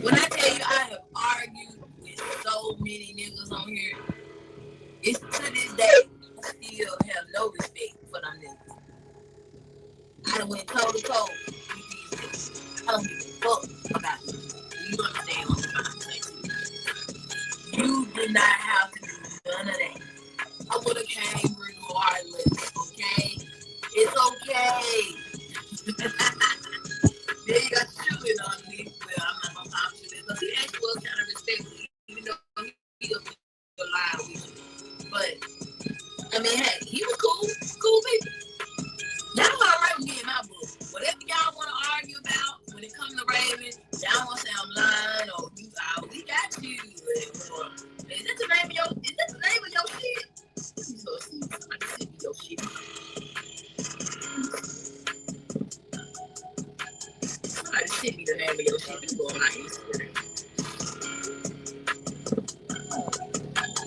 When I tell you I have argued with so many niggas on here, it's to this day I still have no respect for them niggas. I done went toe to toe with these niggas. I don't give a fuck about them. You understand what I'm trying to say? You did not have to do none of that. I would have came regardless, okay? It's okay. Then you got chewing on me. Well, I'm not gonna talk to this because he actually was kind of respectful, even though he was lying with you. But I mean, hey, he was cool people. Y'all alright with me in my book. Whatever y'all want to argue about when it comes to Raven, y'all want to say I'm lying or you, we got you. Or, is that the name of your shit? You so sweet. Somebody send me your shit. Somebody send me the name of your shit. You go on my Instagram.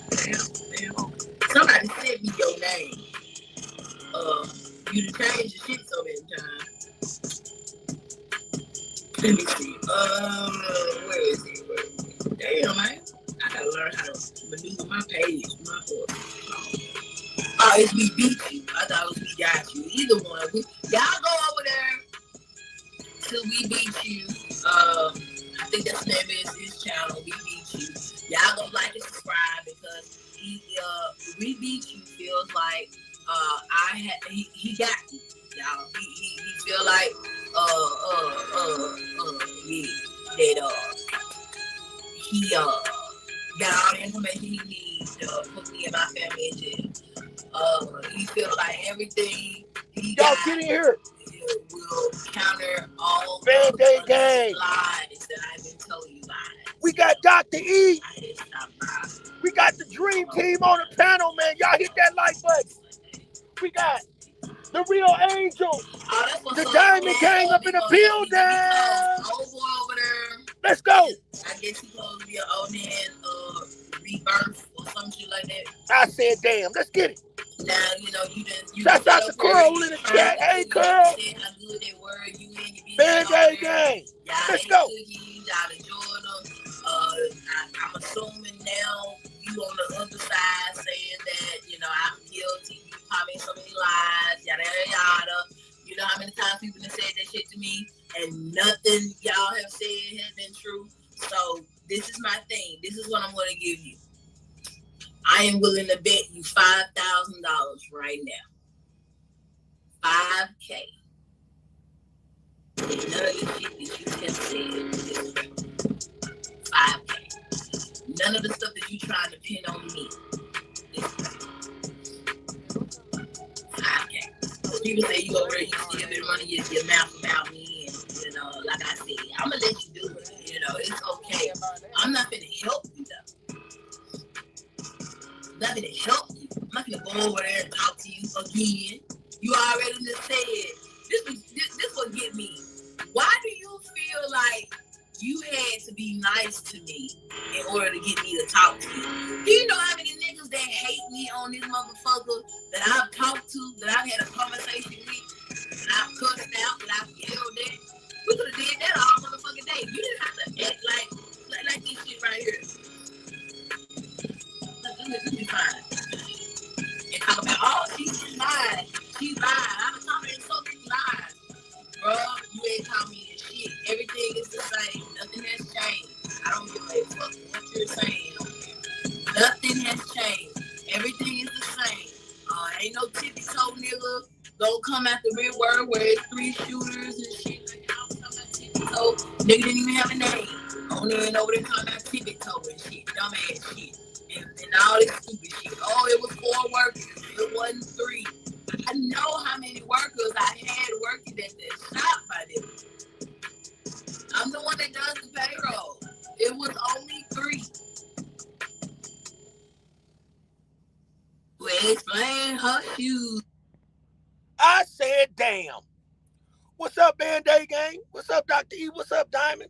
Damn. Somebody send me your name. You done changed your shit so many times. Let me see. Where is it? Damn, man. I gotta learn how to maneuver my page. Oh, it's We Beat You. I thought it was We Got You. Either one. Y'all go over there to We Beat You. I think that's the name of his channel, We Beat You. Y'all go like and subscribe because We Beat You feels like he got me, y'all. He feel like yeah, he got all the information he needs to put me and my family in jail. He feel like everything he y'all got get in here will counter all Band-Aid gang. lies that I've been telling you lies. We got Dr. E. I didn't stop lying. We got the dream team on the panel, man. Y'all hit that like button. We got the Real Angels, the Diamond Gang up in the building. Old boy over there. Let's go. I guess he's supposed to be an old man, rebirth or some shit like that. I said, damn, let's get it. Now, you know, you shout out to Curl in the chat. Hey, Curl. Band-Aid gang. Let's go. Y'all enjoyed them. I'm assuming now you on the other side saying that, you know, I'm guilty. You call me so many lies, yada, yada, yada. You know how many times people have said that shit to me and nothing y'all have said has been true. So this is my thing. This is what I'm going to give you. I am willing to bet you $5,000 right now. $5K. And none of the shit that you have said is real. $5K. None of the stuff that you trying to pin on me is real. $5K. People say you over there, you still been running your mouth about me, and you know, like I said, I'm gonna let you do it. You know, it's okay. I'm not gonna help you though. I'm not gonna help you. I'm not gonna go over there and talk to you again. You already just said this would get me. Why do you feel like you had to be nice to me in order to get me to talk to you? Do you know how many niggas that hate me on this motherfucker that I've talked to, that I've had a conversation with, that I've cussed out, that I've yelled at? We could have did that all motherfucking day. You didn't have to act like this shit right here. Let me find and talk about, oh, she's lying. She's lying. I've been talking so many lies. Bro, you ain't taught me this shit. Everything is the same. Nothing has changed. I don't give a fuck what you're saying. Nothing has changed. Everything is the same. Ain't no tippy-toe nigga gonna come out the real word where it's 3 shooters and shit. Like, I was talking about tippy-toe. Nigga didn't even have a name. Only went over there talking about tippy-toe and shit. Dumbass shit. And all this stupid shit. Oh, it was 4 workers. It wasn't 3. I know how many workers I had working at that shop by them. I'm the one that does the payroll. It was only 3. Well, explain her shoes. I said, damn. What's up, Band-Aid gang? What's up, Dr. E? What's up, Diamond?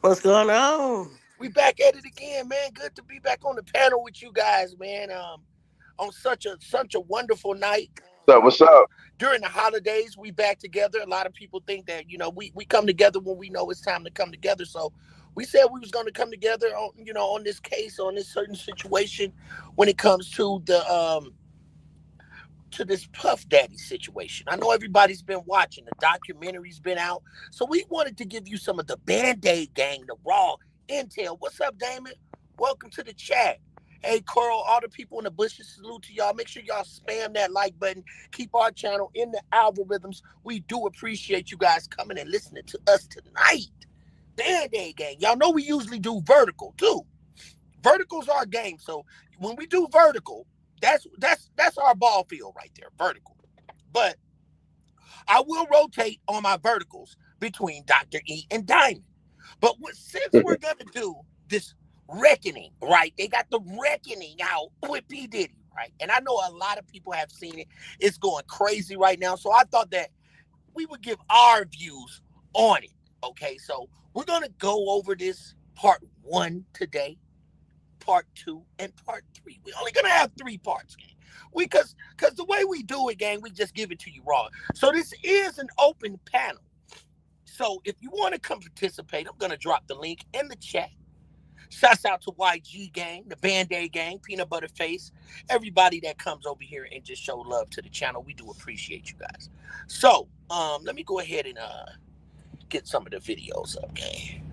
What's going on? We back at it again, man. Good to be back on the panel with you guys, man. On such a wonderful night. Um, What's up? during the holidays, we back together. A lot of people think that we come together when we know it's time to come together. So we said we was going to come together on on this case, on this certain situation when it comes to this Puff Daddy situation. I know everybody's been watching. The documentary's been out. So we wanted to give you some of the Band-Aid gang, the raw intel. What's up, Damon? Welcome to the chat. Hey, Coral, all the people in the bushes, salute to y'all. Make sure y'all spam that like button. Keep our channel in the algorithms. We do appreciate you guys coming and listening to us tonight. Band-Aid gang. Y'all know we usually do vertical, too. Vertical's our game. So when we do vertical, that's our ball field right there, vertical. But I will rotate on my verticals between Dr. E and Diamond. But since we're gonna do this reckoning, right? They got the reckoning out with P. Diddy, right? And I know a lot of people have seen it. It's going crazy right now. So I thought that we would give our views on it. Okay, so we're gonna go over this part one today, part two, and part three. We're only gonna have three parts, gang. Because the way we do it, gang, we just give it to you raw. So this is an open panel. So if you want to come participate, I'm gonna drop the link in the chat. Shouts out to YG gang, the Band-Aid gang, Peanut Butter Face, everybody that comes over here and just show love to the channel. We do appreciate you guys. So let me go ahead and get some of the videos up, gang,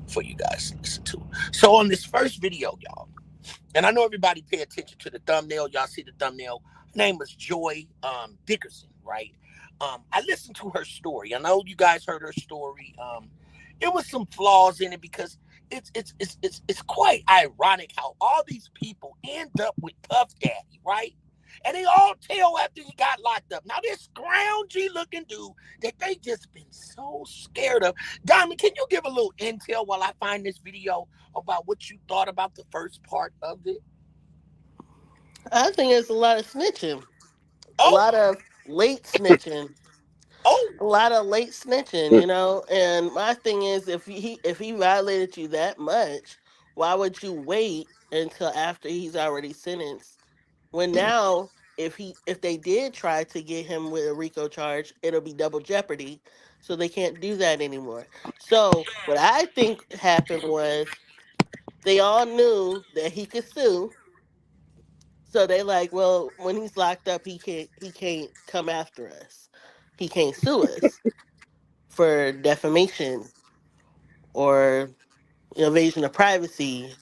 for you guys to listen to. So on this first video, y'all, and I know everybody pay attention to the thumbnail. Y'all see the thumbnail. Her name was Joy Dickerson, right? I listened to her story. I know you guys heard her story. It was some flaws in it because it's quite ironic how all these people end up with Puff Daddy, right? And they all tell after he got locked up. Now this scroungy looking dude that they just been so scared of. Diamond, can you give a little intel while I find this video about what you thought about the first part of it? I think it's a lot of snitching, a Oh, lot of late snitching, oh, a lot of late snitching. And my thing is, if he violated you that much, why would you wait until after he's already sentenced? When now, if they did try to get him with a RICO charge, it'll be double jeopardy, so they can't do that anymore. So what I think happened was they all knew that he could sue. So they like, well, when he's locked up, he can't come after us. He can't sue us for defamation or invasion of privacy,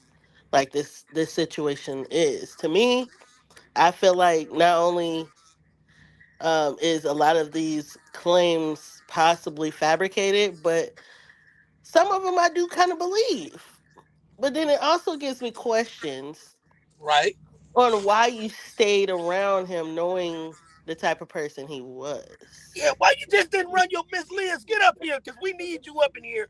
like this situation is. To me, I feel like not only is a lot of these claims possibly fabricated, but some of them I do kind of believe. But then it also gives me questions right. on why you stayed around him knowing the type of person he was. Yeah, why you just didn't run your Miss Liz? Get up here, because we need you up in here.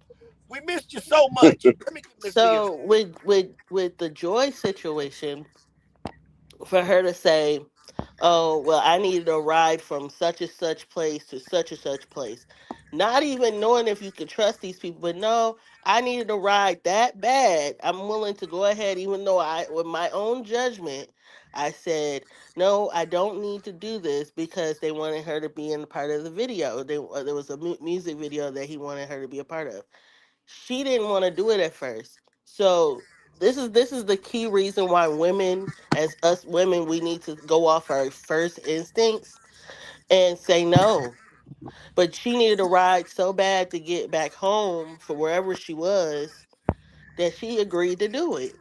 We missed you so much. Let me get Miss Liz. So with the Joy situation, for her to say, "Oh, well, I needed a ride from such and such place to such and such place," not even knowing if you could trust these people, but no, I needed a ride that bad. I'm willing to go ahead, even though with my own judgment, I said, no, I don't need to do this because they wanted her to be in part of the video. There was a music video that he wanted her to be a part of. She didn't want to do it at first. So this is the key reason why women, as us women, we need to go off our first instincts and say no. But she needed a ride so bad to get back home for wherever she was that she agreed to do it.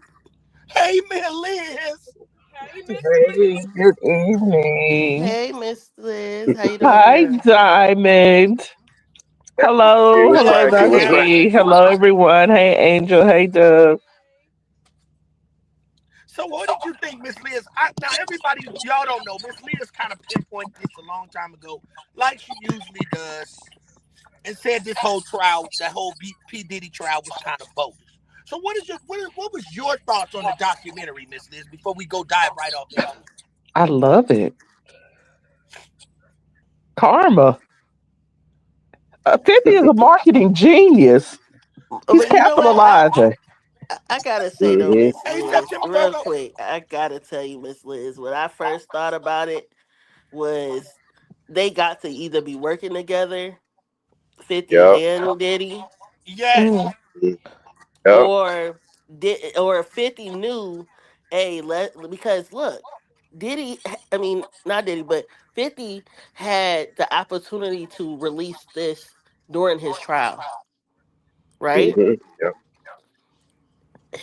Hey, Miss Liz. Hey, Miss Hey, Liz. good evening. Hey, Miss Liz, how you doing, Hi, girl? Diamond. Hello, What's hello, cracking? What's Dr. cracking? E. Hello, everyone. Hey, Angel. Hey, Doug. So what did you think, Miss Liz? Now everybody, y'all don't know. Miss Liz kind of pinpointed this a long time ago, like she usually does, and said this whole trial, that whole P Diddy trial, was kind of bogus. So what was your thoughts on the documentary, Miss Liz? Before we go dive right off into it. I love it. Karma. 50 is a marketing genius. He's But you know what? capitalizing. I gotta say though, Hmm. Miss Hey, Liz, September real Virgo. quick, I gotta tell you, Miss Liz, when I first thought about it, was they got to either be working together, 50 Yep. and Diddy, Yes. Mm. Yep. or or 50 knew, hey, because look, Diddy, I mean, not Diddy, but 50 had the opportunity to release this during his trial, right? Mm-hmm. Yep.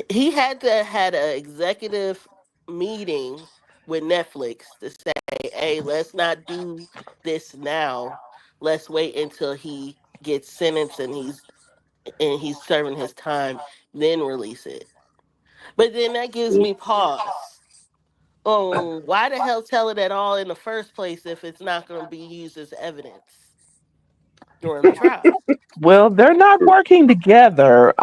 He had to had an executive meeting with Netflix to say, hey, let's not do this now. Let's wait until he gets sentenced and he's serving his time, then release it. But then that gives me pause. Why the hell tell it at all in the first place if it's not going to be used as evidence during the trial? Well, they're not working together.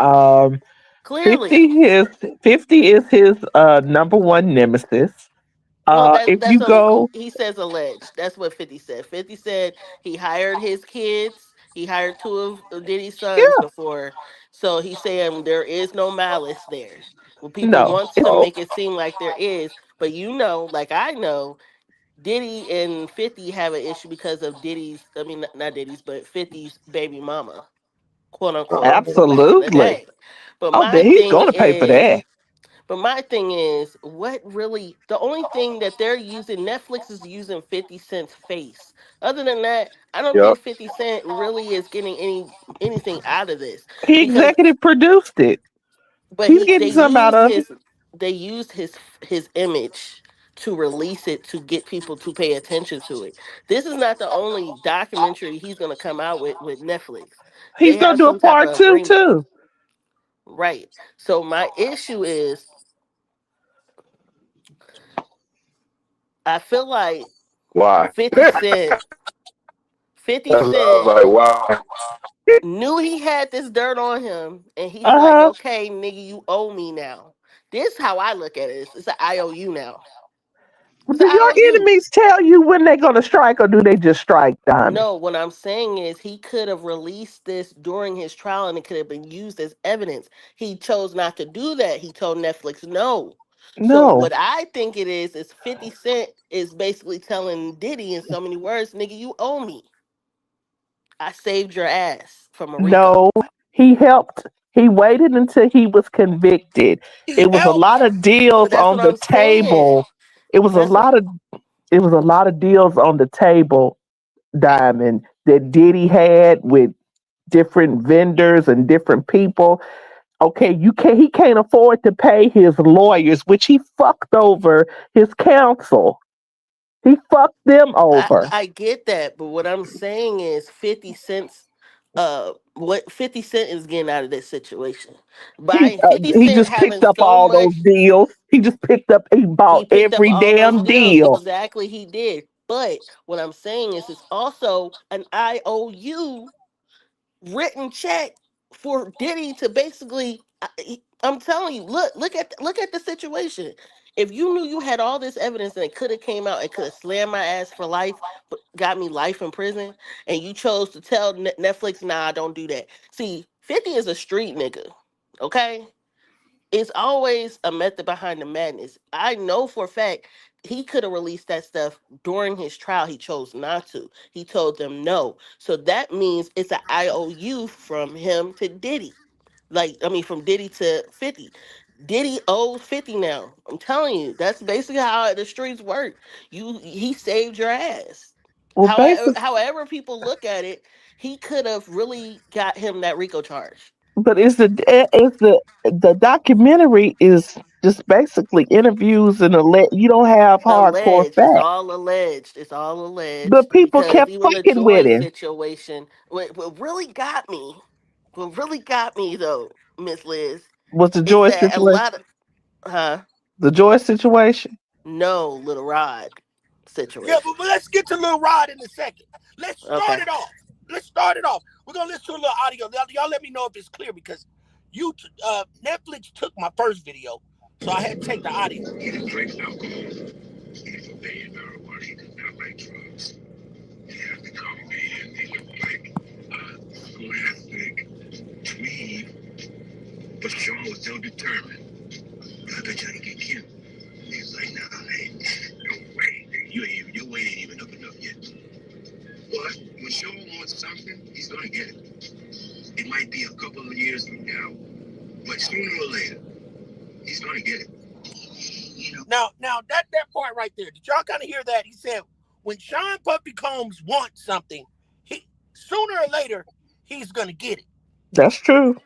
50 Clearly. is 50 is his number one nemesis. Well, If that's you a go, he says alleged. That's what 50 said. 50 said he hired his kids. He hired two of Diddy's sons yeah, before. So he's saying there is no malice there. Well, people no, wants to make it seem like there is, but you know, like I know, Diddy and 50 have an issue because of Diddy's, I mean, not Diddy's, but 50's baby mama, quote unquote, back in the absolutely. day. But Oh, my he's thing going to pay for is, that. what really, the only thing that they're using, Netflix is using 50 Cent's face. Other than that, I don't Yep. think 50 Cent really is getting anything out of this He because, executive produced it. but He's he they getting some out used of it. his image to release it to get people to pay attention to it. This is not the only documentary he's going to come out with Netflix. He's They going have to do a some type part of two agreement, too. right? So my issue is, I feel like Why? 50 Cent 50 That's what I was Cent like, why? knew he had this dirt on him, and he's Uh like, huh. okay, nigga, you owe me now. This how I look at it. It's an IOU now. It's Do an your IOU. enemies tell you when they're going to strike, or do they just strike, Diamond? No, what I'm saying is he could have released this during his trial and it could have been used as evidence. He chose not to do that. He told Netflix no. So No, what I think it is 50 Cent is basically telling Diddy in so many words, nigga, you owe me. I saved your ass from a Rico. no. He helped. He waited until he was convicted. He It was a helped. lot of But deals that's what on the I'm saying. table. It was a That's what lot of it was a lot of deals on the table, Diamond, that Diddy had with different vendors and different people. Okay, you can't he can't afford to pay his lawyers, which he fucked over his counsel. He fucked them over. I get that, but what I'm saying is 50 cents what 50 Cent is getting out of this situation. By 50 He Cent just having picked up so all those much, deals. He bought he picked up every all those damn deals. deal. Exactly, he did. But what I'm saying is it's also an IOU written check for Diddy to basically. I'm telling you, look at the situation. If you knew you had all this evidence and it could have came out, it could have slammed my ass for life, but got me life in prison, and you chose to tell Netflix, nah, don't do that. See, 50 is a street nigga, okay? It's always a method behind the madness. I know for a fact he could have released that stuff during his trial. He chose not to. He told them no. So that means it's an IOU from him to Diddy. Like, I mean, from Diddy to 50. Diddy owes 50 now. I'm telling you, that's basically how the streets work. He saved your ass. Well, basically, However people look at it, he could have really got him that RICO charge. but the documentary is just basically interviews and you don't have hardcore Alleged. It's facts. all alleged. It's all But alleged people because kept even the fucking with Joy him. situation, what really got me though, Miss Liz, Was the is Joy that a situation? lot of, huh? The Joy situation. No, Little Rod Yeah, situation. but let's get to Lil Rod in a second. Let's start Okay. it off. Let's start it off. We're gonna listen to a little audio. Y'all let me know if it's clear because Netflix took my first video, so I had to take the audio. He didn't drink alcohol. He never paid marijuana. He did not like drugs. He had to come in. He looked like a classic tweed, but Sean was still determined. I bet you I can get killed. He's like, nah, hey, no way. You ain't even up in When Sean wants something, he's gonna get it. It might be a couple of years from now, but sooner or later, he's gonna get it. You know. Now that part right there, did y'all kind of hear that? He said when Sean Puffy Combs wants something, he sooner or later he's gonna get it. That's true.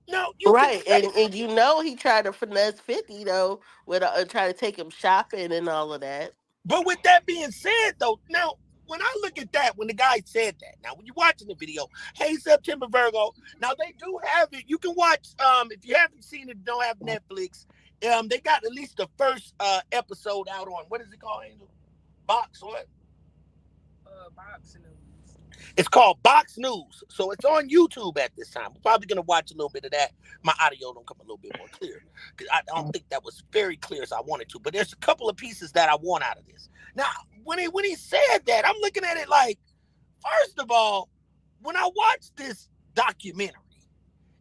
Now you can Right, say, and you know he tried to finesse 50 though, with try to take him shopping and all of that. but with that being said, though, now when I look at that, when the guy said that, now when you're watching the video, hey September Virgo, now they do have it. You can watch if you haven't seen it, don't have Netflix. They got at least the first episode out on what is it called, Angel? Box what? Box news. It's called Box News. So it's on YouTube at this time. We're probably gonna watch a little bit of that. My audio don't come a little bit more clear. Because I don't think that was very clear as I wanted to. But there's a couple of pieces that I want out of this. Now, when he said that, I'm looking at it like, first of all, when I watch this documentary,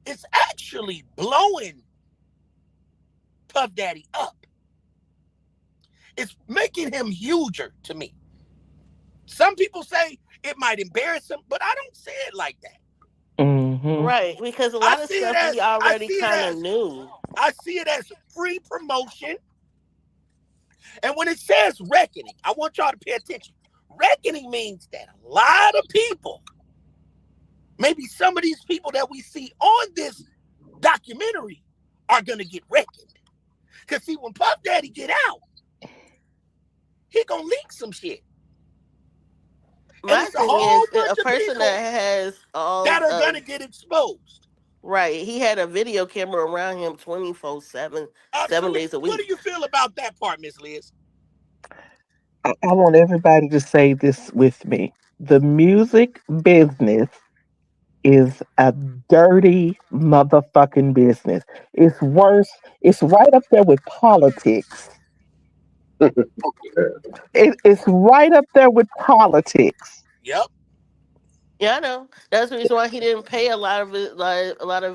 it's actually blowing Puff Daddy up. It's making him huger to me. Some people say it might embarrass him, but I don't see it like that. Mm-hmm. Right, because a lot of stuff we already kind of knew. I see it as free promotion. And when it says reckoning, I want y'all to pay attention. Reckoning means that a lot of people, maybe some of these people that we see on this documentary, are going to get reckoned. Because see, when Puff Daddy get out, he going to leak some shit. My thing is, a person that has all that are going to get exposed. Right. He had a video camera around him 24/7, 7 days a week. What do you feel about that part, Miss Liz? I want everybody to say this with me. The music business is a dirty motherfucking business. It's worse. It's right up there with politics. It's right up there with politics. Yep. Yeah, I know. That's the reason why he didn't pay a lot of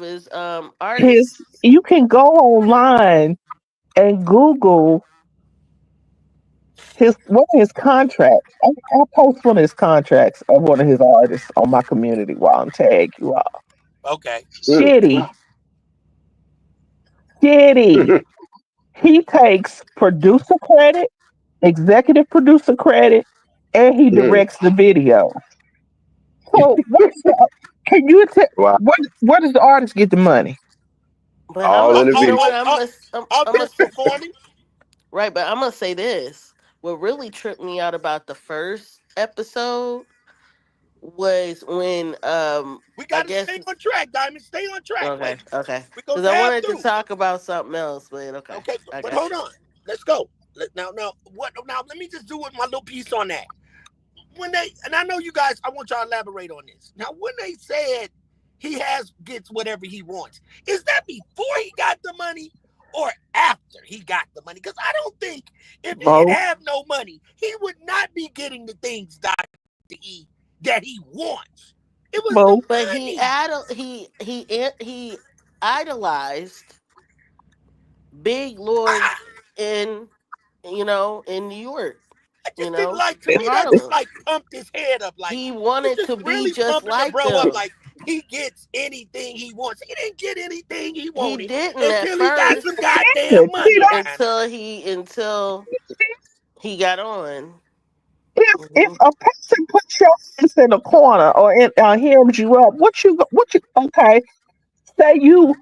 his artists. You can go online and Google one of his contracts. I'll post one of his contracts of one of his artists on my community while I'm tag you all. Okay. Shitty. He takes producer credit, executive producer credit, and he directs the video. So can you tell where does the artist get the money? But All in the you know video. what? I'm performing. Right, but I'm gonna say this. What really tripped me out about the first episode was when we gotta stay on track, Diamond. Stay on track. Okay, Wait. okay. We go Because I wanted through. to talk about something else, but okay. Okay, but hold on. Let's go. Now, what? Now, let me just do my little piece on that. When and I know you guys, I want y'all to elaborate on this. Now, when they said he gets whatever he wants, is that before he got the money or after he got the money? Because I don't think if he didn't have no money, he would not be getting the things that he wants. It was the but money. he idolized big lords in in New York. I just didn't like, to me, that just like pumped his head up. Like he wanted to be just pumping the like bro them. up like he gets anything he wants. He didn't get anything he wanted. He didn't until at he got first. some goddamn money. Until he got on. If a person puts your ass in a corner or hems you up, what you okay? Say you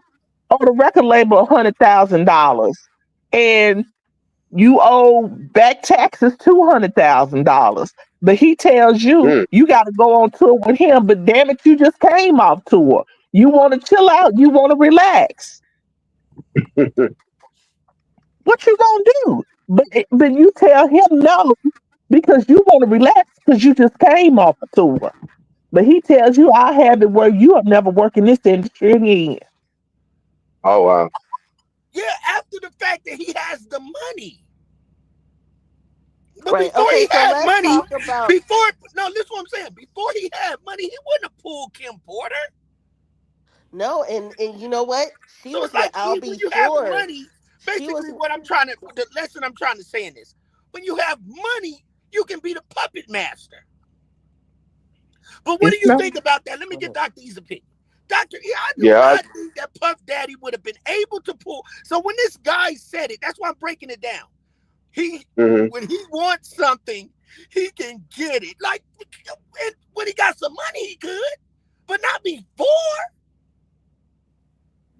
on a record label $100,000 and you owe back taxes $200,000, but he tells you you got to go on tour with him. But damn it, you just came off tour. You want to chill out. You want to relax. What you gonna do? But you tell him no because you want to relax because you just came off a tour. But he tells you I have it where you have never worked in this industry again. Oh wow. Yeah, after the fact that he has the money. But right. before he had money, listen what I'm saying. Before he had money, he wouldn't have pulled Kim Porter. No, and you know what? She So was it's like when you have money, basically the lesson I'm trying to say in this, when you have money, you can be the puppet master. But what do It's you not. think about that? Let me get Dr. E's opinion. Doctor, E, I do Yeah, not think that Puff Daddy would have been able to pull. So when this guy said it, that's why I'm breaking it down. He, hmm when he wants something, he can get it. Like when he got some money, he could, but not before.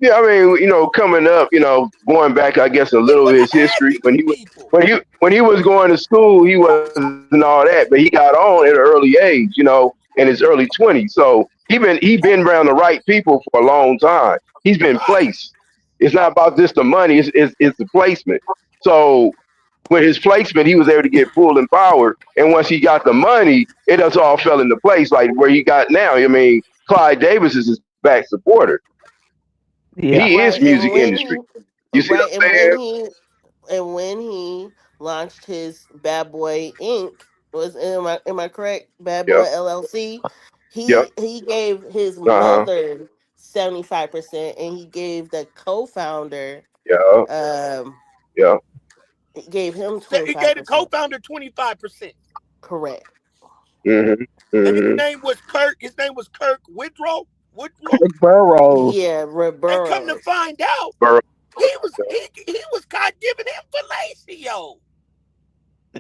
yeah. I mean, coming up, going back, I guess a He little of wouldn't his have had history when 50 he was people. when he was going to school, he wasn't all that, but he got on at an early age, in his early 20s. So he been around the right people for a long time. He's been Right. placed. It's not about just the money; it's the placement. So with his placement, he was able to get pulled in power. And once he got the money, it just all fell into place, like where he got now. I mean, Clyde Davis is his back supporter. Yeah. He is Right, music industry. You see right, what I'm saying? and when he launched his Bad Boy Inc. was am I correct? Bad Boy Yep, LLC. yep, He gave his uh-huh, mother 75%, and he gave the co-founder yeah, um yeah, he gave him He twenty five gave the percent. co-founder 25%. Correct. mm-hmm, And his mm-hmm, name was Kirk. His name was Kirk Woodrow. Woodrow. Kirk Burrows. Yeah, Red And come to Burrows. find out, Burrow, he was caught giving him fellatio.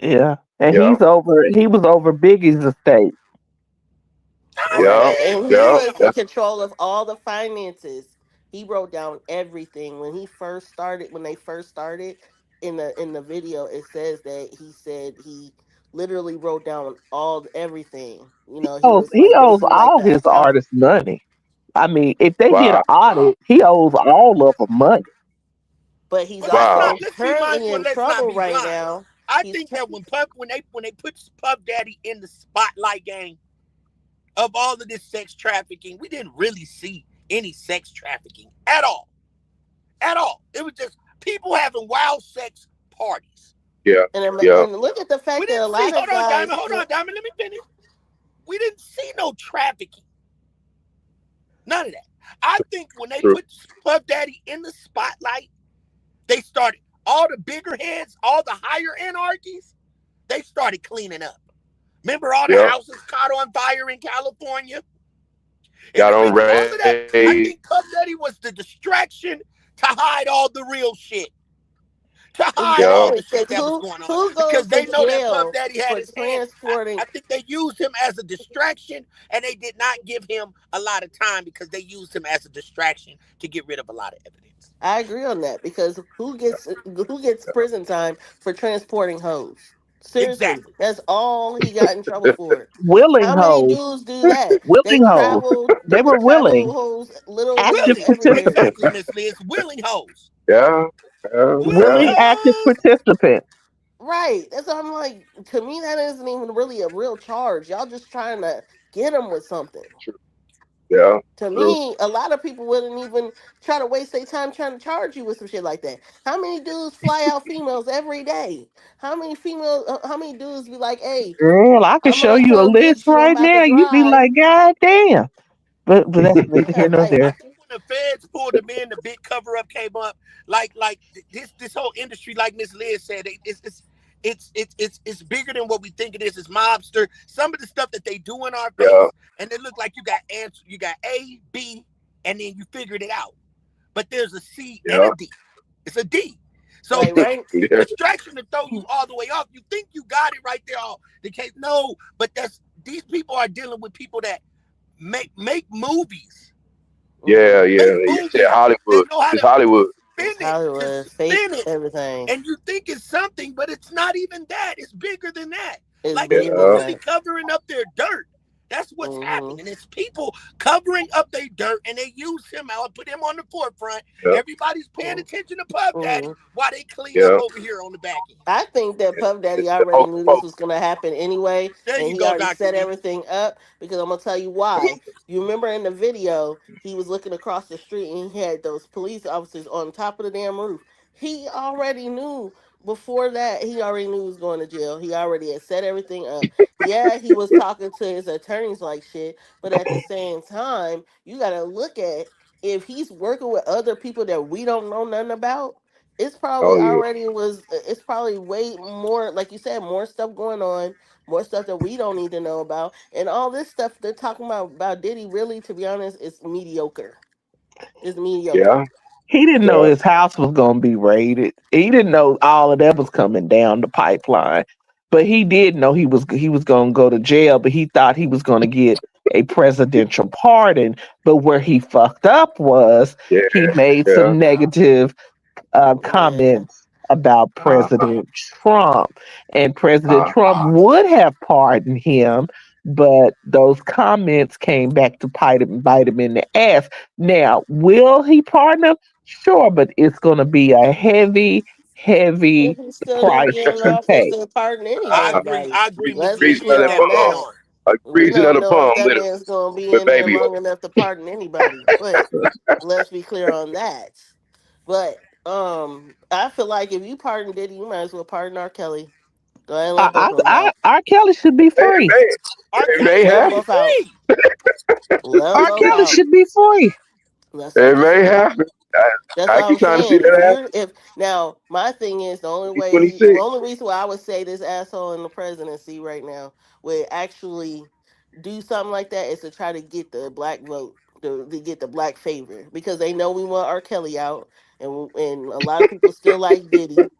Yeah. And yeah, he was over Biggie's estate. I yeah, Right. said, And he yeah, was damn. in that's control of all the finances. He wrote down everything when he first started. When they first started in the video, it says that he said he literally wrote down all everything. You know, he was He like owes basically like all the his account. artists money. I mean, if they did an wow, audit, he owes all of them money. But he's Well, let's not wow, also let's be currently mindful and in let's not trouble be right blind. now. I He's think tr- that when they put Puff Daddy in the spotlight game of all of this sex trafficking, we didn't really see any sex trafficking at all. At all. It was just people having wild sex parties. yeah, yeah, and look at the We fact that a didn't see, lot of guys. Hold on, Diamond, let me finish. We didn't see no trafficking. None of that. I think when they true, put Puff Daddy in the spotlight, they started all the bigger heads, all the higher anarchies, they started cleaning up. Remember all the yeah, houses caught on fire in California? In got the on midst of all of that, Ray, I think Puff Daddy was the distraction to hide all the real shit, to hide yeah, all Exactly, the shit because that was going on, who because goes to they know that Puff jail Daddy had for his hand. I transporting? think they used him as a distraction, and they did not give him a lot of time because they used him as a distraction to get rid of a lot of evidence. I agree on that because who gets prison time for transporting hoes? Seriously, Exactly. that's all he got in trouble for. Willing How many hoes. dudes do that? Willing hoes. They They were travel willing. hoes literally Active Willing, everywhere. participants. exactly, Miss Liz. Willing hoes, yeah, yeah, willing yeah, Willing active hoes. participants. Right. That's what I'm like. To me, that isn't even really a real charge. Y'all just trying to get them with something. true, yeah, To true, me, a lot of people wouldn't even try to waste their time trying to charge you with some shit like that. How many dudes fly out females every day? How many dudes be like, "Hey, Girl, I can I'm show gonna you a come list get you. I'm right about to now. You be drive." like, God damn. But that's neither Yeah, here nor like I there. think when the feds pulled him in, the big cover up came up. Like this whole industry, like Miss Liz said, it's bigger than what we think it is. It's mobster. Some of the stuff that they do in our yeah, face, and they look like you got answer. You got A, B, and then you figured it out. But there's a C and a yeah, D. It's a D. So like right. the yeah, distraction to throw you all the way off. You think you got it right there. All the case. No, but that's these people are dealing with people that make movies, Hmm. yeah, yeah. make You said movies that Hollywood. know how It's to Hollywood. It's spin it, Hollywood, just spin fake it, everything. and you think it's something, but it's not even that. It's bigger than that. It's Like bigger people than Yeah, really that. covering up their dirt. That's what's Hmm. happening. It's people covering up their dirt, and they use him out, put him on the forefront. yeah, Everybody's paying attention to Puff Daddy Hmm. while they clean up yeah. over here on the back end. I think that Puff Daddy It's the already hokey knew this pokey. was going to happen anyway, There and you he go, already Doctor set E. everything up. Because I'm gonna tell you why. You remember in the video, he was looking across the street and he had those police officers on top of the damn roof. He already knew before that. He already knew he was going to jail. He already had set everything up. Yeah, he was talking to his attorneys like shit, but at the same time, you got to look at if he's working with other people that we don't know nothing about. It's probably Oh yeah, already was. It's probably way more, like you said, more stuff going on more stuff that we don't need to know about, and all this stuff they're talking about Diddy. Really, to be honest, it's mediocre. It's mediocre. Yeah, He didn't know yeah, his house was going to be raided. He didn't know all of that was coming down the pipeline. But he did know he was going to go to jail. But he thought he was going to get a presidential pardon. But where he fucked up was yeah, he made yeah. some negative Yeah. comments about Uh, President Trump. And President uh, Trump would have pardoned him, but those comments came back to bite him in the ass. Now, will he pardon him? Sure, but it's going to be a heavy, heavy If he's still gonna price get in to office, pay. they'll pardon I uh, agree. anybody. I agree with Let's you. be You greasing hit clear of the that on head palm, that. on. We greasing of don't the know if palm that with man's gonna be with in there baby long oil. enough to pardon anybody. But let's be clear on that. But I feel like if you pardon Diddy, you might as well pardon R. Kelly. Go ahead and let both of them out. R. Kelly should be It free. may, R. it Kelly may Let should them be happen. both out. free. Let them R. both Kelly out. should be free. It That's may happen. that's I all can I'm kind of see saying. that happen. If now my thing is the 2026. only reason why I would say this asshole in the presidency right now would actually do something like that is to try to get the black vote, to get the black favor, because they know we want R. Kelly out, and a lot of people still like Diddy.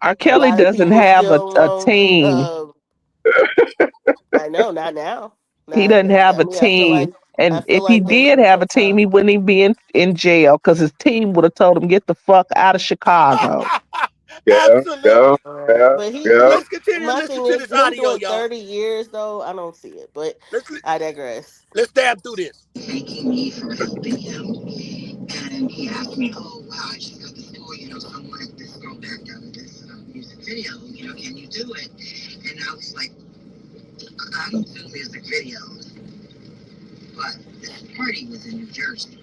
R. A Kelly lot of doesn't people have still a want. team. Uh, I know, not now. He Not. doesn't have I a mean, I feel team. like And if he they did should have a take team, time. he wouldn't even be in jail because his team would have told him, get the fuck out of Chicago. Yeah, yeah, Absolutely. yeah, But yeah. Let's continue to my listen thing to is, this him audio, doing y'all. 30 years though, I don't see it. But Let's I digress. let's stab through this. Thanking me for helping him. And he asked me, oh, wow, I just got this call, someone at this girl backed out of this music video, can you do it? And I was like, I don't do music videos, but this party was in New Jersey,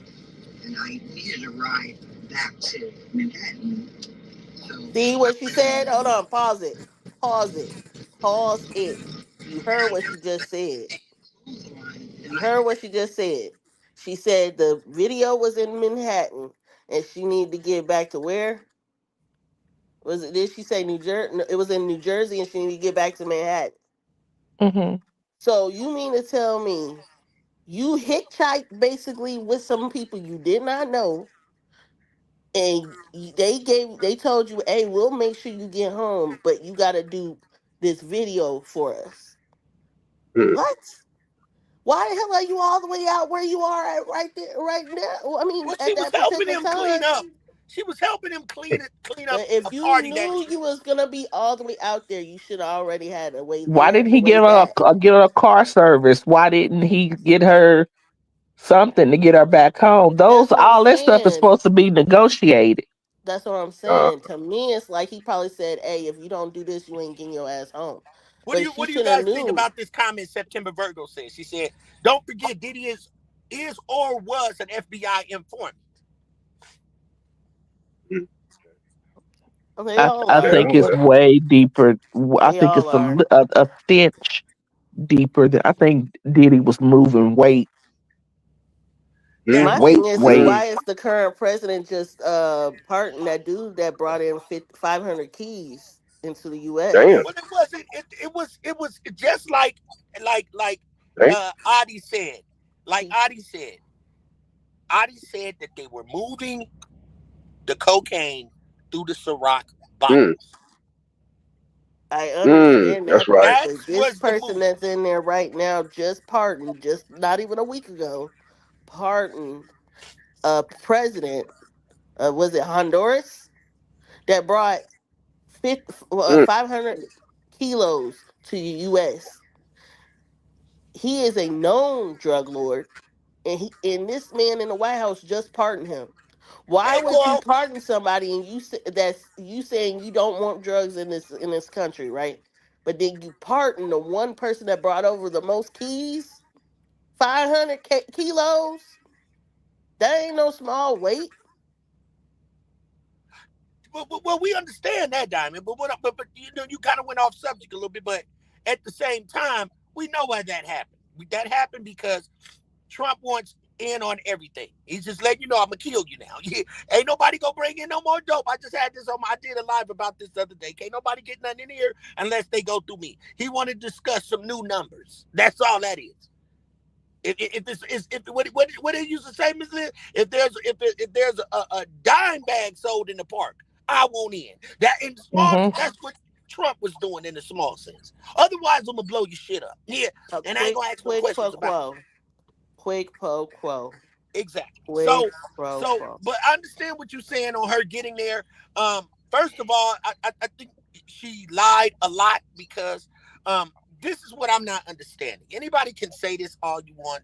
and I needed a ride back to Manhattan. So See I what she said? Hold on, pause it. Pause it. Pause it. You heard what she just said. was on, You heard what she just said. She said the video was in Manhattan and she needed to get back to where? Was it, did she say New Jersey? No, it was in New Jersey and she needed to get back to Manhattan. Hmm. So you mean to tell me you hitchhiked basically with some people you did not know, and they told you, hey, we'll make sure you get home, but you got to do this video for us. Mm. What? Why the hell are you all the way out where you are at right there right now? Well, I mean, Well, she at was that helping particular him time. clean up. She was helping him clean up But if a you party that knew you was gonna be all the way out there, you should have already had a way Why there didn't and a he way back. get her a car service? Why didn't he get her something to get her back home? That's what I'm All that stuff is saying. supposed to be negotiated. That's what I'm Uh, saying. To me, it's like he probably said, "Hey, if you don't do this, you ain't getting your ass home." But she what do you should have guys think knew. about this comment September Virgo said? She said, don't forget Diddy is or was an FBI informant. mm, They all I are. yeah, think it's well, way deeper. I They think all it's are. a stench deeper than I think Diddy was moving weight, mm, My That thing is mm. why is the current president just parting that dude that brought in 500 keys into the Damn, U.S. well, it wasn't. It was just like damn. Adi said. Like He, Adi said that they were moving the cocaine through the Ciroc Mm, bottles. I understand that's that part, right. That but this was the person move. that's in there right now just pardoned, just not even a week ago, pardoned a president. Was it Honduras that brought Mm, 500 kilos to the U.S. He is a known drug lord, and this man in the White House just pardoned him. Why Hey, would you Coral. pardon somebody and that's you saying you don't want drugs in this country, right? But then you pardon the one person that brought over the most keys, 500 kilos. That ain't no small weight. Well, we understand that, Diamond. But you kind of went off subject a little bit. But at the same time, we know why that happened. That happened because Trump wants in on everything. He's just letting you know I'm gonna kill you now. Ain't nobody gonna bring in no more dope. I just had this on my. I did a live about this the other day. Can't nobody get nothing in here unless they go through me. He wanted to discuss some new numbers. That's all that is. If it's if what they used to say, Miss Liz, if there's a dime bag sold in the park, I won't in that in small. Hmm. That's what Trump was doing in the small sense. Otherwise, I'm gonna blow your shit up. Yeah, A and I ain't gonna ask no quick pro questions about it. quo. Quick pro quo. Exactly. Quick pro quo. But I understand what you're saying on her getting there. First of all, I think she lied a lot because this is what I'm not understanding. Anybody can say this all you want.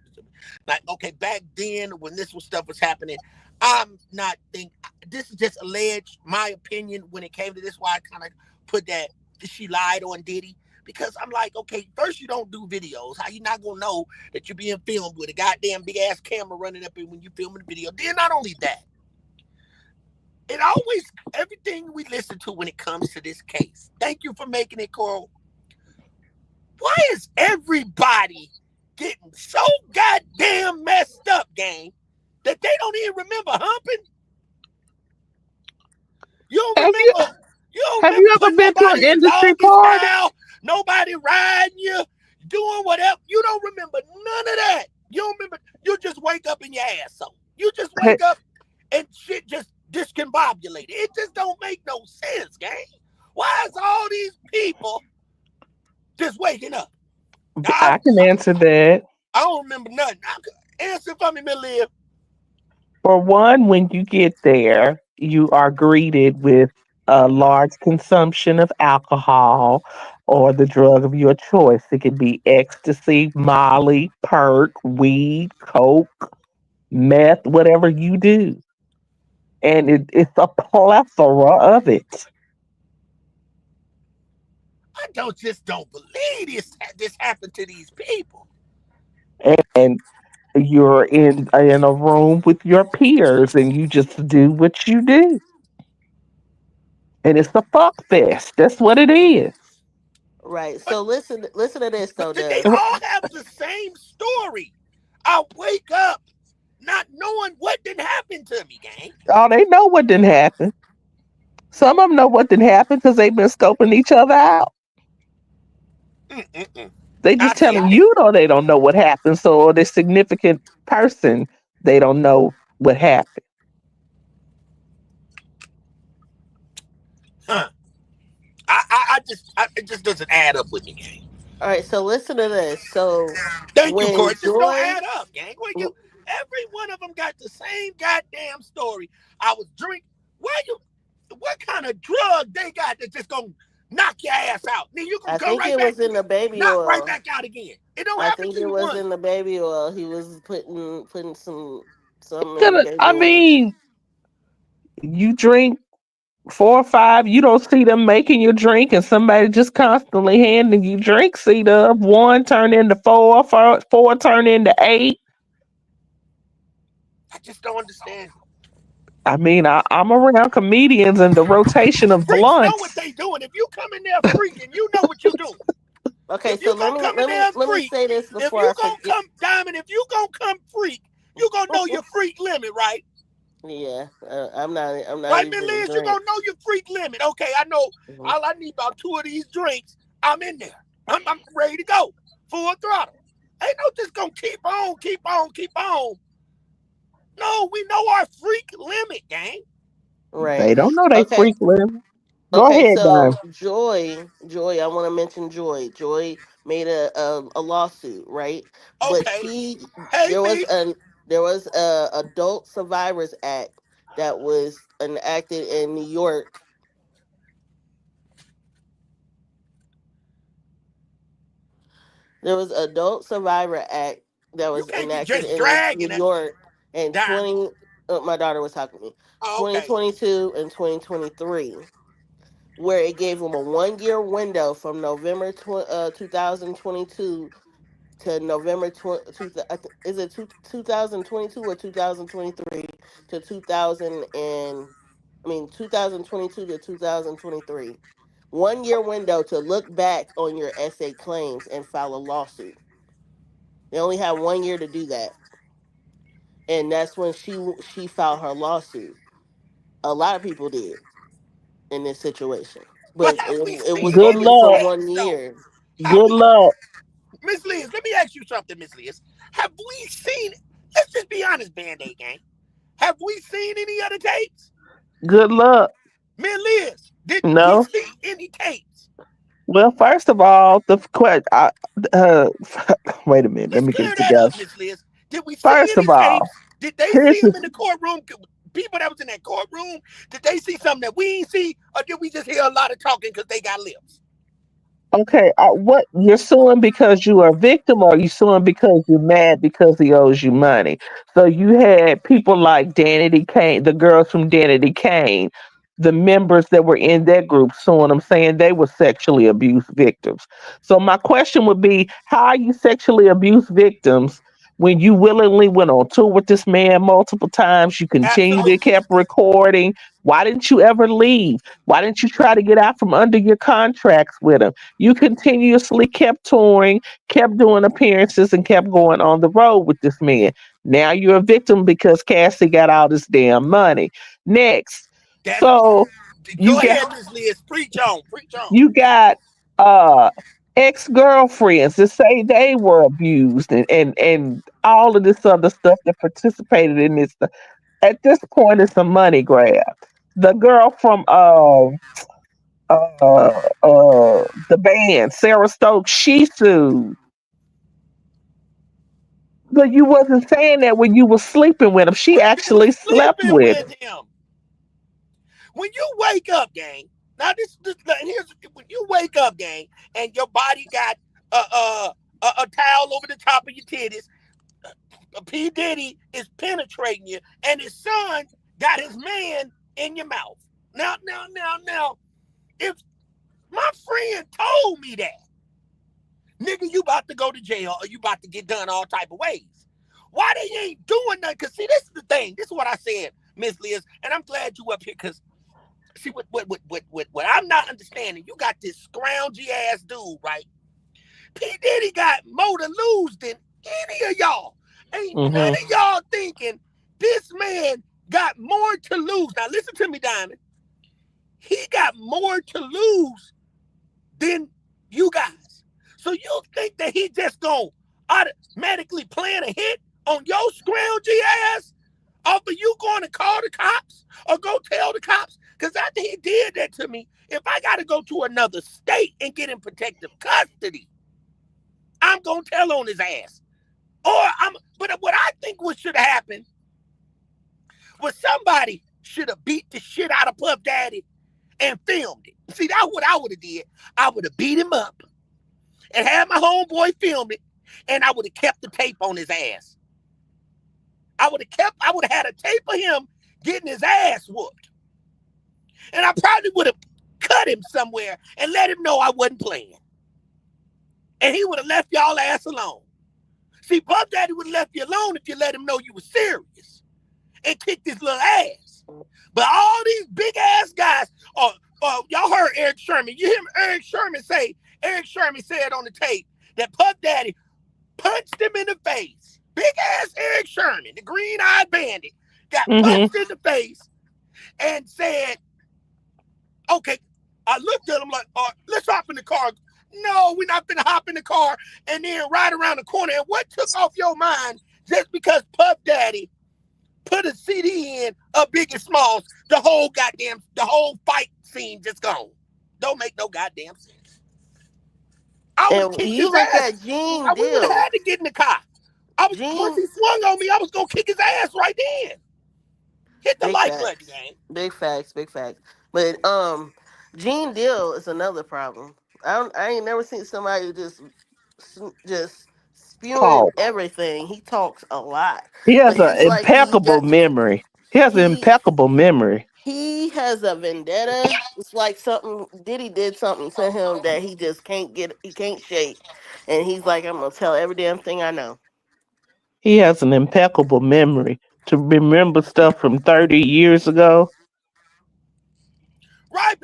Like, okay, back then when this was stuff was happening, I'm not think this is just alleged, my opinion when it came to this, why I kind of put that she lied on Diddy. Because I'm like, okay, first you don't do videos. How you not gonna know that you're being filmed with a goddamn big ass camera running up in when you filming the video? Then not only that, it always everything we listen to when it comes to this case. Thank you for making it, Coral. Why is everybody getting so goddamn messed up, gang, that they don't even remember humping? You don't Have you remember? You don't have remember you ever putting been to nobody an in industry doggy party? style? Nobody riding you, doing whatever. You don't remember none of that. You don't remember. You just wake up in your asshole. You just wake up and shit just discombobulated. It just don't make no sense, gang. Why is all these people just waking up? I, I can answer that. I don't remember nothing. Answer for me, Millie. For one, when you get there, you are greeted with a large consumption of alcohol or the drug of your choice. It could be ecstasy, Molly, perk, weed, coke, meth, whatever you do. And it's a plethora of it. I don't believe this happened to these people. And you're in a room with your peers and you just do what you do. And it's a fuck fest. That's what it is. Right. But So listen to this though, they Dev. all have the same story. I wake up not knowing what didn't happen to me, gang. Oh, they know what didn't happen. Some of them know what didn't happen because they've been scoping each other out. Mm-mm-mm. They I just see. telling you though they don't know what happened. So the significant person, they don't know what happened. Huh. It just doesn't add up with me, gang. All right. So listen to this. So Thank you, when Corey. It just don't Joy, add up, gang. Every one of them got the same goddamn story. I was drink. Why you? What kind of drug they got that just gonna knock your ass out? Then you gonna I come think right it back was to in get the baby knocked right oil. back out again. It don't I happen think to it you was once. in the baby oil. He was putting some in the Gonna, baby I oil. mean, you drink 4 or 5, you don't see them making you drink, and somebody just constantly handing you drinks. See the one turn into four turn into 8. I just don't understand. I mean, I'm around comedians and the rotation of Freaks know what blunts. they doing. If you come in there freaking, you know what you doing. Okay, If so you gonna come in there and let me freak, say this if before you I gonna forget. come diamond, if you gonna come freak, you gonna know your freak limit, right? Yeah, I'm not Right, even Miss gonna Liz, you drink. gonna know your freak limit. Okay, I know Mhm. all I need about 2 of these drinks. I'm in there. I'm ready to go. Full throttle. Ain't no just gonna keep on, keep on, keep on. No, we know our freak limit, gang. Right. They don't know they Okay. freak living. Go Okay. ahead, So Dime. Joy. I want to mention Joy. Joy made a lawsuit, right? But Okay. she Hey there was B. an there was a Adult Survivors Act that was enacted in New York. There was Adult Survivor Act that You was can't be enacted just in dragging New it, York in Diamond. 20. My daughter was talking to me. Oh, okay. 2022 and 2023, where it gave them a 1 year window from November 2022 to November 20, is it 2022 or 2023 to 2000 and I mean 2022 to 2023. 1 year window to look back on your essay claims and file a lawsuit. They only have 1 year to do that. and that's when she filed her lawsuit. A lot of people did in this situation, But but have we it was seen Good any only for luck. one tapes though? year. Have Good we, luck. Miss Liz? Let me ask you something, Miss Liz. Have we seen? Let's just be honest, Band Aid gang. Have we seen any other tapes? Good luck. Miss Liz, did we No. see any tapes? Well, first of all, uh, wait a minute. Let Let's me get it clear that together. up, Miss Liz. Did we see First any of all, tapes? Did they here's see the him in the courtroom? People that was in that courtroom, did they see something that we ain't see, or did we just hear a lot of talking because they got lips? okay. What you're suing because you are a victim, or you suing because you're mad because he owes you money? So you had people like Danity Kane, the girls from Danity Kane, the members that were in that group suing them, saying they were sexually abused victims. So my question would be, how are you sexually abused victims when you willingly went on tour with this man multiple times? You continued to Absolutely. kept recording. Why didn't you ever leave? Why didn't you try to get out from under your contracts with him? You continuously kept touring, kept doing appearances, and kept going on the road with this man. Now you're a victim because Cassie got all this damn money. Next, That's so you Go got ahead, Miss Liz. Preach on. Preach on. you got uh ex-girlfriends that say they were abused, and all of this other stuff that participated in this. At this point, it's a money grab. The girl from the band, Sarah Stokes, she sued. But you wasn't saying that when you was sleeping with him. She When you actually was slept sleeping with with him. him, when you wake up, gang. Now here's when you wake up, gang, and your body got a towel over the top of your titties. P Diddy is penetrating you, and his son got his man in your mouth. Now, if my friend told me that, nigga, you about to go to jail or you about to get done all type of ways. Why they ain't doing nothing? Cause see, this is the thing. This is what I said, Miss Liz, and I'm glad you up here. Cause see, what I'm not understanding, you got this scroungy ass dude, right? P Diddy got more to lose than any of y'all. Ain't none Hmm. of y'all thinking this man got more to lose. Now listen to me, Diamond. He got more to lose than you guys. So you think that he just gonna automatically plan a hit on your scroungy ass off of you going to call the cops or go tell the cops? Because after he did that to me, if I got to go to another state and get in protective custody, I'm gonna tell on his ass. But what I think what should have happened was somebody should have beat the shit out of Puff Daddy and filmed it. See, that's what I would have did. I would have beat him up and had my homeboy film it, and I would have kept the tape on his ass. I would have had a tape of him getting his ass whooped. And I probably would have cut him somewhere and let him know I wasn't playing. And he would have left y'all ass alone. See, Puff Daddy would have left you alone if you let him know you were serious and kicked his little ass. But all these big ass guys, y'all heard Eric Sherman. You hear Eric Sherman say, Eric Sherman said on the tape that Puff Daddy punched him in the face. Big ass Eric Sherman, the green eyed bandit, got Hmm. punched in the face and said, okay, I looked at him like, let's hop in the car. No, we're not gonna hop in the car and then ride around the corner. And what took off your mind just because Puff Daddy put a CD in of Biggie Smalls, the whole fight scene just gone. Don't make no goddamn sense. I would have And kicked you his look ass. at Gene We would have Deal. had to get in the car. Once Gene, he swung on me, I was gonna kick his ass right then. Hit the big like button, facts, gang. big facts, big facts. But Gene Deal is another problem. I ain't never seen somebody just spewing Talk. everything. He talks a lot, He but has an it's like impeccable memory. He has an he impeccable memory. he has a vendetta. It's like something Diddy did something to him that he just can't get. He can't shake, and he's like, I'm gonna tell every damn thing I know. He has an impeccable memory to remember stuff from 30 years ago. Right?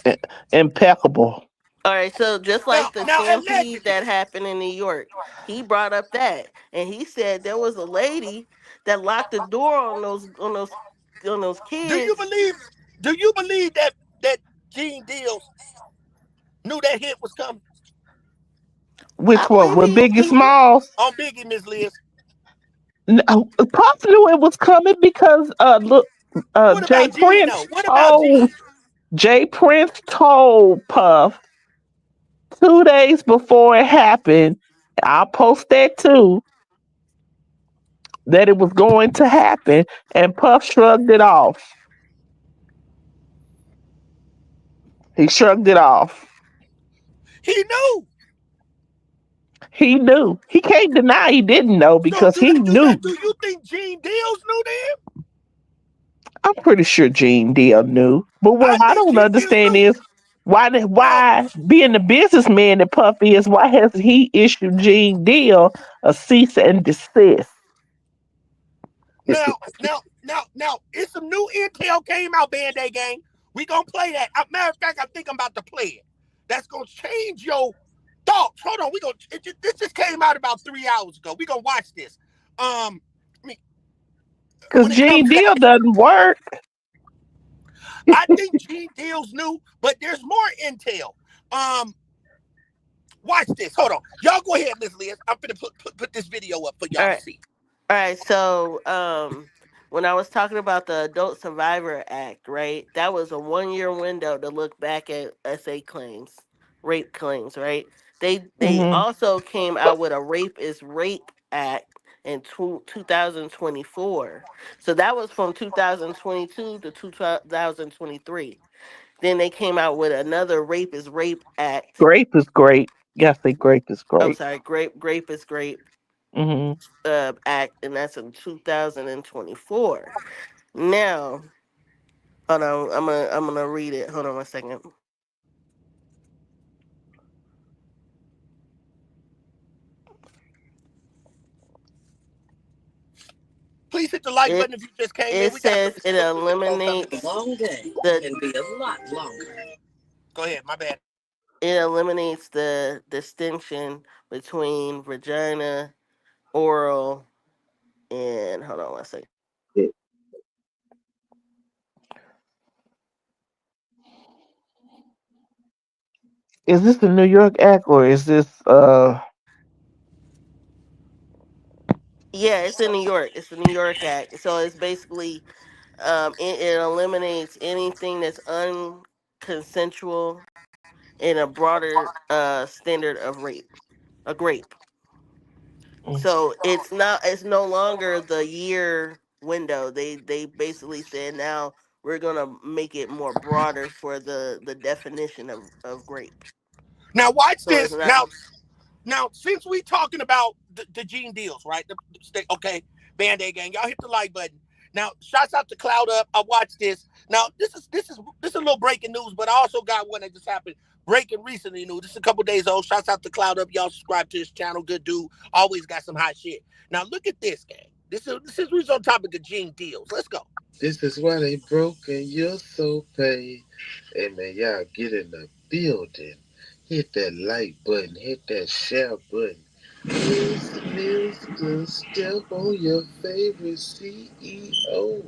I- Impeccable. All right, so just Now, like the now, stampede allegedly, that happened in New York, he brought up that, and he said there was a lady that locked the door on those do you kids. believe? Do you believe that Gene Deals knew that hit was coming I Which one? believe With he Biggie he. Smalls? on Biggie, Miss Liz? Puff knew it was coming because look, What Jay about Gene Prince though? What about told Gene? Jay Prince told Puff 2 days before it happened. I'll post that too. That it was going to happen, and Puff shrugged it off. He shrugged it off. He knew. He knew. He can't deny he didn't know So because do he that. Do knew. that. Do you think Gene Deals knew that? I'm pretty sure Gene Deal knew. But what I I think don't Gene Deals understand knew. is Now, why being the businessman that Puff is, why has he issued Gene Deal a cease and desist? now, it's some new intel came out, Band-Aid gang. We gonna play that. Matter of fact, I think I'm about to play it. That's gonna change your thoughts. Hold on, this just came out about 3 hours ago. We gonna watch this. I mean, Because when it Gene comes down, Deal doesn't work. I think Gene Deals new, but there's more intel. Um, Watch this. Hold on, y'all go ahead, Miss Liz. I'm gonna put this video up for All y'all to right, see. all right. So, when I was talking about the Adult Survivor Act, right? That was a 1 year window to look back at SA claims, rape claims, right? They Hmm. also came out with a Rape is Rape Act in 2024. So that was from 2022 to 2023. Then they came out with another Rape is Rape Act. Grape is great. Yes, say grape is I'm great. sorry, Grape is Grape Hmm. Act, and that's in 2024. Now, hold on, I'm gonna read it. Hold on 1 second. Please hit the like It button if you just came in. it We got some says it exclusive info coming. eliminates Long day the can be a lot longer. Go ahead. My bad. the distinction between vagina, oral, and hold on 1 second. Is this the New York Act or is this Yeah, it's in New York. It's the New York Act. So it's basically it eliminates anything that's unconsensual in a broader standard of rape, a grape. So it's no longer the year window. They basically said now we're gonna make it more broader for the definition of grape. Now watch So it's this. not. Now since we talking about the Gene Deals, right? Okay, Band-Aid gang, y'all hit the like button. Now, shouts out to Cloud Up. I watched this. Now, this is a little breaking news, but I also got one that just happened. Breaking recently news. This is a couple days old. Shouts out to Cloud Up. Y'all subscribe to his channel. Good dude. Always got some hot shit. Now look at this, gang. This is who's on topic of Gene Deals. Let's go. This is why they broke and you're so paid. Hey man, y'all get in the building. Hit that like button. Hit that share button. Mr. Step on your favorite CEO.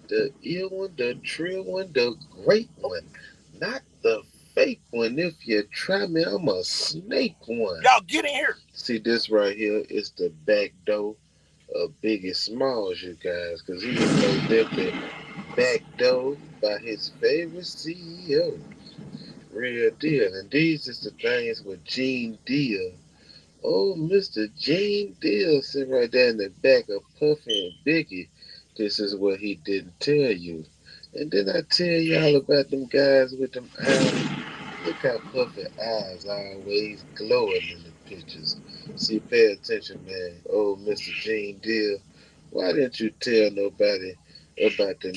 The ill one, the trill one, the great one. Not the fake one. If you try me, I'm a snake one. Y'all get in here. See, this right here is the back door of Biggie Smalls, you guys, because he was so lifted back door by his favorite CEO. Real deal. And these is the things with Gene Deal. Oh, Mr. Gene Deal sitting right there in the back of Puffy and Biggie. This is what he didn't tell you. And then I tell y'all about them guys with them eyes. Look how Puffy eyes always glowing in the pictures. See, pay attention, man. Oh, Mr. Gene Deal, why didn't you tell nobody about the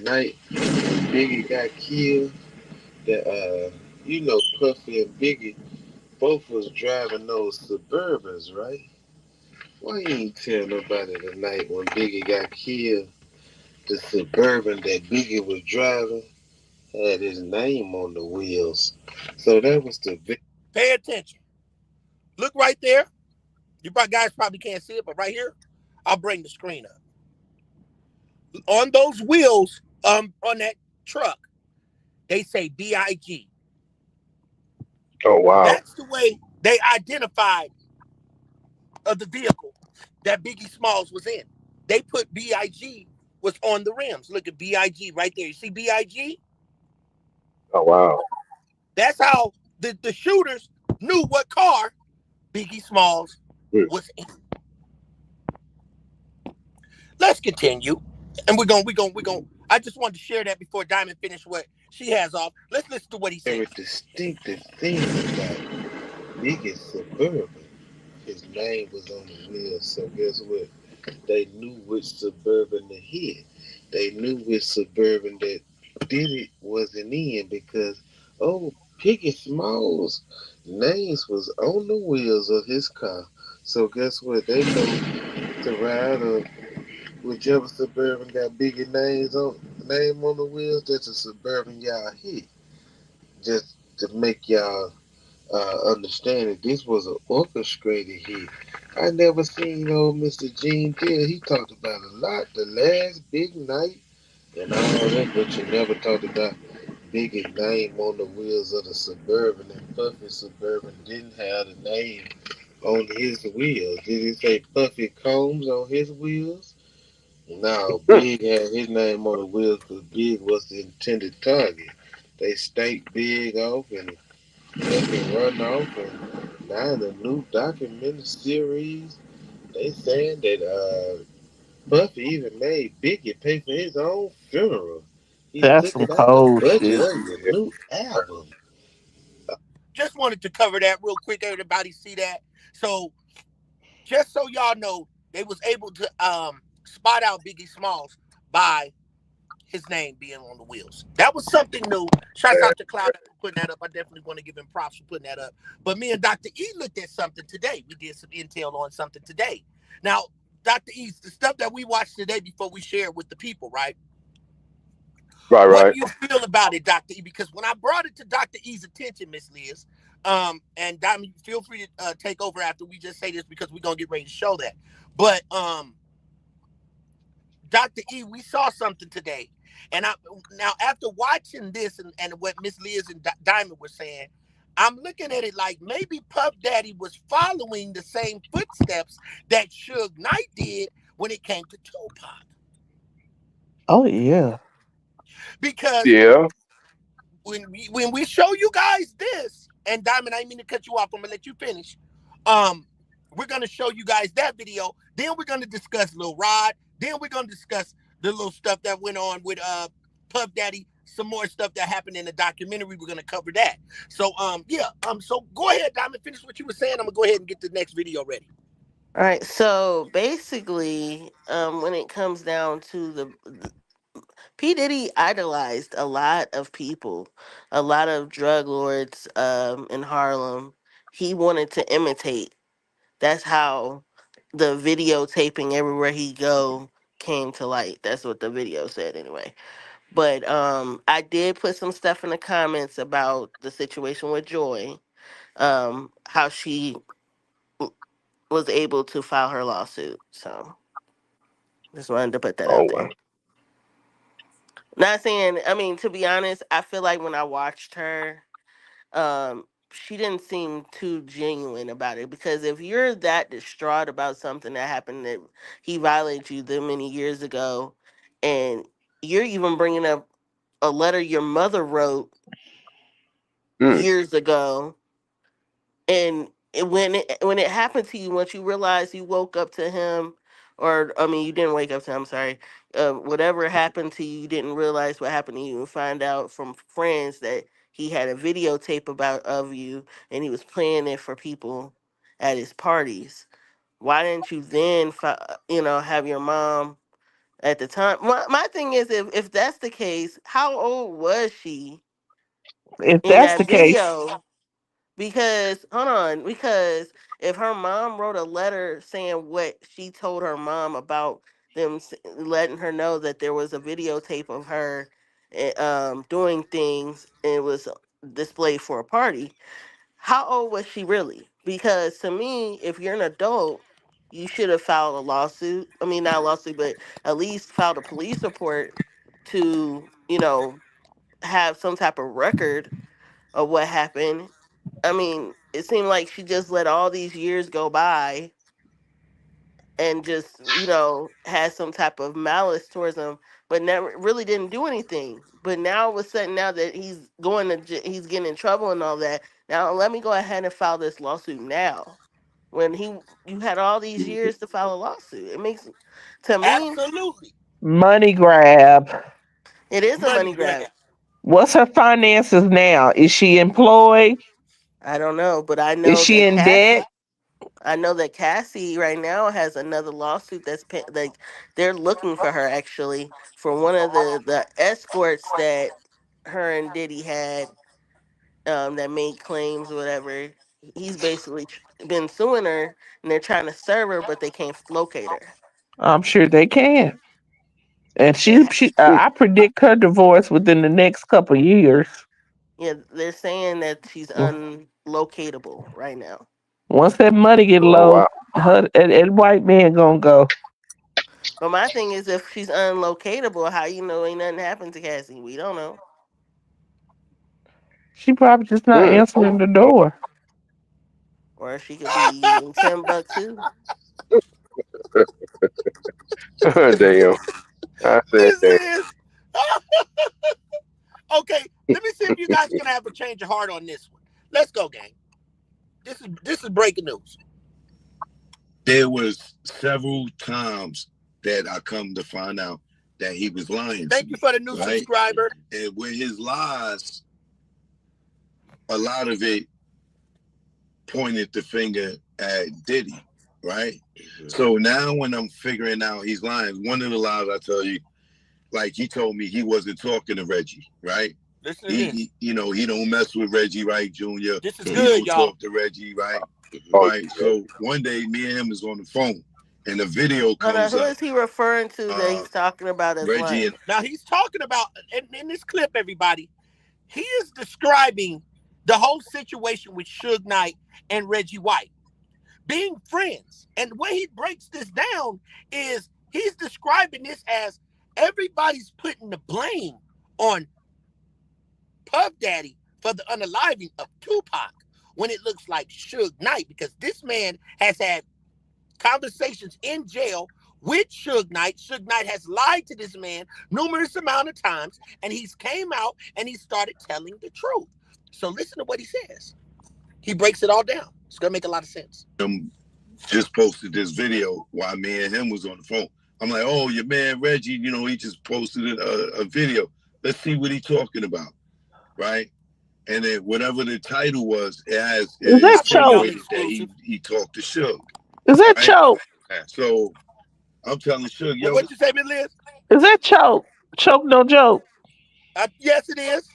night Biggie got killed? That Puffy and Biggie both was driving those Suburbans, right? Why you ain't tell nobody the night when Biggie got killed? The Suburban that Biggie was driving. had his name on the wheels. So that was the Pay attention. Look right there. You guys probably can't see it, but right here, I'll bring the screen up. On those wheels, on that truck, they say BIG. Oh wow. That's the way they identified the vehicle that Biggie Smalls was in. They put BIG was on the rims. Look at BIG right there. You see BIG? Oh wow. That's how the shooters knew what car Biggie Smalls Hmm. was in. Let's continue. And we're going. I just wanted to share that before Diamond finished what she has off. Let's listen to what he said. very distinctive thing about biggest suburban. His name was on the wheel, so guess what? They knew which suburban to hit. They knew which suburban that did it wasn't in because oh, Piggy Smalls' names was on the wheels of his car. So guess what? They know to ride or whichever suburban got bigger names on name on the wheels. That's a suburban y'all hit. Just to make y'all understand that this was an orchestrated hit. I never seen old Mr. Gene Deal. He talked about a lot. The last big night and all that, but you never talked about Biggie's name on the wheels of the Suburban. And Puffy Suburban didn't have the name on his wheels. Did he say Puffy Combs on his wheels? No, Big had his name on the wheels because Big was the intended target. They staked Big off and let him run off. And now the new documentary series, they saying that Buffy even made Biggie pay for his own funeral. He That's took some it out the cold budget shit. of the new album. Just wanted to cover that real quick. Everybody see that. So just so y'all know, they was able to spot out Biggie Smalls by his name being on the wheels. That was something new. Shouts out to Cloud for putting that up. I definitely want to give him props for putting that up. But me and Dr. E looked at something today. We did some intel on something today. Now, Dr. E, the stuff that we watched today before we share it with the people, right? Right, What right. do you feel about it, Dr. E? Because when I brought it to Dr. E's attention, Miss Liz, and Diamond, feel free to take over after we just say this because we're gonna get ready to show that. But Dr. E, we saw something today. And I now after watching this and what Miss Liz and Diamond were saying, I'm looking at it like maybe Puff Daddy was following the same footsteps that Suge Knight did when it came to Tupac. Oh yeah. Because Yeah. when we show you guys this, and Diamond, I didn't mean to cut you off. I'm gonna let you finish. Um, we're gonna show you guys that video. Then we're gonna discuss Lil Rod. Then we're gonna discuss the little stuff that went on with Puff Daddy. Some more stuff that happened in the documentary. We're gonna cover that. So yeah. So go ahead, Diamond. Finish what you were saying. I'm gonna go ahead and get the next video ready. All right, so basically, when it comes down to the P Diddy idolized a lot of people, a lot of drug lords in Harlem. He wanted to imitate. That's how the videotaping everywhere he go came to light. That's what the video said anyway. But I did put some stuff in the comments about the situation with Joy, how she was able to file her lawsuit. So just wanted to put that Oh out wow. there. Not saying, I mean, to be honest, I feel like when I watched her, she didn't seem too genuine about it. Because if you're that distraught about something that happened that he violated you that many years ago, and you're even bringing up a letter your mother wrote Hmm. years ago, and when it happened to you, once you realized you woke up to him, or I mean, you didn't wake up to him. I'm sorry. Whatever happened to you, you didn't realize what happened to you, and find out from friends that he had a videotape about of you, and he was playing it for people at his parties. Why didn't you then, have your mom at the time? My thing is, if that's the case, how old was she If in that's that the case, video? Because hold on, because if her mom wrote a letter saying what she told her mom about them letting her know that there was a videotape of her doing things, and it was displayed for a party. How old was she really? Because to me, if you're an adult, you should have filed a lawsuit. I mean, not a lawsuit, but at least filed a police report to, have some type of record of what happened. I mean, it seemed like she just let all these years go by and just, had some type of malice towards him, but never really didn't do anything. But now all of a sudden, now that he's he's getting in trouble and all that, now let me go ahead and file this lawsuit now. When you had all these years to file a lawsuit, it makes, to me, Absolutely. Money grab. it is a Money money grab. grab. What's her finances now? Is she employed? I don't know, but Is she in debt? I know that Cassie right now has another lawsuit like they're looking for her actually for one of the escorts that her and Diddy had, that made claims or whatever. He's basically been suing her, and they're trying to serve her, but they can't locate her. I'm sure they can. And Yeah, I predict her divorce within the next couple of years. yeah, they're saying that she's unlocatable right now. Once that money get Oh low, wow. her and white man gonna go. But my thing is, if she's unlocatable, how you know ain't nothing happened to Cassie? We don't know. She probably just not Mm. answering the door. Or she could be in Timbuktu. Damn. I said This that. is okay. Let me see if you guys can have a change of heart on this one. Let's go, gang. This is breaking news. There was several times that I come to find out that he was lying to Thank you me, for the new right? subscriber. And with his lies, a lot of it pointed the finger at Diddy, right? So now when I'm figuring out he's lying, one of the lies I tell you, like he told me he wasn't talking to Reggie, right? Listen to this. He don't mess with Reggie, right, Junior? This is He good, don't y'all. talk to Reggie, right? Oh, Right. So one day me and him is on the phone and the video Hold on, comes who up. is he referring to that he's talking about as Reggie lying? and Now he's talking about in this clip, everybody. He is describing the whole situation with Suge Knight and Reggie White being friends. And when he breaks this down, is he's describing this as everybody's putting the blame on Puff Daddy for the unaliving of Tupac when it looks like Suge Knight, because this man has had conversations in jail with Suge Knight. Suge Knight has lied to this man numerous amount of times, and he's came out and he started telling the truth. So listen to what he says. He breaks it all down. It's gonna make a lot of sense. just posted this video while me and him was on the phone. I'm like, oh, your man Reggie, he just posted a video. Let's see what he's talking about, right? And then whatever the title was, Is it that Choke? insinuated that he talked to Suge, Is that right? Choke? So I'm telling Suge, Well, yo, what you say, Miss Liz? Is that Choke? Choke no joke. Yes, it is.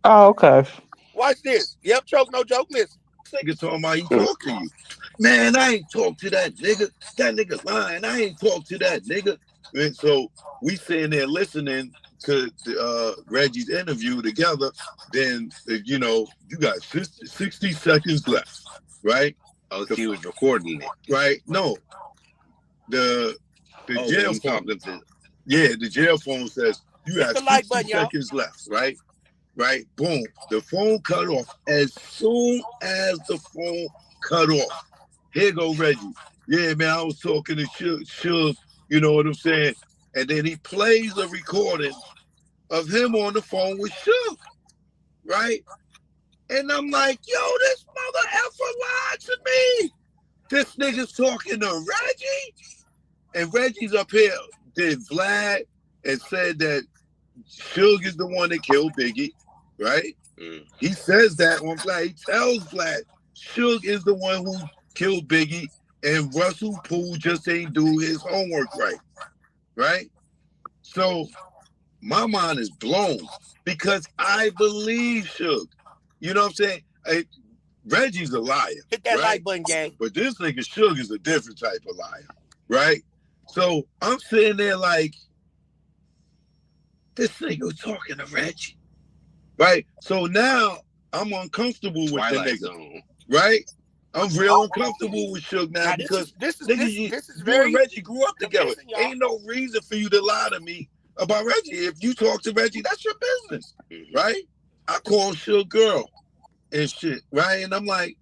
Oh, okay. Watch this. Yep, choke, no joke. Listen. nigga talking about he talk to you. Man, I ain't talk to that nigga. That nigga lying. I ain't talk to that nigga. And so we sitting there listening to Reggie's interview together. Then, you got 60 seconds left, right? Oh, so he was recording it. Right? No. The jail phone. Yeah, the jail phone says, you Hit have the like 60 button, y'all. seconds left, right? Right? Boom. The phone cut off. As soon as the phone cut off, here go Reggie. Yeah, man, I was talking to Suge, you know what I'm saying? And then he plays a recording of him on the phone with Suge, right? And I'm like, yo, this mother effer lied to me. This nigga's talking to Reggie? And Reggie's up here, did Vlad, and said that Suge is the one that killed Biggie, right? He says that on Vlad. He tells Vlad, Suge is the one who killed Biggie, and Russell Poole just ain't do his homework right? So my mind is blown because I believe Suge. You know what I'm saying? Reggie's a liar. Hit that right? like button, gang. But this nigga Suge is a different type of liar, right? So I'm sitting there like, this nigga talking to Reggie, right? So now I'm uncomfortable with Twilight the nigga, Zone. right? I'm real uncomfortable with Suge now because nigga, this is you and very Reggie grew up together. convincing, y'all. Ain't no reason for you to lie to me about Reggie. If you talk to Reggie, that's your business, right? I call Suge girl and shit, right? And I'm like,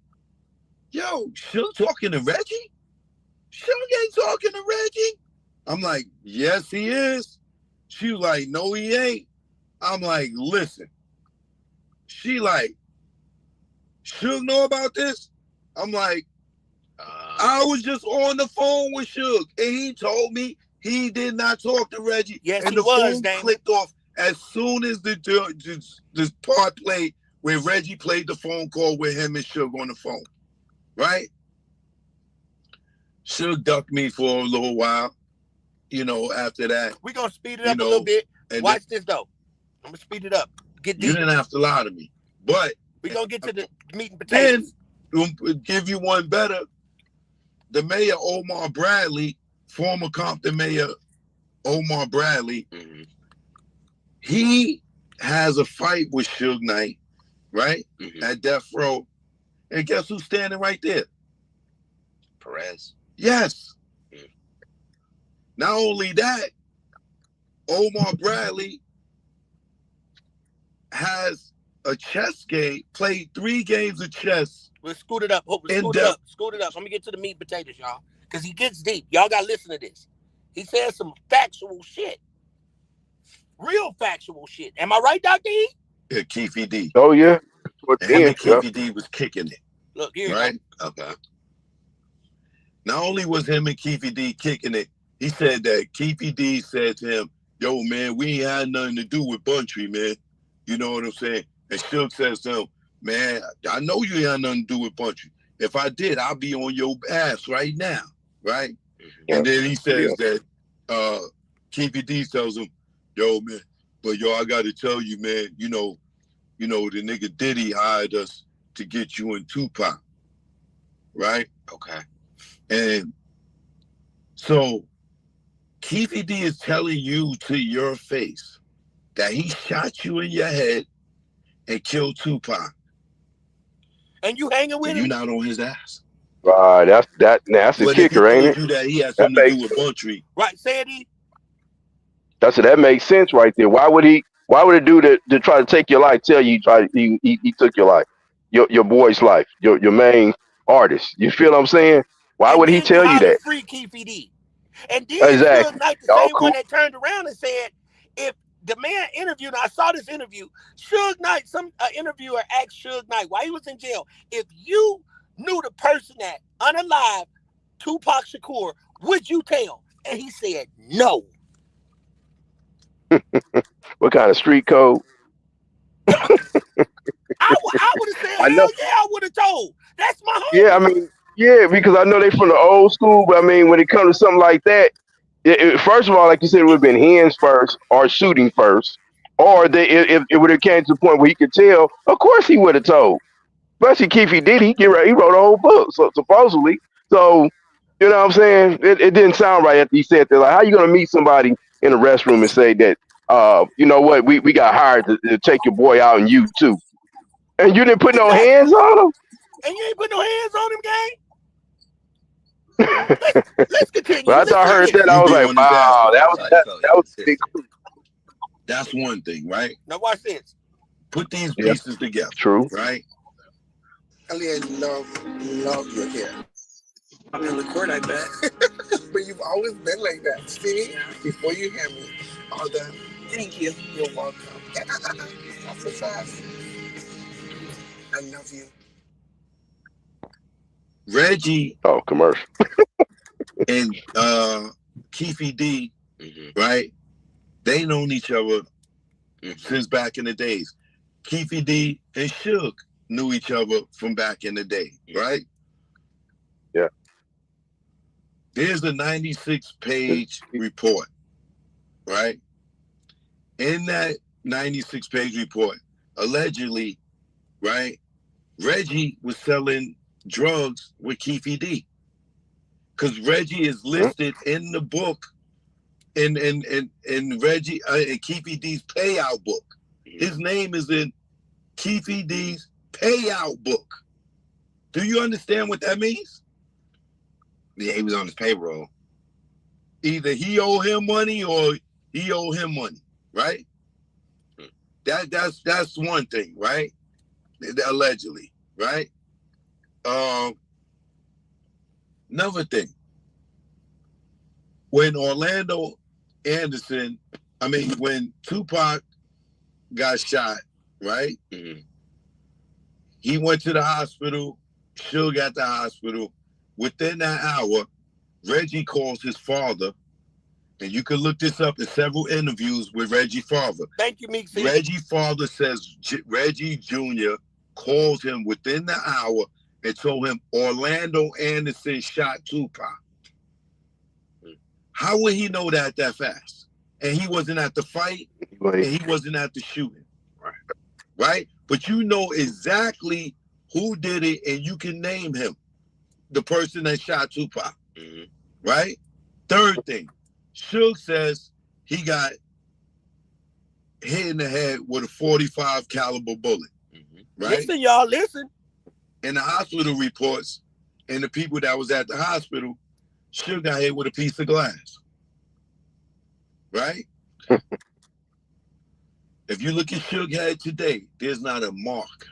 yo, Suge talking to Reggie? Suge ain't talking to Reggie. I'm like, yes, he is. She was like, no, he ain't. I'm like, listen. She like, Suge know about this? I'm like, I was just on the phone with Suge, and he told me he did not talk to Reggie. Yes, and he the was, phone Damon. clicked off as soon as the part played where Reggie played the phone call with him and Suge on the phone, right? Suge ducked me for a little while, after that. We're going to speed it up a little bit. Watch this, though. I'm going to speed it up. Get deep. You didn't have to lie to me. But we're going to get to the meat and potatoes. Then, give you one better. The mayor, Omar Bradley, former Compton mayor Omar Bradley, he has a fight with Suge Knight, right? At Death Row. And guess who's standing right there? Perez. Yes. Not only that, Omar Bradley has a chess game, played 3 games of chess. Let's scoot it up. Scoot it up. Let me get to the meat and potatoes, y'all. Because he gets deep. Y'all got to listen to this. He says some factual shit. Real factual shit. Am I right, Dr. E? Yeah, Keefy D. Oh, yeah. And him and Keefy D was kicking it. Look, here right? Okay. Not only was him and Keefy D kicking it, he said that Keefy D said to him, yo, man, we ain't had nothing to do with Buntry, man. You know what I'm saying? And Suge says to him, man, I know you ain't had nothing to do with Buntry. If I did, I'll be on your ass right now, right? And then he says that Keefy D tells him, yo, man, but yo, I got to tell you, man, the nigga Diddy hired us to get you and Tupac, right? Okay. And so Keefy D is telling you to your face that he shot you in your head and killed Tupac. And you hanging with him? You're not on his ass. Right, that's the kicker, ain't it? You that he has something to do with Buntry. Right, say it, E. That makes sense right there. Why would a dude to try to take your life tell you he took your life, your boy's life, your main artist? You feel what I'm saying? Why would he tell you that? Free Keefy D. And then Exactly. Suge Knight, the same one that turned around and said, if the man interviewed, I saw this interview, Suge Knight, some interviewer asked Suge Knight while he was in jail, if you knew the person that unalive Tupac Shakur, would you tell? And he said no. What kind of street code? I would have said, hell yeah, I would have told. That's my homie. Yeah, I mean, yeah, because I know they from the old school, but I mean, when it comes to something like that, first of all, like you said, it would have been hands first or shooting first, or if it would have came to the point where he could tell, of course he would have told. Especially Keefy did, he wrote a whole book, so supposedly. So, you know what I'm saying? It didn't sound right after he said that. Like, how you gonna meet somebody in a restroom and say that, you know what, we got hired to take your boy out and you too, and you didn't put no hands on him. And you ain't put no hands on him, gang. Let's continue. But after I heard that, I was like, wow, that was big. That's one thing, right? Now watch this. Put these pieces together. True. Right? I love your hair. I mean, on the court, I bet. But you've always been like that. See? Before you hear me, all the thank you. You're welcome. That's a fast. I love you. Reggie. Oh, commercial. And Keefy D, right? They known each other since back in the days. Keefy D and Suge knew each other from back in the day, right? Yeah. There's a 96-page report, right? In that 96-page report, allegedly, right, Reggie was selling drugs with Keefy D. Because Reggie is listed in the book in Reggie in Keefe D's payout book. His name is in Keefe D's payout book. Do you understand what that means? Yeah, he was on his payroll. Either he owe him money or he owe him money, right? That's one thing, right? Allegedly, right? Another thing. When when Tupac got shot, right? Mm-hmm. He went to the hospital. Suge at the hospital. Within that hour, Reggie calls his father, and you can look this up in several interviews with Reggie's father. Thank you, Meek. Reggie's father says Reggie Jr. calls him within the hour and told him Orlando Anderson shot Tupac. How would he know that fast? And he wasn't at the fight, and he wasn't at the shooting. Right? But you know exactly who did it, and you can name him, the person that shot Tupac. Mm-hmm. Right? Third thing, Suge says he got hit in the head with a .45 caliber bullet. Mm-hmm. Right? Listen, y'all, listen. In the hospital reports, and the people that was at the hospital, Suge got hit with a piece of glass. Right? If you look at Suge head today, there's not a mark.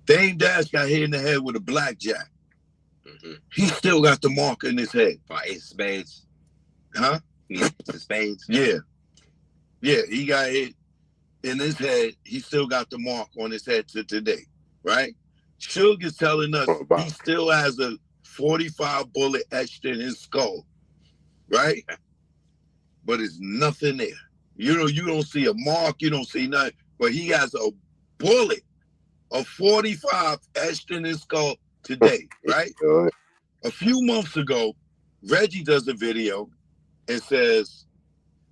Dame Dash got hit in the head with a blackjack. Mm-hmm. He still got the mark in his head. By Ace of Spades. Huh? Ace of Spades. Yeah. Yeah, he got hit in his head. He still got the mark on his head to today. Right? Suge is telling us he still has a .45 bullet etched in his skull. Right? But it's nothing there. You know, you don't see a mark, you don't see nothing, but he has a bullet, a .45 etched in his skull today, right? A few months ago, Reggie does a video and says,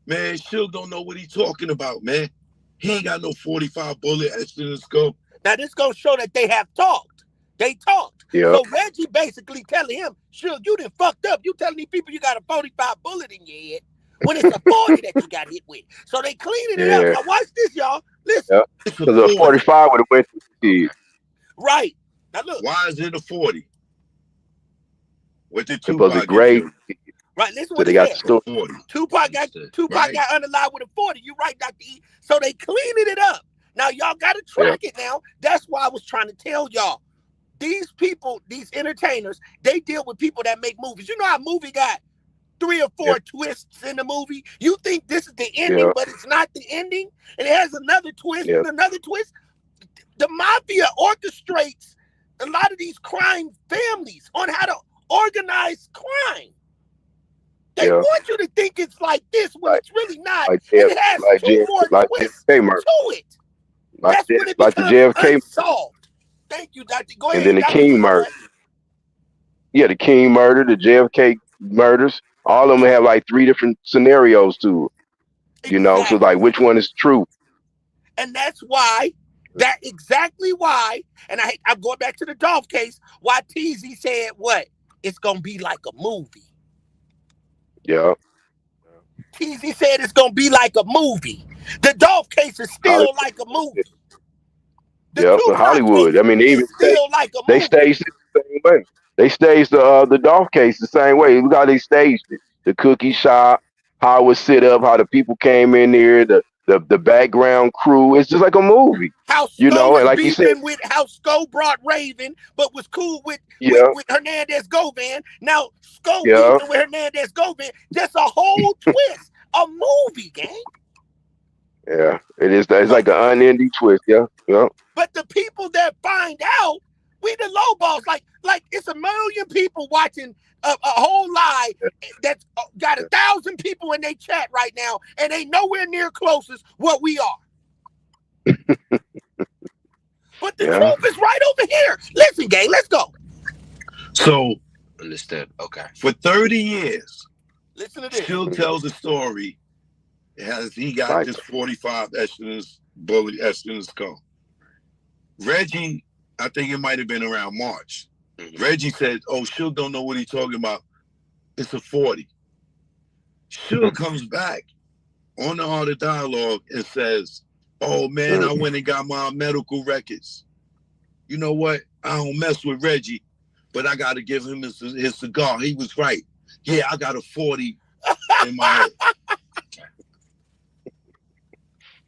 man, Suge don't know what he's talking about, man. He ain't got no .45 bullet etched in his skull. Now, this gonna show that they have talked. They talked. Yep. So Reggie basically telling him, Suge, you done fucked up. You telling these people you got a .45 bullet in your head when it's a 40 that you got hit with. So they cleaning it up. Now watch this, y'all. Listen. Because a 45 would have went to the kid. Right. Now look. Why is it a 40? What did Tupac get? Great. Right, listen so what they got the 40. Tupac got underlined with a 40. You right, Dr. E. So they cleaning it up. Now y'all gotta track it now. That's why I was trying to tell y'all. These people, these entertainers, they deal with people that make movies. You know how a movie got 3 or 4 twists in the movie. You think this is the ending, but it's not the ending, and it has another twist and another twist. The mafia orchestrates a lot of these crime families on how to organize crime. They want you to think it's like this when it's really not. And it has 2 more twists to it. That's when it becomes unsolved. Thank you, Dr. Go ahead. And then the King murder. Yeah, the King murder, the JFK murders. All of them have like 3 different scenarios to it. You know, so like which one is true? And that's why, exactly why, and I'm going back to the Dolph case, why TZ said what? It's going to be like a movie. Yeah. TZ said it's going to be like a movie. The Dolph case is still like a movie. Yeah, but Hollywood. I mean, they staged it the same way. They staged the Dolph case the same way. Look how they staged it. The cookie shop, how it was set up, how the people came in there, the background crew. It's just like a movie. How Sko was like beefing with how Sko brought Raven, but was cool with Hernandez Govan. Now Sko beefing with Hernandez Govan. That's a whole twist. A movie, gang. Yeah, it is. It's like an unending twist. Yeah. But the people that find out, we the low balls. Like it's 1 million people watching a whole lie that's got 1,000 people in their chat right now, and they nowhere near close as what we are. But the truth is right over here. Listen, gang, let's go. So, understood. Okay. For 30 years, listen to this. Still tells a story as he got this 45 bullet etched in his skull. Reggie, I think it might have been around March. Reggie said, oh, Suge don't know what he's talking about. It's a 40. Suge comes back on the Art of Dialogue and says, "Oh man, I went and got my medical records. You know what? I don't mess with Reggie, but I got to give him his cigar. He was right. Yeah, I got a 40 in my head,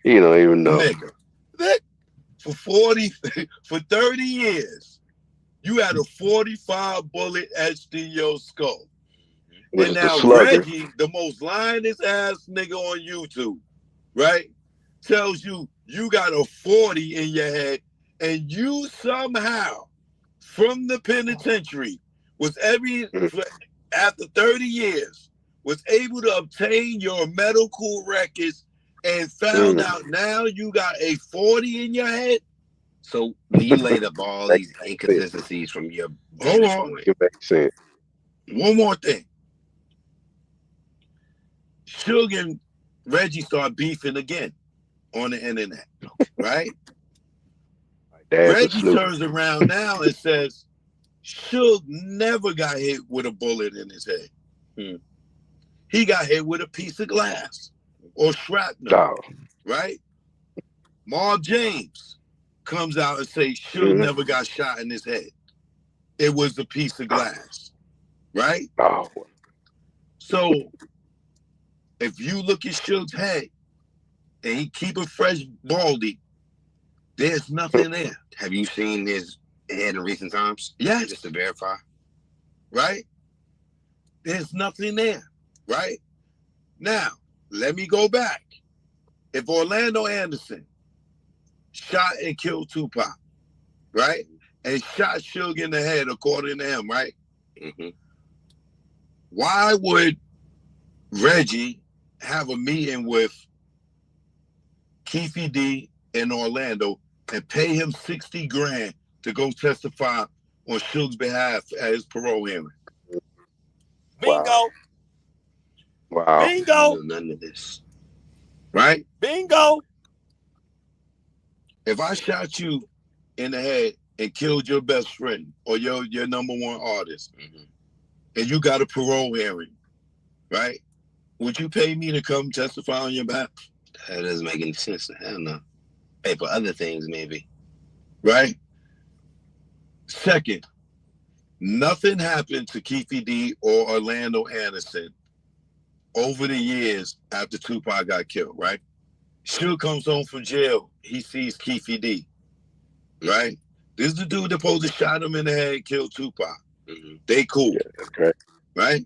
You don't even know. nigga. For 40, for 30 years, you had a 45 bullet etched in your skull. And Was the now slugger. Reggie, the most lionest ass nigga on YouTube, right, tells you you got a 40 in your head, and you somehow, from the penitentiary, was after 30 years, was able to obtain your medical records and found out now you got a 40 in your head. So when you laid up all Makes these sense. inconsistencies from your Hold vantage on. point, It makes sense. One more thing. Suge and Reggie start beefing again on the internet, right? Dad's a Reggie snooper. turns around now and says, Suge never got hit with a bullet in his head. He got hit with a piece of glass or shrapnel, Oh. right? Marv James comes out and says Suge never got shot in his head. It was a piece of glass, right? Oh. So if you look at Suge's head and he keep it fresh baldy, there's nothing there. have you seen his head in recent times? Yes. Just to verify. Right? There's nothing there, right? Now, let me go back. If Orlando Anderson shot and killed Tupac, right? And shot Suge in the head, according to him, right? Mm-hmm. Why would Reggie have a meeting with Keefe D in Orlando and pay him 60 grand to go testify on Suge's behalf at his parole hearing? Bingo. Wow. Bingo. I know none of this. Right? Bingo. If I shot you in the head and killed your best friend or your number one artist, and you got a parole hearing, right? Would you pay me to come testify on your behalf? That doesn't make any sense. Hell no. Pay for other things, maybe. Right? Second, nothing happened to Keefe D or Orlando Anderson over the years after Tupac got killed, right? Suge comes home from jail. He sees Keefe D, right? This is the dude that supposed to shot him in the head and killed Tupac. They cool. Yeah, that's correct. Right?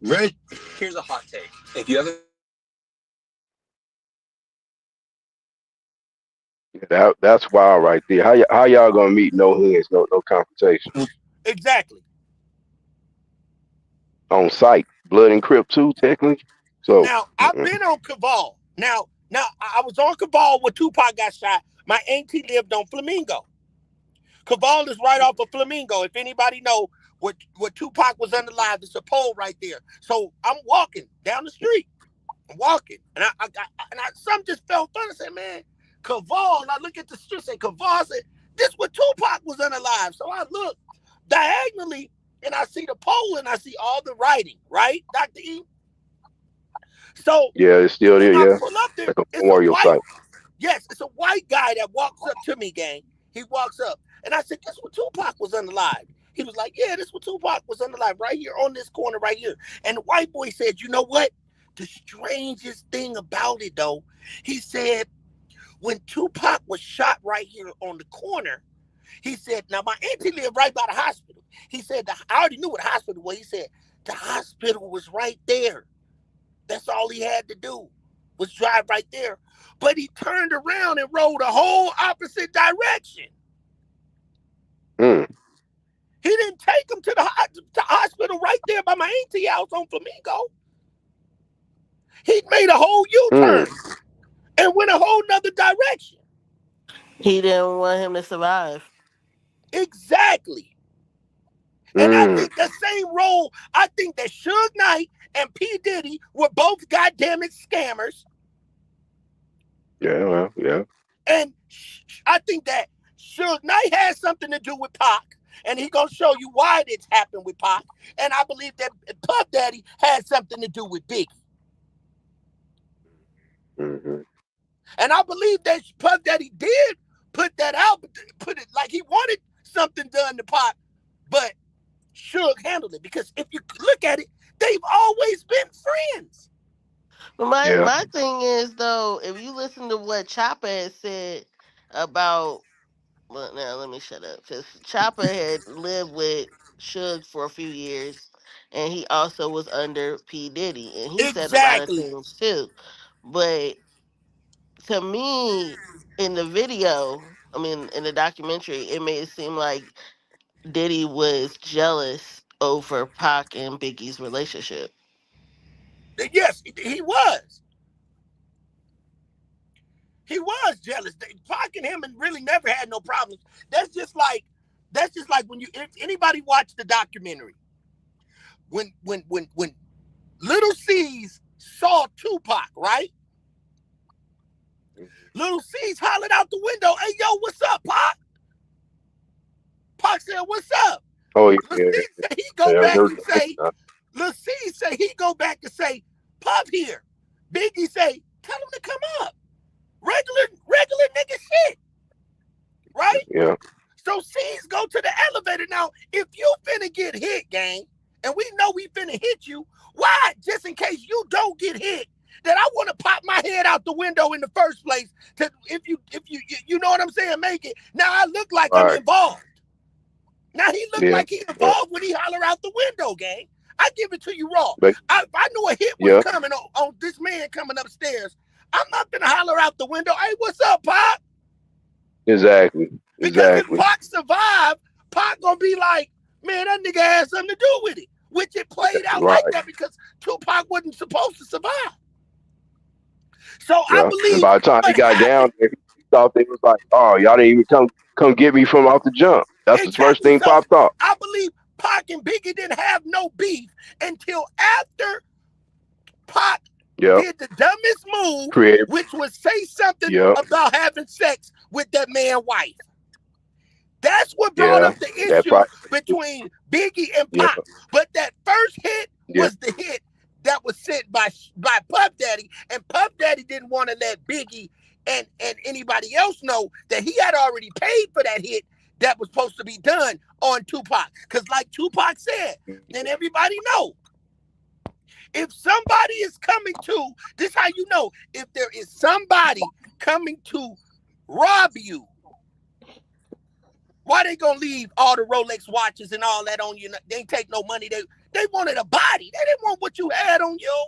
Red. Here's a hot take. If you ever That's wild right there. How y'all gonna meet no hands, no confrontation Exactly. on site? Blood and Crip too, technically. So Now, I've been on Caval. Now, I was on Caval when Tupac got shot. My auntie lived on Flamingo. Caval is right off of Flamingo. If anybody know what Tupac was unalive, there's a pole right there. So I'm walking down the street. I'm walking, and I something just felt funny. I said, man, Caval. And I look at the street, say Caval. I said, this where Tupac was unalive. So I look diagonally, and I see the pole, and I see all the writing. Right, Dr. E. So yeah, it's still there. when I Yeah, pull up there, like a it's a memorial white. site. Yes, it's a white guy that walks up to me, gang. He walks up. And I said, guess what Tupac was unalive? He was like, yeah, this what Tupac was unalive right here on this corner right here. And the white boy said, you know what? The strangest thing about it, though, he said, when Tupac was shot right here on the corner, he said, now my auntie lived right by the hospital. He said, I already knew what the hospital was. He said, the hospital was right there. That's all he had to do was drive right there. But he turned around and rode a whole opposite direction. He didn't take him to the hospital right there by my auntie house on Flamingo. He made a whole U-turn and went a whole nother direction. He didn't want him to survive. Exactly. And I think the same role, I think that Suge Knight and P. Diddy were both goddamn it scammers. Yeah, well, yeah. And I think that Suge Knight had something to do with Pac. and he gonna show you why it's happened with Pac. And I believe that Puff Daddy had something to do with Biggie. Hmm. And I believe that Puff Daddy did put that out, put it like he wanted something done to Pac, but Suge handled it. Because if you look at it, they've always been friends. But my Yeah. my thing is though, if you listen to what Chopper had said about, well, now let me shut up because Chopper had lived with Suge for a few years, and he also was under P Diddy, and he said a lot of Exactly. things too. But to me, in the video, I mean, in the documentary, it made it seem like Diddy was jealous over Pac and Biggie's relationship. Yes, he was. He was jealous. Pac and him and really never had no problems. That's just like that's just like when you if anybody watched the documentary when Little C's saw Tupac, right? Little C's hollered out the window, "Hey yo, what's up, Pac?" Pac said, "What's up?" Oh yeah, Little yeah, C said he go yeah. I back heard and that. say, Little C say he go back and say, "Puff here." Biggie say, "Tell him to come up." Regular nigga shit, right? Yeah, So C's go to the elevator. Now, if you finna get hit, gang, and we know we finna hit you, why, just in case you don't get hit, that I want to pop my head out the window in the first place to if you know what I'm saying, make it. Now I look like I'm right. involved. Now he looked Yeah, like he yeah. involved when he holler out the window, gang. I give it to you raw. But If I knew a hit was yeah, coming on this man coming upstairs, I'm not gonna holler out the window, "Hey, what's up, Pop?" exactly, Because if exactly. Pac survived, Pac gonna be like, "Man, that nigga had something to do with it," which it played out like Right. that because Tupac wasn't supposed to survive. So I Yeah. And believe by the time he what got happened down there, he thought they was like, "Oh, y'all didn't even come get me from off the jump." That's the first exactly. thing So popped off. I believe Pac and Biggie didn't have no beef until after Pac Yep. did the dumbest move, Creative. which was say something Yep. about having sex with that man's wife. That's what brought Yeah. up the That issue probably. between Biggie and Yeah. Pac. But that first hit Yeah. was the hit that was sent by Puff Daddy, and Puff Daddy didn't want to let Biggie and anybody else know that he had already paid for that hit that was supposed to be done on Tupac. Because like Tupac said, and everybody know, if somebody is coming to, this how you know, if there is somebody coming to rob you, why they gonna leave all the Rolex watches and all that on you? They ain't take no money. They wanted a body. They didn't want what you had on you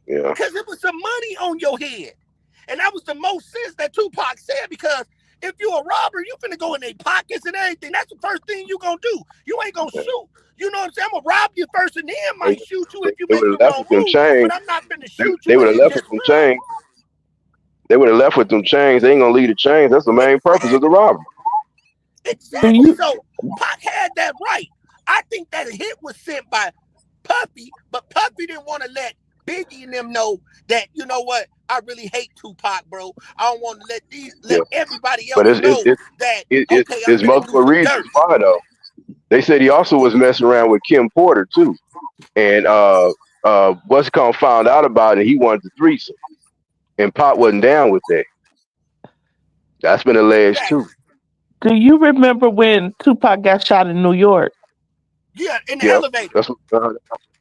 Yeah. because it was some money on your head. And that was the most sense that Tupac said because if you a robber, you finna go in their pockets and everything. That's the first thing you gonna do. You ain't gonna Yeah. shoot. You know what I'm saying? I'm gonna rob you first and then They might shoot you if you they make would the have left wrong with them move. But chains. I'm not finna They, shoot they you would and have then left with just them run. chains. They would have left with them chains. They ain't gonna leave the chains. That's the main purpose of the robbery. Do Exactly. you So Pac had that right. I think that hit was sent by Puffy, but Puffy didn't want to let Biggie and them know that, you know what, I really hate Tupac, bro. I don't want to Yeah. let everybody But else know that, okay, I'm it's finna do multiple some reasons dirt. why though. They said he also was messing around with Kim Porter too, and what's called found out about it. He wanted the threesome, and Pop wasn't down with that. That's been alleged Exactly. too. do you remember when Tupac got shot in New York? Yeah, in the Yep. elevator.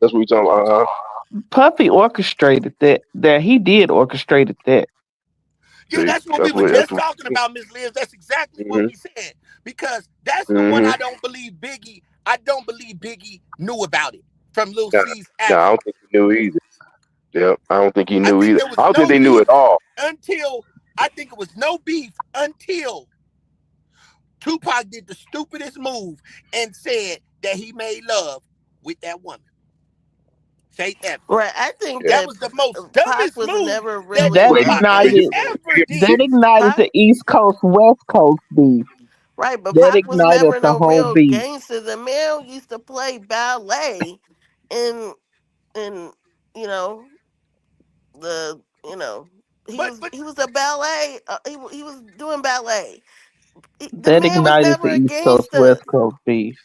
That's what we talking about. Puffy orchestrated that. That he did orchestrated that. Yeah, See, that's what we were that's just what. talking about, Miss Liz. That's exactly what Hmm. we said. Because that's the one Hmm. I don't believe Biggie knew about it from Lil Nah, C's nah, I action. don't think he knew either. Yep, I don't think he I knew think either. there was I don't think no they knew beef at all. until I think it was no beef until Tupac did the stupidest move and said that he made love with that woman, Faith Evans. Right. I think Yeah, That that was the most Pac dumbest was move never that really That but worried Tupac about could it. ignited ever that did. ignited Pac, the East Coast West Coast beef. right, but That Pac was ignited never the no whole real beef. gangster. The man used to play ballet in in you know the you know But he was a ballet he was doing ballet The That man was ignited never the a East Coast West gangster. Coast beef.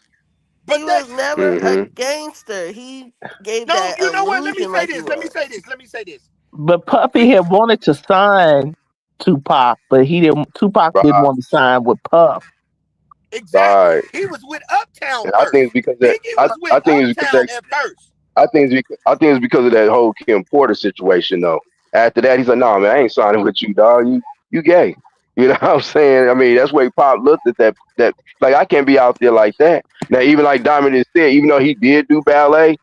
He But that was never a Mm-hmm. gangster. He gave no, that you know what? Let me illusion say like he this. Let me say was. this. Let me say this. But Puffy We had wanted to sign Tupac, but he didn't. Tupac didn't Right, want to sign with Puff. exactly. right. He was with Uptown And I think it's first. because that Biggie was with I think it's because Uptown that at first. I think it's because of that whole Kim Porter situation though. After that, he's like, "No, man, I ain't signing with you, dog. You gay." You know what I'm saying? I mean, that's where Pop looked at that like I can't be out there like that. Now, even like Diamond has said, even though he did do ballet,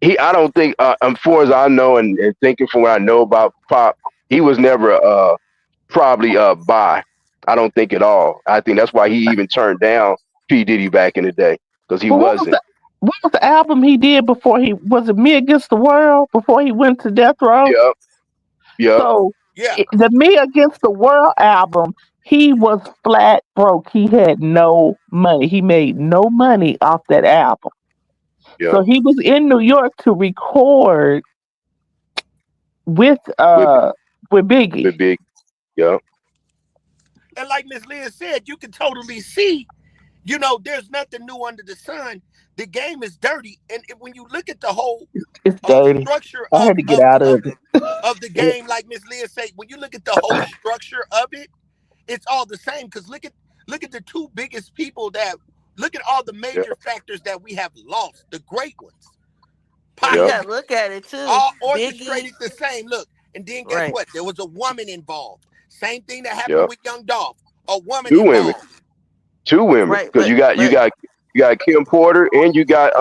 I don't think, far as I know and thinking from what I know about Pop, he was never probably bi. I don't think at all. I think that's why he even turned down P Diddy back in the day because he But what was wasn't. the album he did before he was it Me Against the World before he went to Death Row? Yep, yep, So Yeah. the Me Against the World album, he was flat broke. He had no money. He made no money off that album. yep. So he was in New York to record with With uh with Biggie. with Big, yep, And like Miss Liz said, you can totally see, there's nothing new under the sun. The game is dirty. And when you look at the whole It's dirty. structure I had to get out of of the it. game, like Miss Liz said, when you look at the whole structure of it, it's all the same. Because look at the two biggest people that look at all the yep, major factors that we have lost, the great ones. But you Pac yep, and gotta look at it too. all Biggie, orchestrated the same. Look, and then guess right? what? There was a woman involved. Same thing that happened yep. with Young Dolph. A woman Two women, involved. two women, Right, because but you got Kim Porter and you got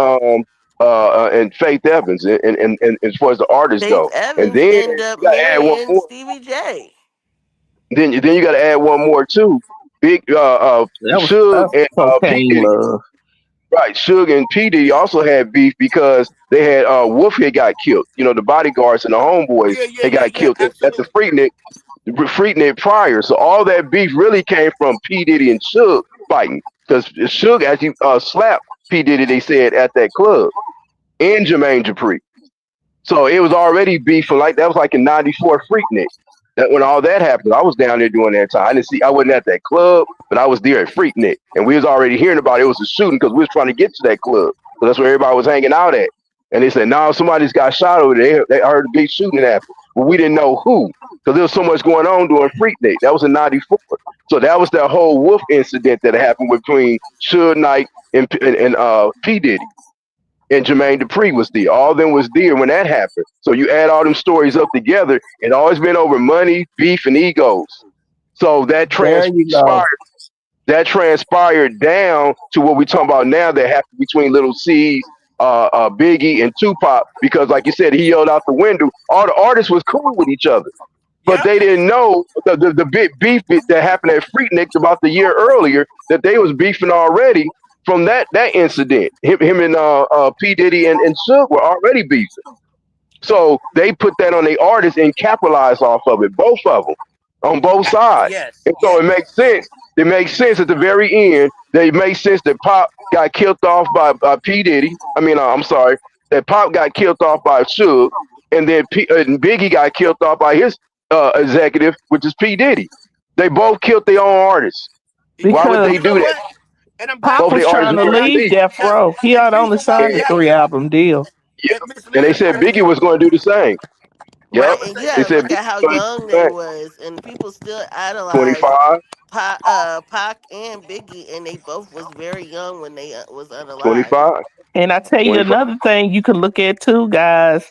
and Faith Evans, and as far as the artists Faith go, and Evans then ended up you got to add one marrying more. Stevie J. Then you got to add one more too. Big Suge That was and P cocaine Diddy. love. Right, Suge and P Diddy also had beef because they had Wolf had got killed. You know, the bodyguards and the homeboys Yeah, yeah, had yeah, got yeah. killed at the Absolutely. Freaknik prior. So all that beef really came from P Diddy and Suge fighting because Suge actually slapped P Diddy. They said at that club and Jermaine Dupri. So it was already beefing like that was like in '94 Freaknik. That when all that happened, I was down there during that time. I wasn't at that club, but I was there at Freaknik, and we was already hearing about it. It was a shooting because we was trying to get to that club. So that's where everybody was hanging out at. And they said, "No, somebody's got shot over there. They heard a big shooting happen." But we didn't know who because there was so much going on during Freaknik. That was in '94. So that was that whole Wolf incident that happened between Suge Knight and P Diddy and Jermaine Dupri was there. All of them was there when that happened. So you add all them stories up together, it always been over money, beef, and egos. So There you go. that transpired down to what we talking about now that happened between Little C's, Biggie, and Tupac. Because like you said, he yelled out the window. All the artists was cool with each other. But Yep. they didn't know the big beef that happened at Freaknik about the year earlier that they was beefing already from that incident. Him and P Diddy and Suge were already beefing. So they put that on the artists and capitalized off of it, both of them, on both sides. Yes. And so it Yes. makes sense. It makes sense at the very end that it makes sense that Pop got killed off by P Diddy. I'm sorry, that Pop got killed off by Suge, and then and Biggie got killed off by his executive, which is P Diddy. They both killed their own artists. Why would Because they You know do that? what? And I'm glad Pop Both you was their said artists trying that to were because leave deceased. Death Row. He and had the only reason why signed it a happened, 3 album deal. Yeah. Miss And they Liz, said Biggie was going to do the same. Right, Yep. I'm gonna and you say They gotta this. said look Biggie at how was going to do young the they same. was, and people still idolize 25, Pac and Biggie, and they both was very young when they was unalive. 25, And I tell you 25. another thing you can look at too, guys.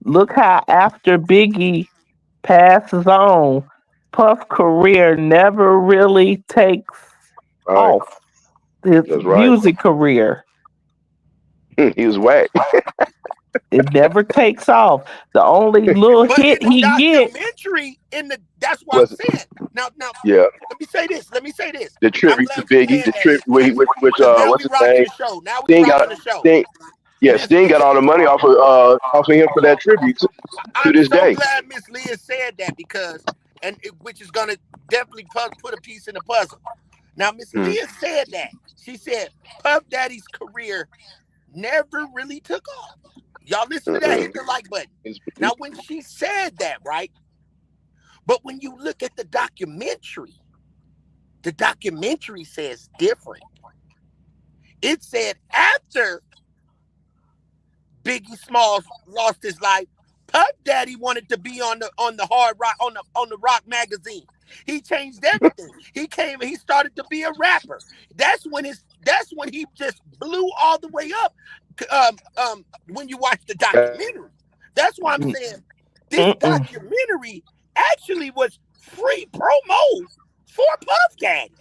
Look how after Biggie passes on, Puff's career never really takes All right. off. His That's right. music career, He was whack. it never takes off. The only little But hit in the he get documentary, that's why I'm Was saying. Now, yeah. let me say this. Let me say this. The I'm tribute to glad you Biggie, said the that, trip Miss Liz, which because now what's we his rocking name? the show. Now we Sting got rocking the show. Sting. Yeah, Miss Sting got Liz, all the money off of him for that tribute to I'm this so day. glad Miss Liz said that which is gonna definitely put a piece in the puzzle. Now, Miss Mm, Liz said that. She said Puff Daddy's career never really took off. Y'all listen to that. mm-mm. Hit the like button. It's Now, when she said that, right? But when you look at the documentary, The documentary says different. It said after Biggie Smalls lost his life, Puff Daddy wanted to be on the hard rock on the rock magazine. He changed everything. He came and he started to be a rapper. That's when he just blew all the way up. When you watch the documentary, that's why I'm saying this Mm-mm. documentary actually was free promo for Puff Daddy.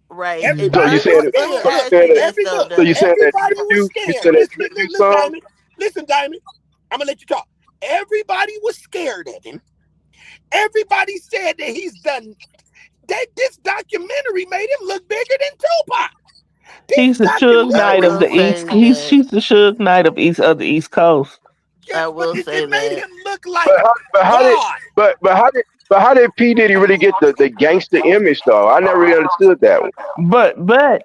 Right. So you Everybody was saying Let me so scared. you ask saying you that this Every though, look, so you saying Dutch. that everybody Drip was Juice you scared. saying that Listen, Drip look, Juice look, song? Diamond. Listen, Diamond. I'm gonna let you talk. Everybody was scared of him. Everybody said that he's done. That this documentary made him look bigger than Tupac. This He's the Suge I Knight documentary of will the was East. say He's that. she's the Suge Knight of the East Coast. I yes, but will it say made that. him look But like how did God. how did P Diddy really get the gangster image though? I never really understood that one. But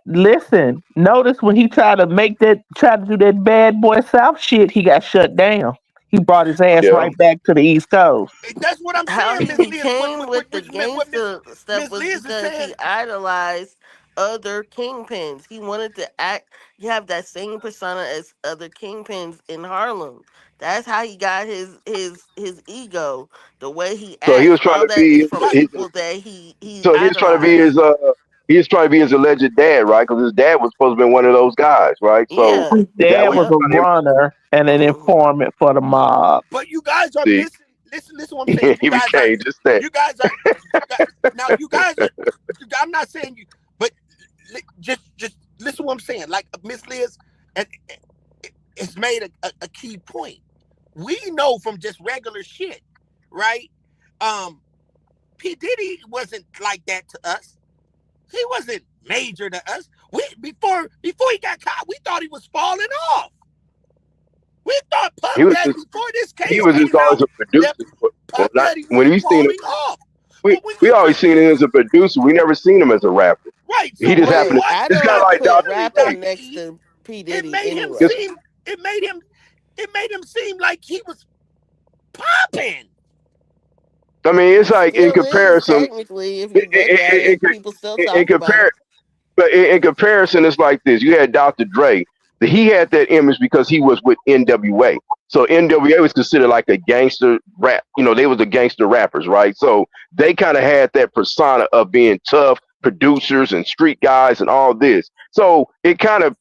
listen, notice when he try to do that bad boy South shit, he got shut down. He brought his ass Yeah. right back to the East Coast. That's what I'm How saying, he Miss Liz. became with the What gangster stuff Miss was Liz is because saying. he idolized other kingpins. He wanted to act, you have that same persona as other kingpins in Harlem. That's how he got his ego. The way he So he acts, was trying all to that be is from Right. people that he so he was trying to be idolized. his alleged dad, right? Because his dad was supposed to be one of those guys, right? So Yeah. His that dad was was Yep. a trying runner and an Hmm. informant for the mob. But you guys are to missing. Listen. What I'm saying. he became just that. You guys are. Now you guys are. I'm not saying you, but just listen. What I'm saying. Like Miss Liz, and it's made a key point. We know from just regular shit, right? Um, P Diddy wasn't like that to us. He wasn't major to us. We before he got caught, we thought he was falling off. We thought He Puff was Daddy just before this he case was just came always out a that producer. Well, Puff not Daddy was when we seen him. falling off. We But when we you always just seen him as a producer. We never seen him as a rapper. right, so He when just you happened Wait, to. watch I the It's kind of don't like put Dr. documentary, rapping Dre. Dr. next E, to P it Diddy made him anyway. It's, seem it made him seem like he was popping. I mean, it's He like in still is comparison. technically, if In, you look at in, it. People still in, in talk about compare, him. but in comparison, it's like this. You had Dr. Dre. He had that image because he was with NWA. So NWA was considered like a gangster rap. You know, they was the gangster rappers, right? So they kind of had that persona of being tough producers and street guys and all this. So it kind of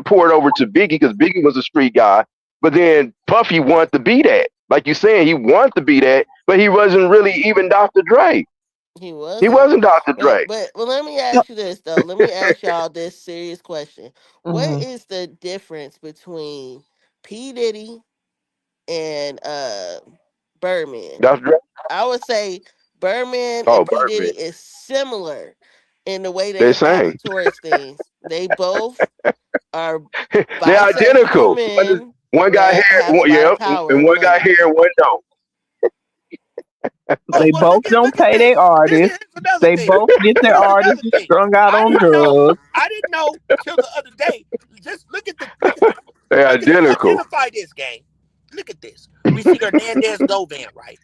poured over to Biggie because Biggie was a street guy, but then Puffy wanted to be that. Like you saying, he wanted to be that, but he wasn't really even Dr. Dre. He He wasn't. wasn't Dr. But Dre. but well, let me ask you this though. Let me ask y'all this serious question. What Mhm. is the difference between P Diddy and Birdman? Dr. Dre. I would say Birdman Oh, and P Diddy Birdman. is similar in the way They they act same. towards things. They both are They're bisexual identical. men One got that hair, have a lot of yep, power and and one got money. hair and one don't. Oh They well, both don't look at pay this. their artists. Here's another They thing. both get their Here's another artists thing. strung out I on didn't know. drugs. I didn't know till the other day. Just They're look at the identical. identify this game. Look at this. We see Hernandez Govan, right?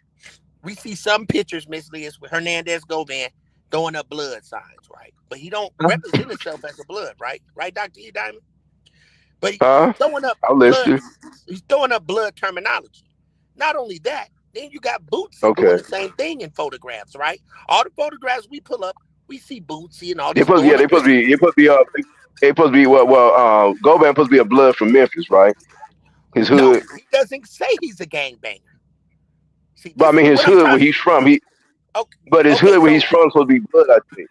We see some pictures, Miss Liz, with Hernandez Govan throwing up blood signs, right? But he don't represent himself as a blood, right? Right, Dr. E Diamond? But he's Huh? throwing up I'll list blood. you. He's throwing up blood terminology. Not only that, then you got Bootsy doing Okay. the same thing in photographs, right? All the photographs we pull up, we see Bootsy and all They these supposed to be, yeah, throwing they up supposed to blood. be, they supposed to be, they supposed to be Goban supposed to be a blood from Memphis, right? His No, hood. he doesn't say he's a gangbanger. See, But I this is mean, his what I'm hood where trying to. he's from, Okay, but his okay, hood where he's so from supposed to be blood, I think.